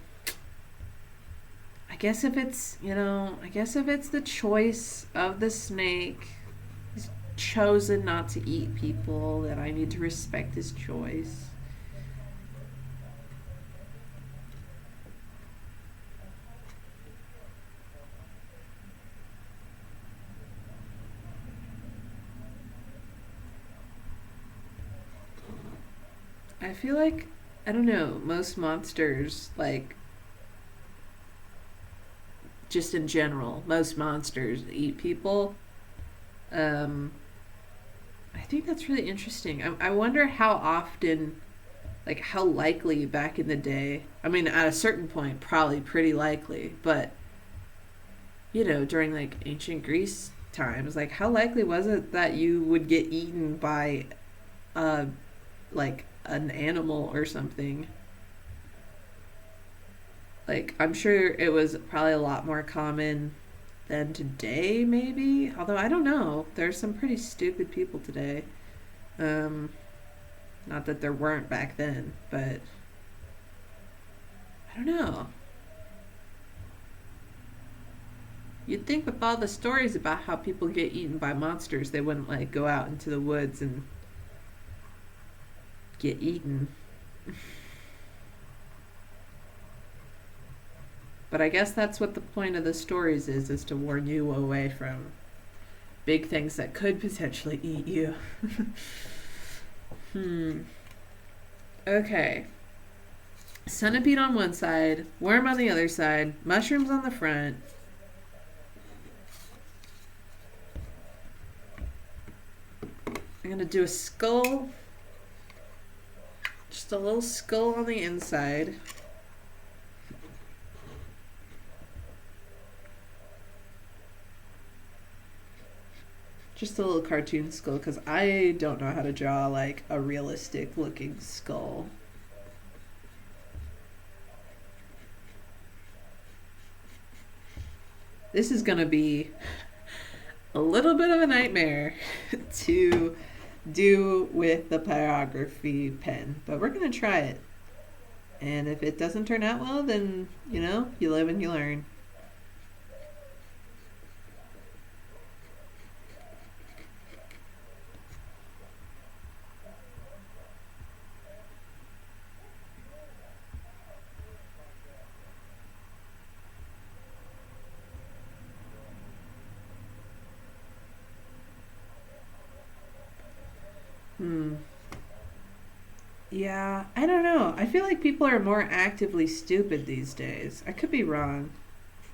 I guess if it's, the choice of the snake, he's chosen not to eat people, then I need to respect his choice. I feel like, I don't know, most monsters, like, just in general, most monsters eat people. I think that's really interesting. I wonder how often like how likely back in the day, I mean, at a certain point, probably pretty likely, but you know, during like ancient Greece times, like how likely was it that you would get eaten by like an animal or something? Like I'm sure it was probably a lot more common than today, maybe. Although I don't know, there's some pretty stupid people today. Um, Not that there weren't back then, but I don't know. You'd think with all the stories about how people get eaten by monsters, they wouldn't like go out into the woods and get eaten. But I guess that's what the point of the stories is to warn you away from big things that could potentially eat you. Okay. Centipede on one side, worm on the other side, mushrooms on the front. I'm going to do a skull. Just a little skull on the inside. Just a little cartoon skull because I don't know how to draw like a realistic looking skull. This is going to be a little bit of a nightmare to do with the pyrography pen, but we're going to try it. And if it doesn't turn out well, then, you know, you live and you learn. Yeah, I don't know. I feel like people are more actively stupid these days. I could be wrong.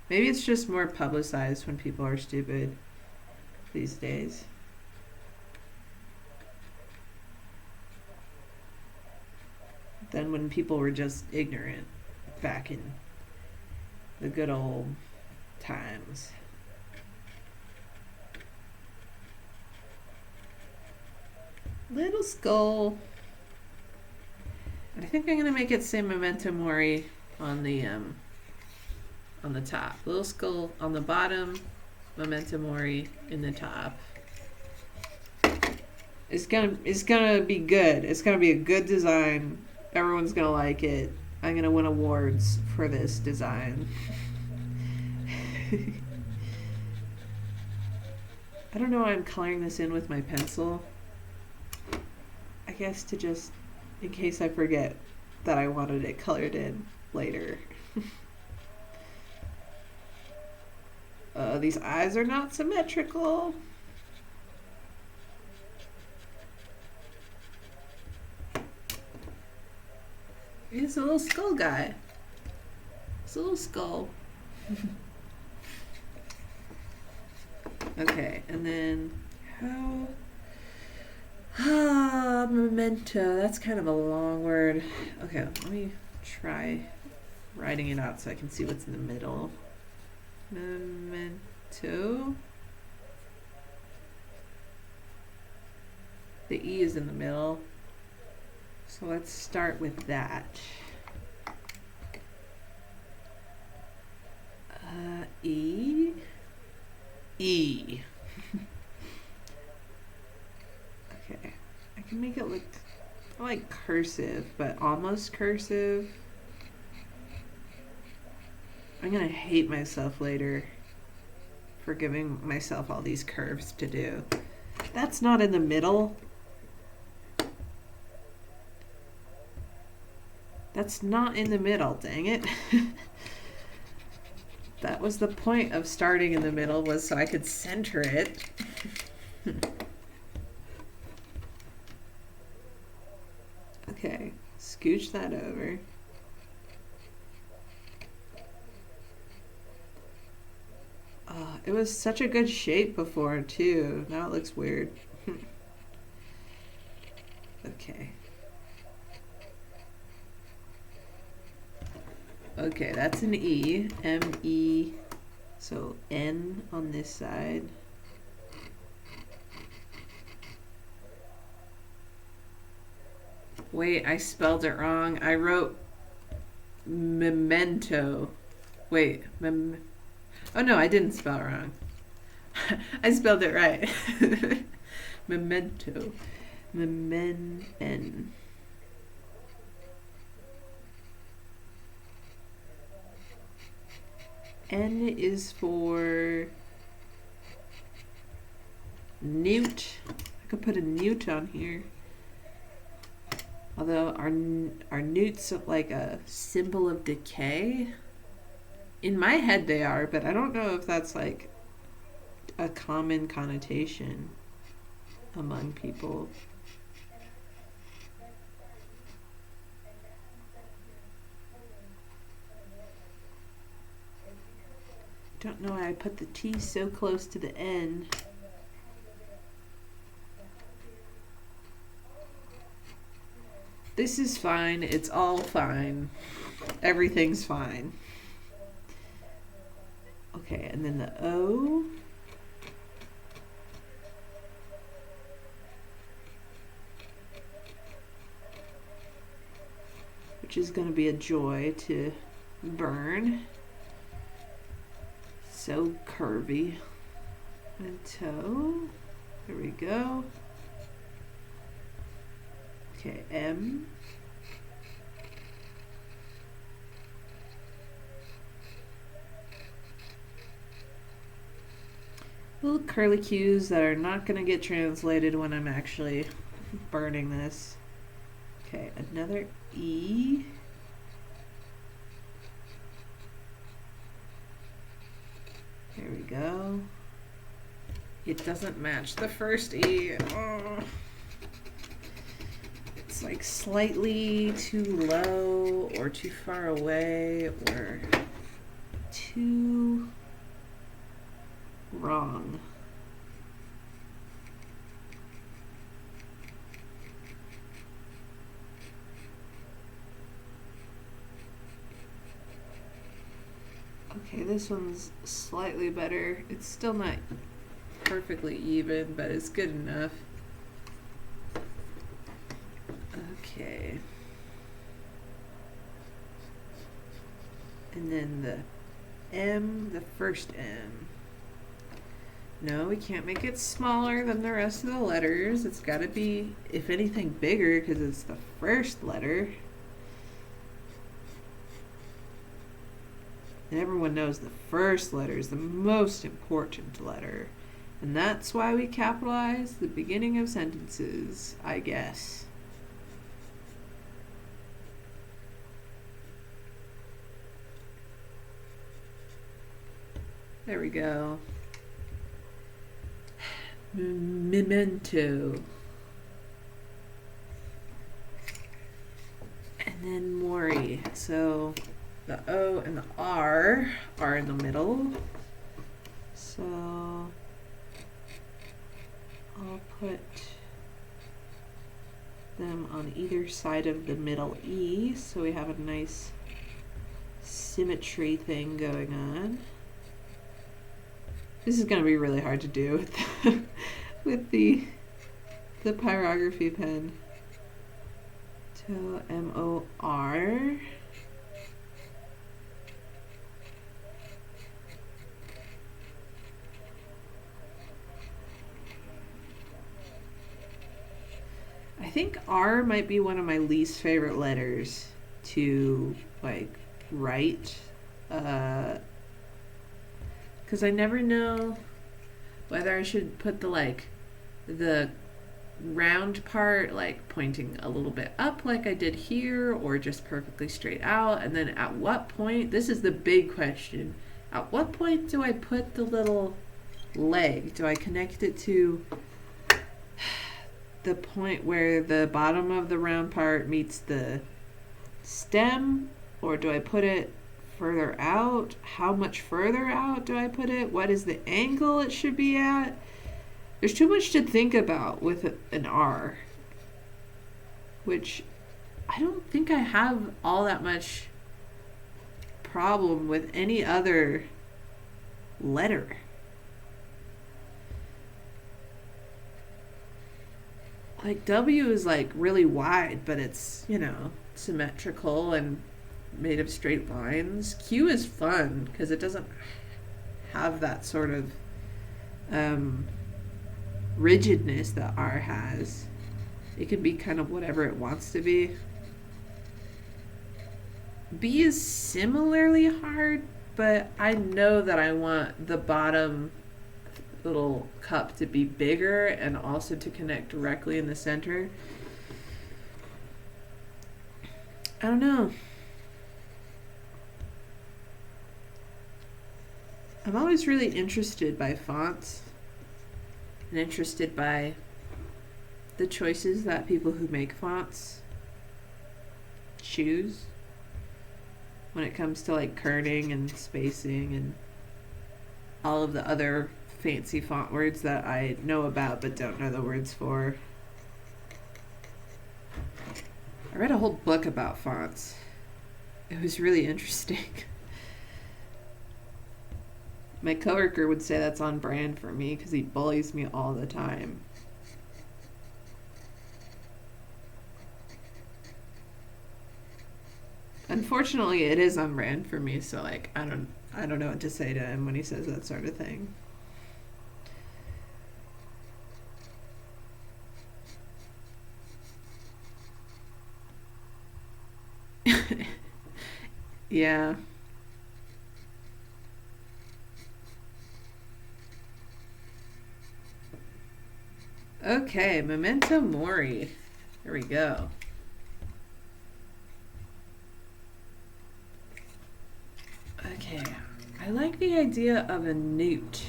Maybe it's just more publicized when people are stupid these days. Than when people were just ignorant back in the good old times. Little skull. I think I'm gonna make it say Memento Mori on the top. Little skull on the bottom, Memento Mori in the top. It's gonna be good. It's gonna be a good design. Everyone's gonna like it. I'm gonna win awards for this design. I don't know why I'm coloring this in with my pencil. I guess to just, in case I forget that I wanted it colored in later. These eyes are not symmetrical. He's a little skull guy. It's a little skull. Okay, and then how... memento. That's kind of a long word. Okay, let me try writing it out so I can see what's in the middle. Memento. The E is in the middle. So let's start with that. E. E. Okay. I can make it look like cursive, but almost cursive. I'm gonna hate myself later for giving myself all these curves to do. That's not in the middle. That's not in the middle, dang it. That was the point of starting in the middle, was so I could center it. Okay, scooch that over. It was such a good shape before, too. Now it looks weird. Okay. Okay, that's an E. M-E. So N on this side. Wait, I spelled it wrong. I wrote memento. Wait, oh no, I didn't spell it wrong. I spelled it right. Memento. N. N is for newt. I could put a newt on here. Although our newts like a symbol of decay. In my head they are, but I don't know if that's like a common connotation among people. Don't know why I put the T so close to the N. This is fine. It's all fine. Everything's fine. Okay, and then the O. Which is going to be a joy to burn. So curvy. And toe. There we go. Okay, M. Little curlicues that are not going to get translated when I'm actually burning this. Okay, another E. There we go. It doesn't match the first E. Oh. It's like slightly too low or too far away or too wrong. Okay, this one's slightly better. It's still not perfectly even, but it's good enough. Okay. And then the M, the first M. No, we can't make it smaller than the rest of the letters. It's got to be, if anything, bigger because it's the first letter. And everyone knows the first letter is the most important letter. And that's why we capitalize the beginning of sentences, I guess. There we go. Memento. And then Mori. So the O and the R are in the middle. So I'll put them on either side of the middle E so we have a nice symmetry thing going on. This is going to be really hard to do with the pyrography pen. So M-O-R. I think R might be one of my least favorite letters to like write. Because I never know whether I should put the round part like pointing a little bit up like I did here or just perfectly straight out, and then at what point, this is the big question, at what point do I put the little leg? Do I connect it to the point where the bottom of the round part meets the stem, or do I put it further out? How much further out do I put it? What is the angle it should be at? There's too much to think about with an R, which I don't think I have all that much problem with any other letter. Like W is like really wide, but it's, you know, symmetrical and made of straight lines. Q is fun because it doesn't have that sort of rigidness that R has. It can be kind of whatever it wants to be. B is similarly hard, but I know that I want the bottom little cup to be bigger and also to connect directly in the center. I don't know. I'm always really interested by fonts and interested by the choices that people who make fonts choose when it comes to like kerning and spacing and all of the other fancy font words that I know about but don't know the words for. I read a whole book about fonts. It was really interesting. My coworker would say that's on brand for me because he bullies me all the time. Unfortunately, it is on brand for me, so like I don't know what to say to him when he says that sort of thing. Yeah. Okay, Memento Mori. Here we go. Okay, I like the idea of a newt.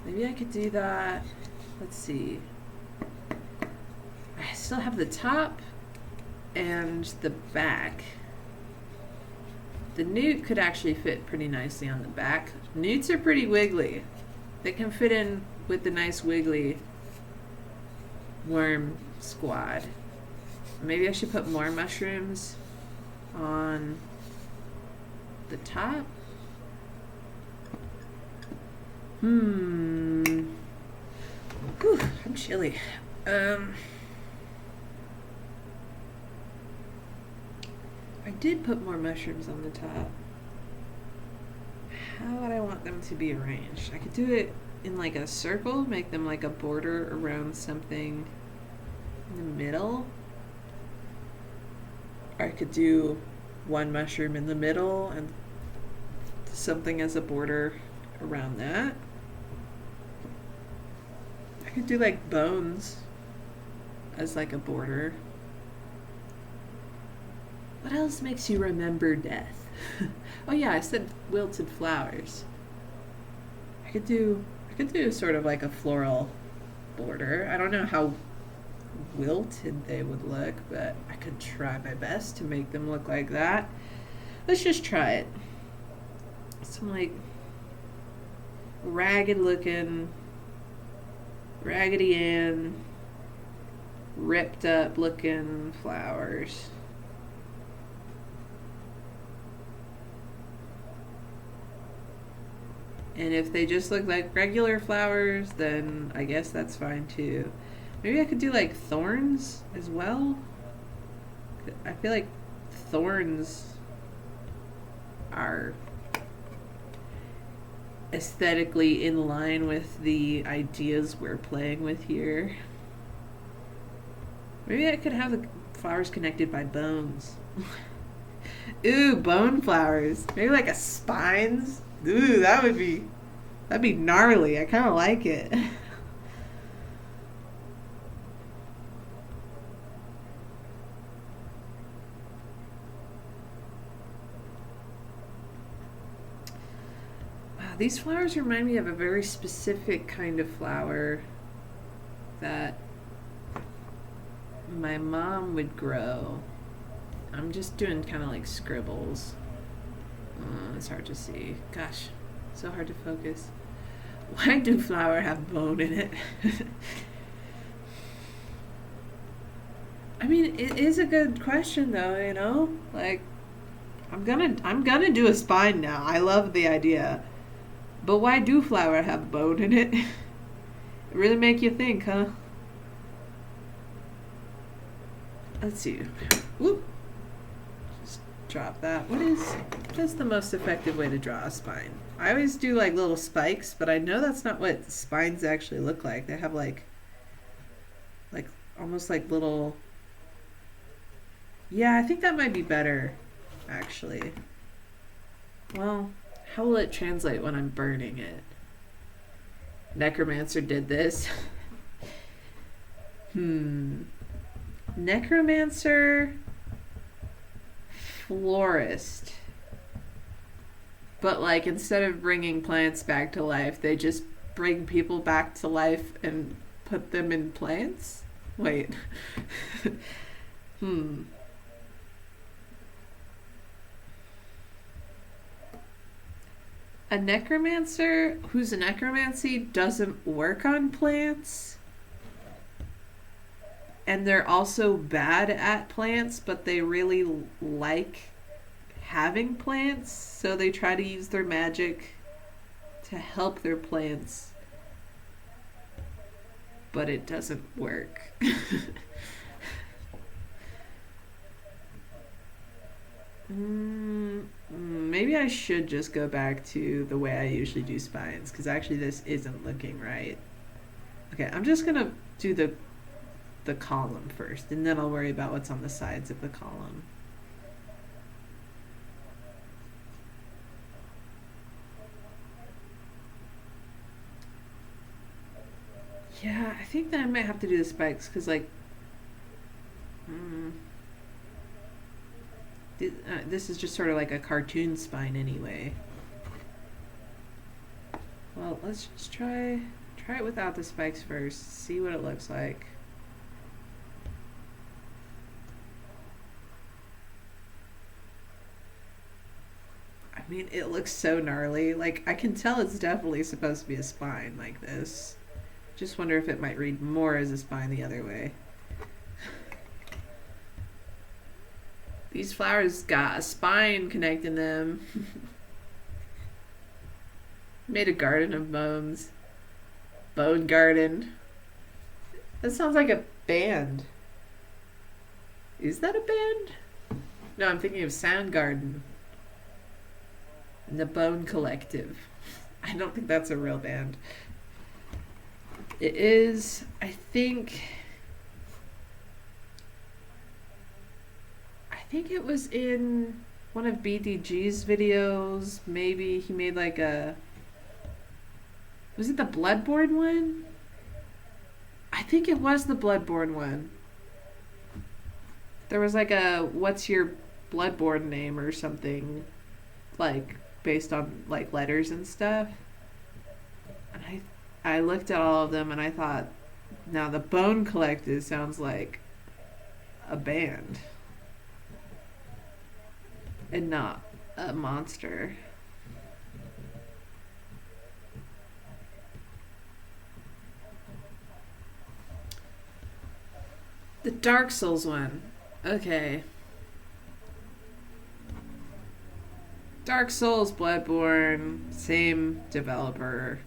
Maybe I could do that. Let's see. I still have the top and the back. The newt could actually fit pretty nicely on the back. Newts are pretty wiggly. They can fit in with the nice wiggly worm squad. Maybe I should put more mushrooms on the top. Whew, I'm chilly. I did put more mushrooms on the top. How would I want them to be arranged? I could do it in like a circle, make them like a border around something in the middle. Or I could do one mushroom in the middle and something as a border around that. I could do like bones as like a border. What else makes you remember death? Oh yeah, I said wilted flowers. I could do sort of like a floral border. I don't know how wilted they would look, but I could try my best to make them look like that. Let's just try it. Some like ragged looking, Raggedy Ann, ripped up looking flowers. And if they just look like regular flowers, then I guess that's fine too. Maybe I could do like thorns as well. I feel like thorns are aesthetically in line with the ideas we're playing with here. Maybe I could have the flowers connected by bones. Ooh, bone flowers. Maybe like a spines. Ooh, that'd be gnarly. I kind of like it. Wow, these flowers remind me of a very specific kind of flower that my mom would grow. I'm just doing kind of like scribbles. It's hard to see. Gosh, so hard to focus. Why do flower have bone in it? I mean, it is a good question though, you know? Like, I'm gonna do a spine now. I love the idea. But why do flower have bone in it? It really make you think, huh? Let's see. Whoop. Just drop that. What is the most effective way to draw a spine? I always do like little spikes, but I know that's not what spines actually look like. They have like almost like little. Yeah, I think that might be better, actually. Well, how will it translate when I'm burning it? Necromancer did this. Necromancer, florist. But like instead of bringing plants back to life, they just bring people back to life and put them in plants? Wait. A necromancer whose necromancy doesn't work on plants, and they're also bad at plants, but they really like having plants, so they try to use their magic to help their plants, but it doesn't work. Maybe I should just go back to the way I usually do spines, because actually this isn't looking right. Okay, I'm just gonna do the column first, and then I'll worry about what's on the sides of the column. Yeah, I think that I might have to do the spikes, because like this is just sort of like a cartoon spine anyway. Well, let's just try it without the spikes first, see what it looks like. I mean, it looks so gnarly. Like, I can tell it's definitely supposed to be a spine like this. Just wonder if it might read more as a spine the other way. These flowers got a spine connecting them. Made a garden of bones. Bone garden. That sounds like a band. Is that a band? No, I'm thinking of Soundgarden. And the Bone Collective. I don't think that's a real band. It is, I think it was in one of BDG's videos. Maybe he made like a... Was it the Bloodborne one? I think it was the Bloodborne one. There was like a, what's your Bloodborne name or something, like based on like letters and stuff. And I looked at all of them and I thought, now the Bone Collective sounds like a band. And not a monster. The Dark Souls one. Okay. Dark Souls, Bloodborne, same developer.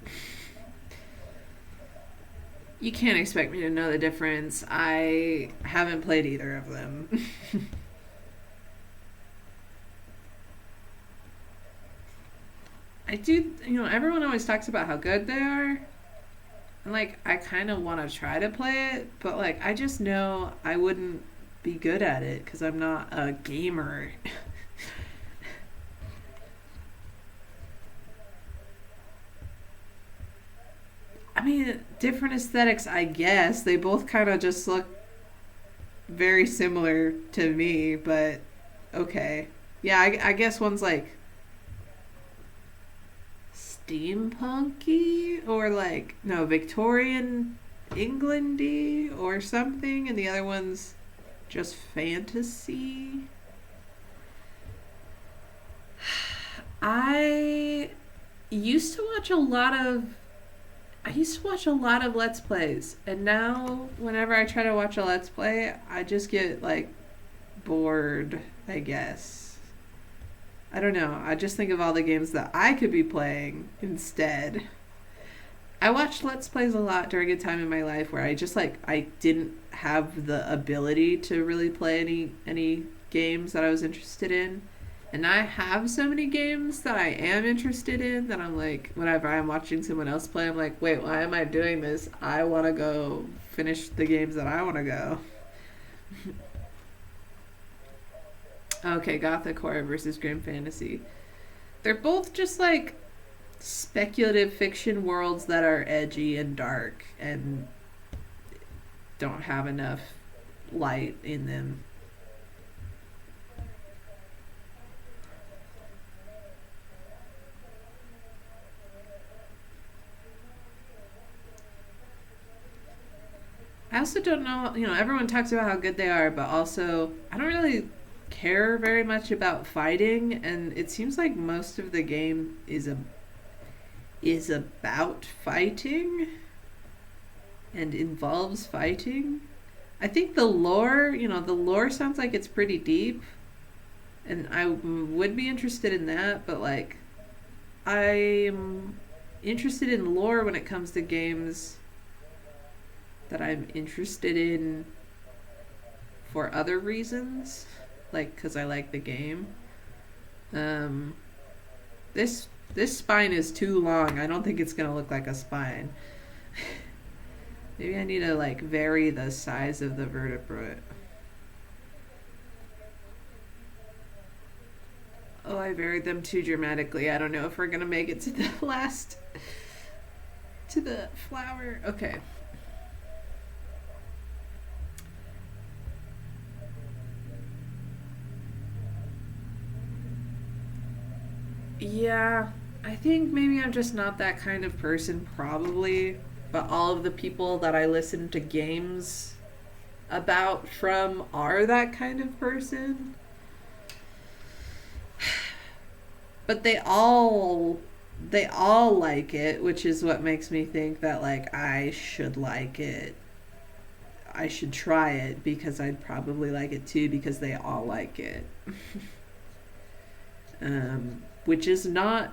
You can't expect me to know the difference. I haven't played either of them. I do, everyone always talks about how good they are. And, like, I kind of want to try to play it, but, like, I just know I wouldn't be good at it because I'm not a gamer. I mean, different aesthetics, I guess. They both kind of just look very similar to me, but okay. Yeah, I guess one's, like, steampunky or like Victorian Englandy or something, and the other one's just fantasy. I used to watch a lot of Let's Plays, and now whenever I try to watch a Let's Play, I just get like bored, I guess. I don't know. I just think of all the games that I could be playing instead. I watched Let's Plays a lot during a time in my life where I just like I didn't have the ability to really play any games that I was interested in. And I have so many games that I am interested in that I'm like, whenever I'm watching someone else play, I'm like, wait, why am I doing this? I want to go finish the games that I want to go. Okay, Gothic Horror versus Grim Fantasy. They're both just like speculative fiction worlds that are edgy and dark and don't have enough light in them. I also don't know, everyone talks about how good they are, but also I don't really care very much about fighting, and it seems like most of the game is about fighting and involves fighting. I think the lore sounds like it's pretty deep, and I would be interested in that, but like I'm interested in lore when it comes to games that I'm interested in for other reasons, like because I like the game. Um, this spine is too long. I don't think it's gonna look like a spine. Maybe I need to like vary the size of the vertebrae. Oh, I varied them too dramatically. I don't know if we're gonna make it to the to the flower. Okay. Yeah, I think maybe I'm just not that kind of person, probably. But all of the people that I listen to games about from are that kind of person. But they all like it, which is what makes me think that like I should like it. I should try it because I'd probably like it too because they all like it. Which is not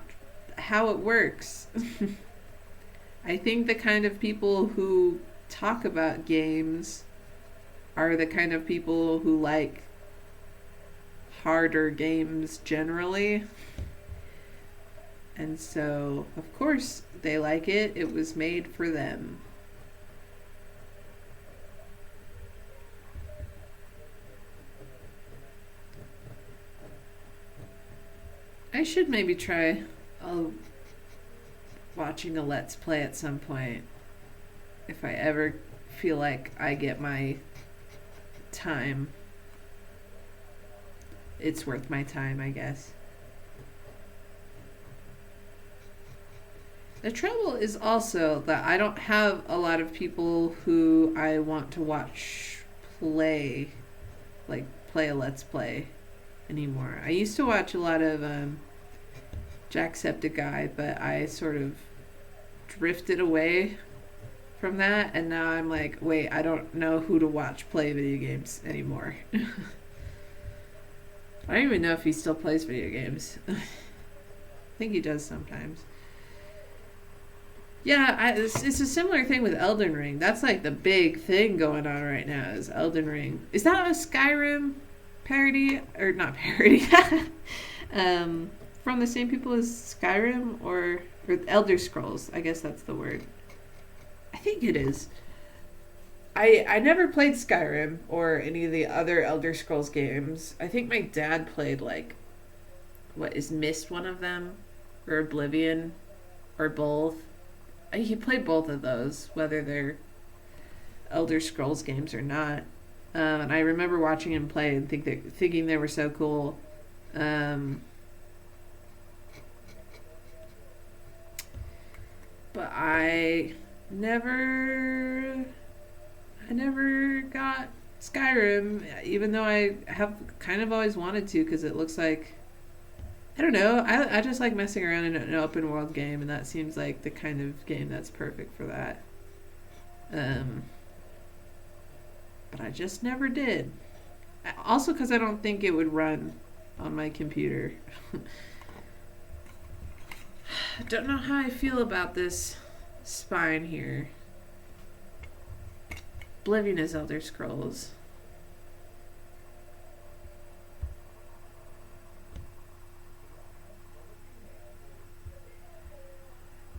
how it works. I think the kind of people who talk about games are the kind of people who like harder games generally. And so, of course, they like it. It was made for them. I should maybe try watching a Let's Play at some point. If I ever feel like I get my time. It's worth my time, I guess. The trouble is also that I don't have a lot of people who I want to watch play, like play a Let's Play anymore. I used to watch a lot of Jacksepticeye, but I sort of drifted away from that, and now I'm like, wait, I don't know who to watch play video games anymore. I don't even know if he still plays video games. I think he does sometimes. Yeah, it's a similar thing with Elden Ring. That's like the big thing going on right now is Elden Ring. Is that a Skyrim parody? Or not parody. From the same people as Skyrim or Elder Scrolls. I guess that's the word. I think it is. I never played Skyrim or any of the other Elder Scrolls games. I think my dad played like, what is Myst one of them? Or Oblivion? Or both? He played both of those, whether they're Elder Scrolls games or not. And I remember watching him play and thinking they were so cool. But I never got Skyrim, even though I have kind of always wanted to, because it looks like, I don't know, I just like messing around in an open world game, and that seems like the kind of game that's perfect for that. But I just never did. Also because I don't think it would run on my computer. I don't know how I feel about this spine here. Oblivion is Elder Scrolls.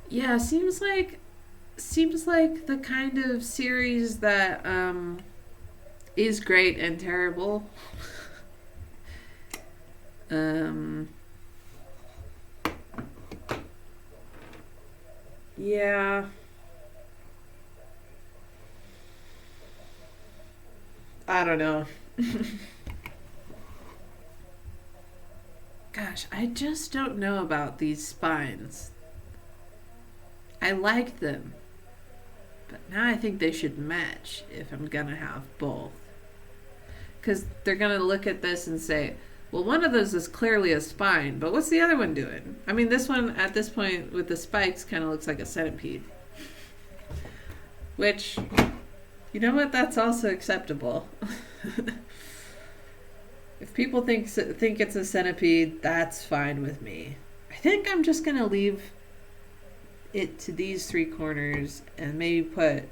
Yeah, seems like the kind of series that is great and terrible. Yeah. I don't know. Gosh, I just don't know about these spines. I like them, but now I think they should match if I'm gonna have both. Because they're gonna look at this and say, well, one of those is clearly a spine, but what's the other one doing? I mean, this one at this point with the spikes kind of looks like a centipede. Which, you know what? That's also acceptable. If people think it's a centipede, that's fine with me. I think I'm just gonna leave it to these three corners and maybe put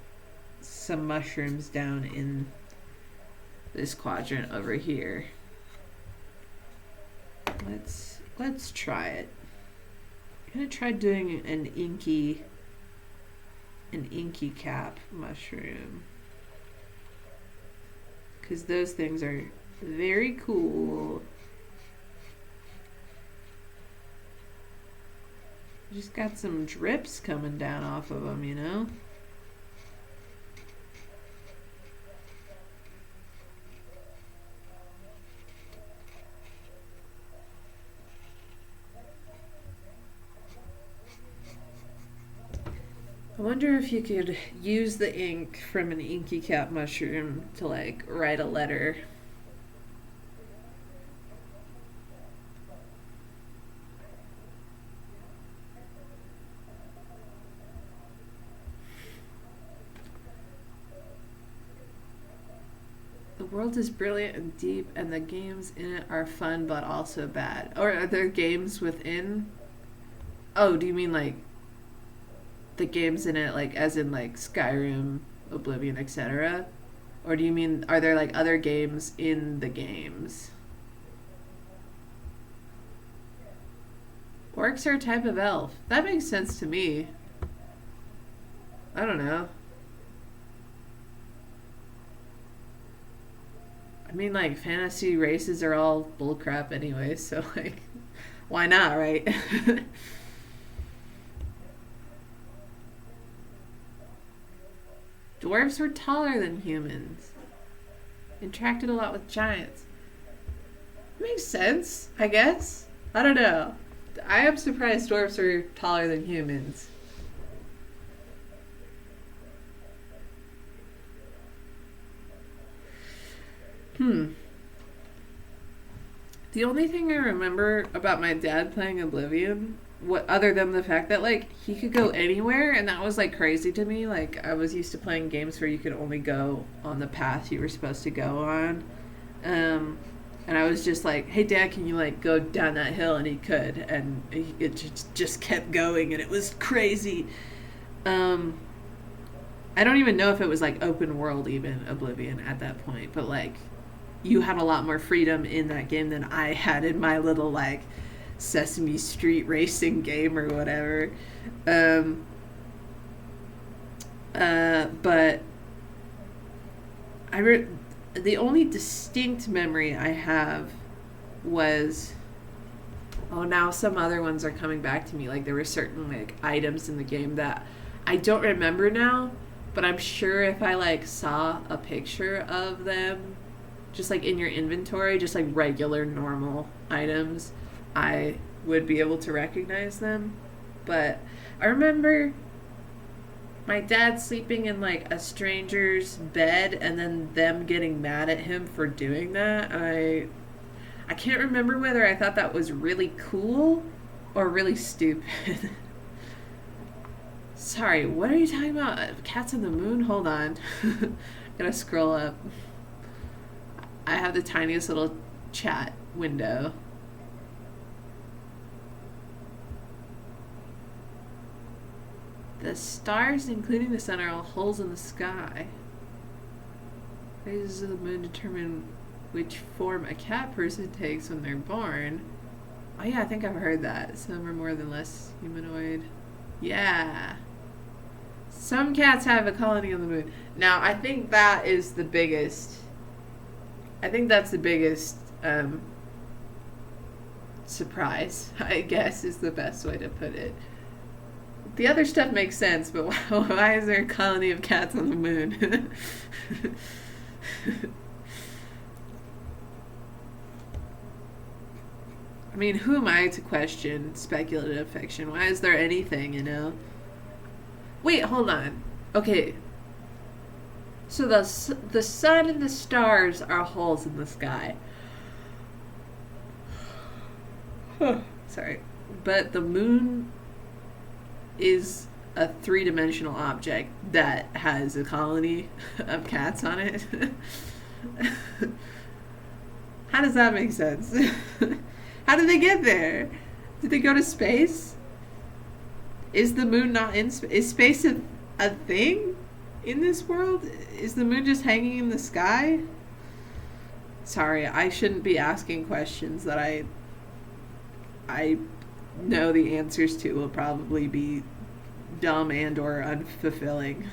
some mushrooms down in this quadrant over here. Let's try it. I'm gonna try doing an inky cap mushroom, because those things are very cool. Just got some drips coming down off of them, you know? I wonder if you could use the ink from an inky cap mushroom to like write a letter. The world is brilliant and deep, and the games in it are fun but also bad. Or are there games within? Oh, do you mean like the games in it, like as in like Skyrim, Oblivion, etc.? Or do you mean, are there like other games in the games? Orcs are a type of elf. That makes sense to me. I don't know. I mean, like, fantasy races are all bullcrap anyway, so, like, why not, right? Dwarves were taller than humans. Interacted a lot with giants. Makes sense, I guess. I don't know. I am surprised dwarves are taller than humans. The only thing I remember about my dad playing Oblivion, what other than the fact that like he could go anywhere, and that was like crazy to me. Like I was used to playing games where you could only go on the path you were supposed to go on, and I was just like, "Hey, Dad, can you like go down that hill?" And he could, and it just kept going, and it was crazy. I don't even know if it was like open world even Oblivion at that point, but like you had a lot more freedom in that game than I had in my little like Sesame Street racing game or whatever. But the only distinct memory I have was, oh, now some other ones are coming back to me. Like there were certain like items in the game that I don't remember now, but I'm sure if I like saw a picture of them just like in your inventory, just like regular normal items, I would be able to recognize them. But I remember my dad sleeping in like a stranger's bed and then them getting mad at him for doing that. I can't remember whether I thought that was really cool or really stupid. Sorry, what are you talking about? Cats on the moon? Hold on. Gotta scroll up. I have the tiniest little chat window. The stars, including the sun, are all holes in the sky. Phases of the moon determine which form a cat person takes when they're born. Oh yeah, I think I've heard that. Some are more than less humanoid. Yeah. Some cats have a colony on the moon. Now, I think that is the biggest. I think that's the biggest surprise, I guess, is the best way to put it. The other stuff makes sense, but why is there a colony of cats on the moon? I mean, who am I to question speculative fiction? Why is there anything, you know? Wait, hold on. Okay. So the sun and the stars are holes in the sky. Sorry. But the moon is a three-dimensional object that has a colony of cats on it. How does that make sense? How did they get there? Did they go to space? Is the moon not in space? Is space a thing in this world? Is the moon just hanging in the sky? Sorry, I shouldn't be asking questions that I know the answers to will probably be dumb and or unfulfilling.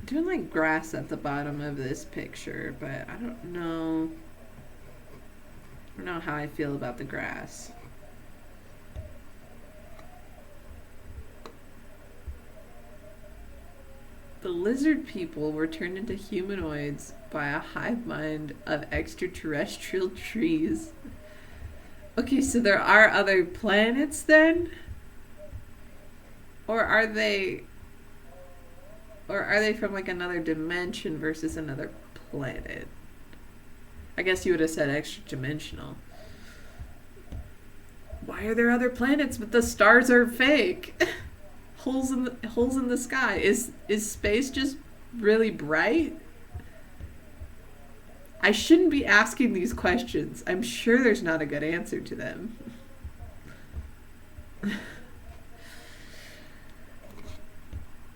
Doing like grass at the bottom of this picture, but I don't know how I feel about the grass. The lizard people were turned into humanoids by a hive mind of extraterrestrial trees. Okay, so there are other planets then? Or are they from like another dimension versus another planet? I guess you would have said extra dimensional. Why are there other planets but the stars are fake? holes in the sky. Is space just really bright? I shouldn't be asking these questions. I'm sure there's not a good answer to them.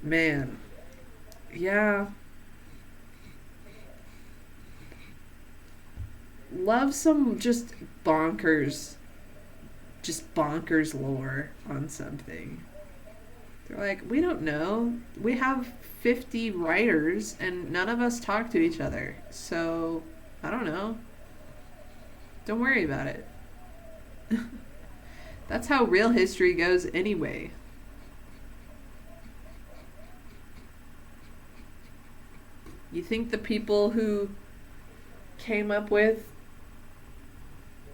Man. Yeah. Love some just bonkers lore on something. They're like, we don't know. We have 50 writers and none of us talk to each other. So, I don't know. Don't worry about it. That's how real history goes anyway. You think the people who came up with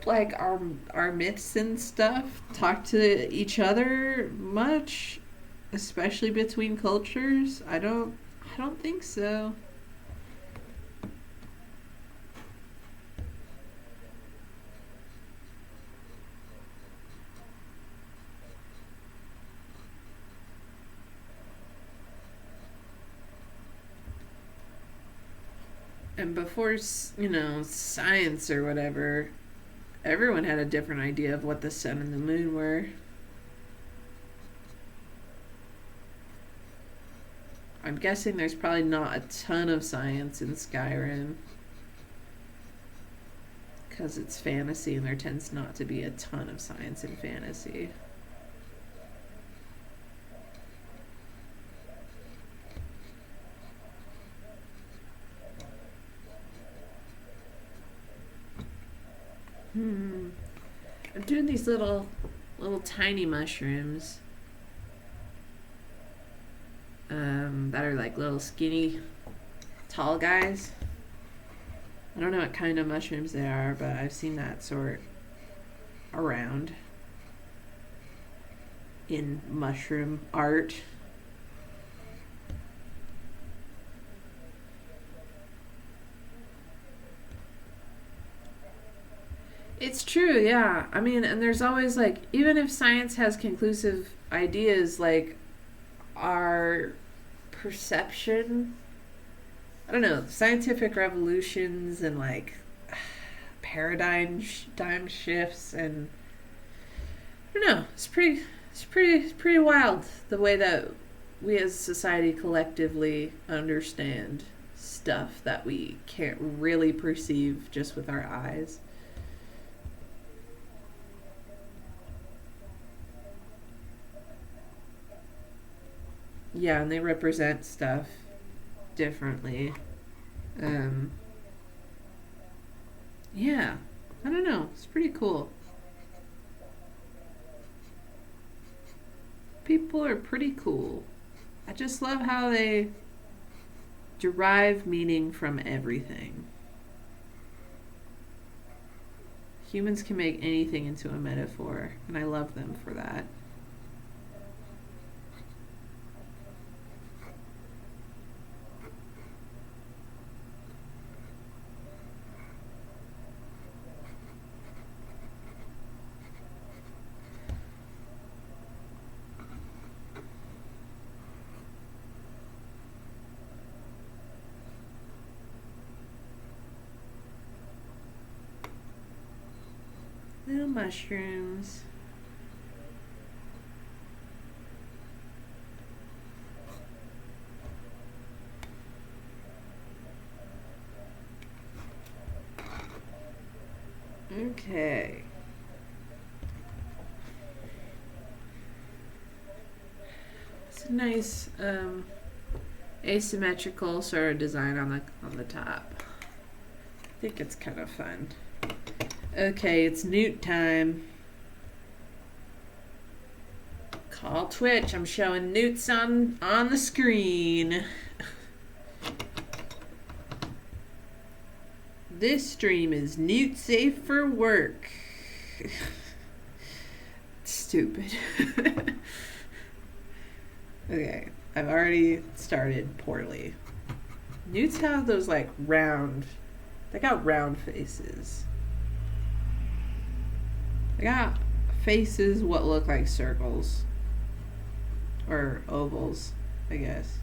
like our myths and stuff talk to each other much, especially between cultures? I don't think so. And before, science or whatever, everyone had a different idea of what the sun and the moon were. I'm guessing there's probably not a ton of science in Skyrim, because it's fantasy and there tends not to be a ton of science in fantasy. I'm doing these little tiny mushrooms that are like little skinny tall guys. I don't know what kind of mushrooms they are, but I've seen that sort around in mushroom art. It's true, yeah. I mean, and there's always like, even if science has conclusive ideas, like our perception I don't know, scientific revolutions and like paradigm shifts, and I don't know. It's pretty wild the way that we as a society collectively understand stuff that we can't really perceive just with our eyes. Yeah, and they represent stuff differently. Um, yeah, I don't know. It's pretty cool. People are pretty cool. I just love how they derive meaning from everything. Humans can make anything into a metaphor, and I love them for that. Little mushrooms. Okay. It's a nice asymmetrical sort of design on the top. I think it's kind of fun. Okay, it's newt time. Call Twitch. I'm showing newts on the screen. This stream is newt safe for work. Stupid. Okay, I've already started poorly. Newts have those like round, they got round faces. They got faces what look like circles. Or ovals, I guess.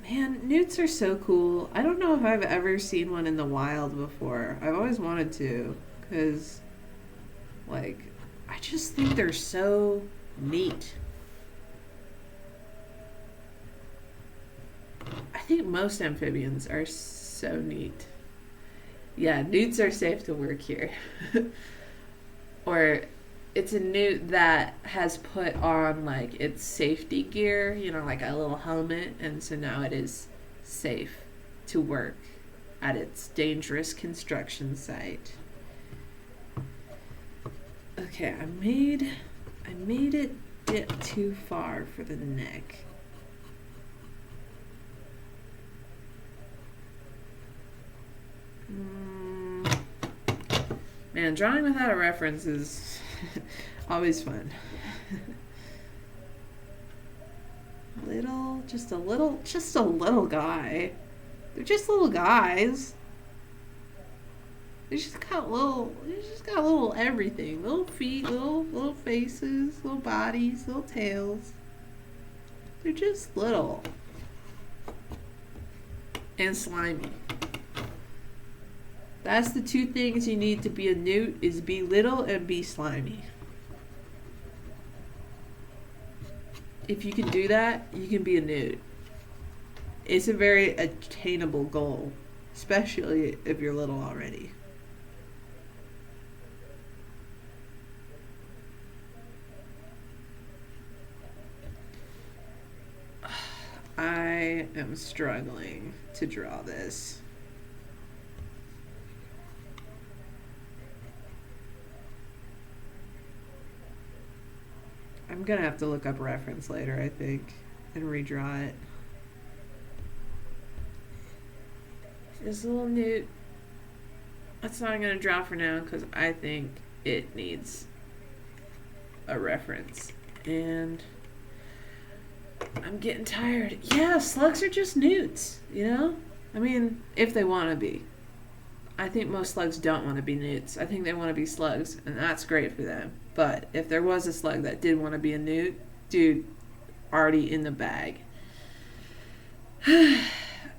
Man, newts are so cool. I don't know if I've ever seen one in the wild before. I've always wanted to, because, like, I just think they're so neat. I think most amphibians are so neat. Yeah, newts are safe to work here. Or it's a newt that has put on like its safety gear, you know, like a little helmet, and so now it is safe to work at its dangerous construction site. Okay, I made it dip too far for the neck. Man, drawing without a reference is always fun. Just a little guy. They're just little guys. They just got little everything. Little feet, little faces, little bodies, little tails. They're just little. And slimy. That's the two things you need to be a newt, is be little and be slimy. If you can do that, you can be a newt. It's a very attainable goal, especially if you're little already. I am struggling to draw this. I'm gonna have to look up reference later, I think, and redraw it. This little newt, that's not gonna draw for now because I think it needs a reference. And I'm getting tired. Yeah, slugs are just newts, you know? I mean, if they want to be. I think most slugs don't want to be newts. I think they want to be slugs, and that's great for them. But if there was a slug that did want to be a newt, dude, already in the bag.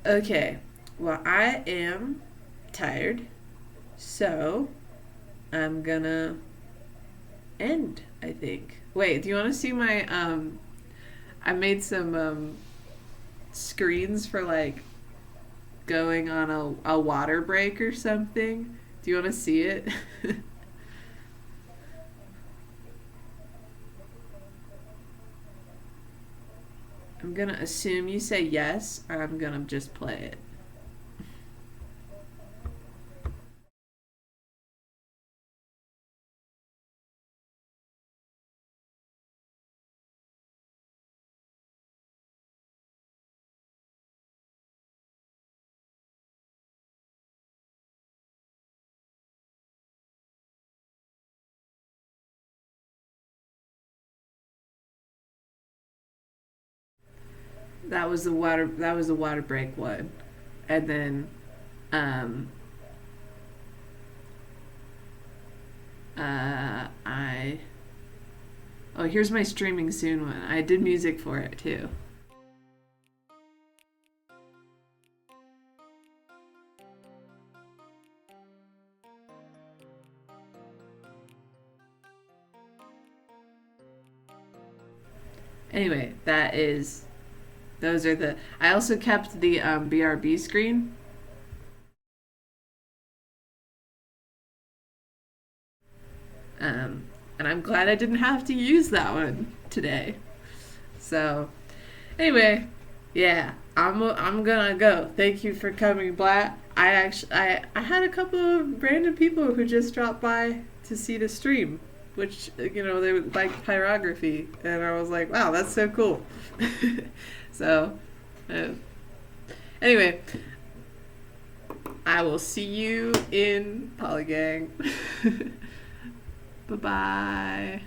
Okay, well, I am tired, so I'm gonna end, I think. Wait, do you want to see my, I made some, screens for, like, going on a water break or something? Do you want to see it? I'm gonna assume you say yes, or I'm gonna just play it. That was the water. That was the water break one, and then, um, I. Oh, here's my streaming soon one. I did music for it too. Anyway, that is. Those are the. I also kept the BRB screen. Um, and I'm glad I didn't have to use that one today. So, anyway, yeah, I'm gonna go. Thank you for coming, Black. I had a couple of random people who just dropped by to see the stream, which they like pyrography, and I was like, wow, that's so cool. So, uh, anyway, I will see you in Polygang. Bye bye.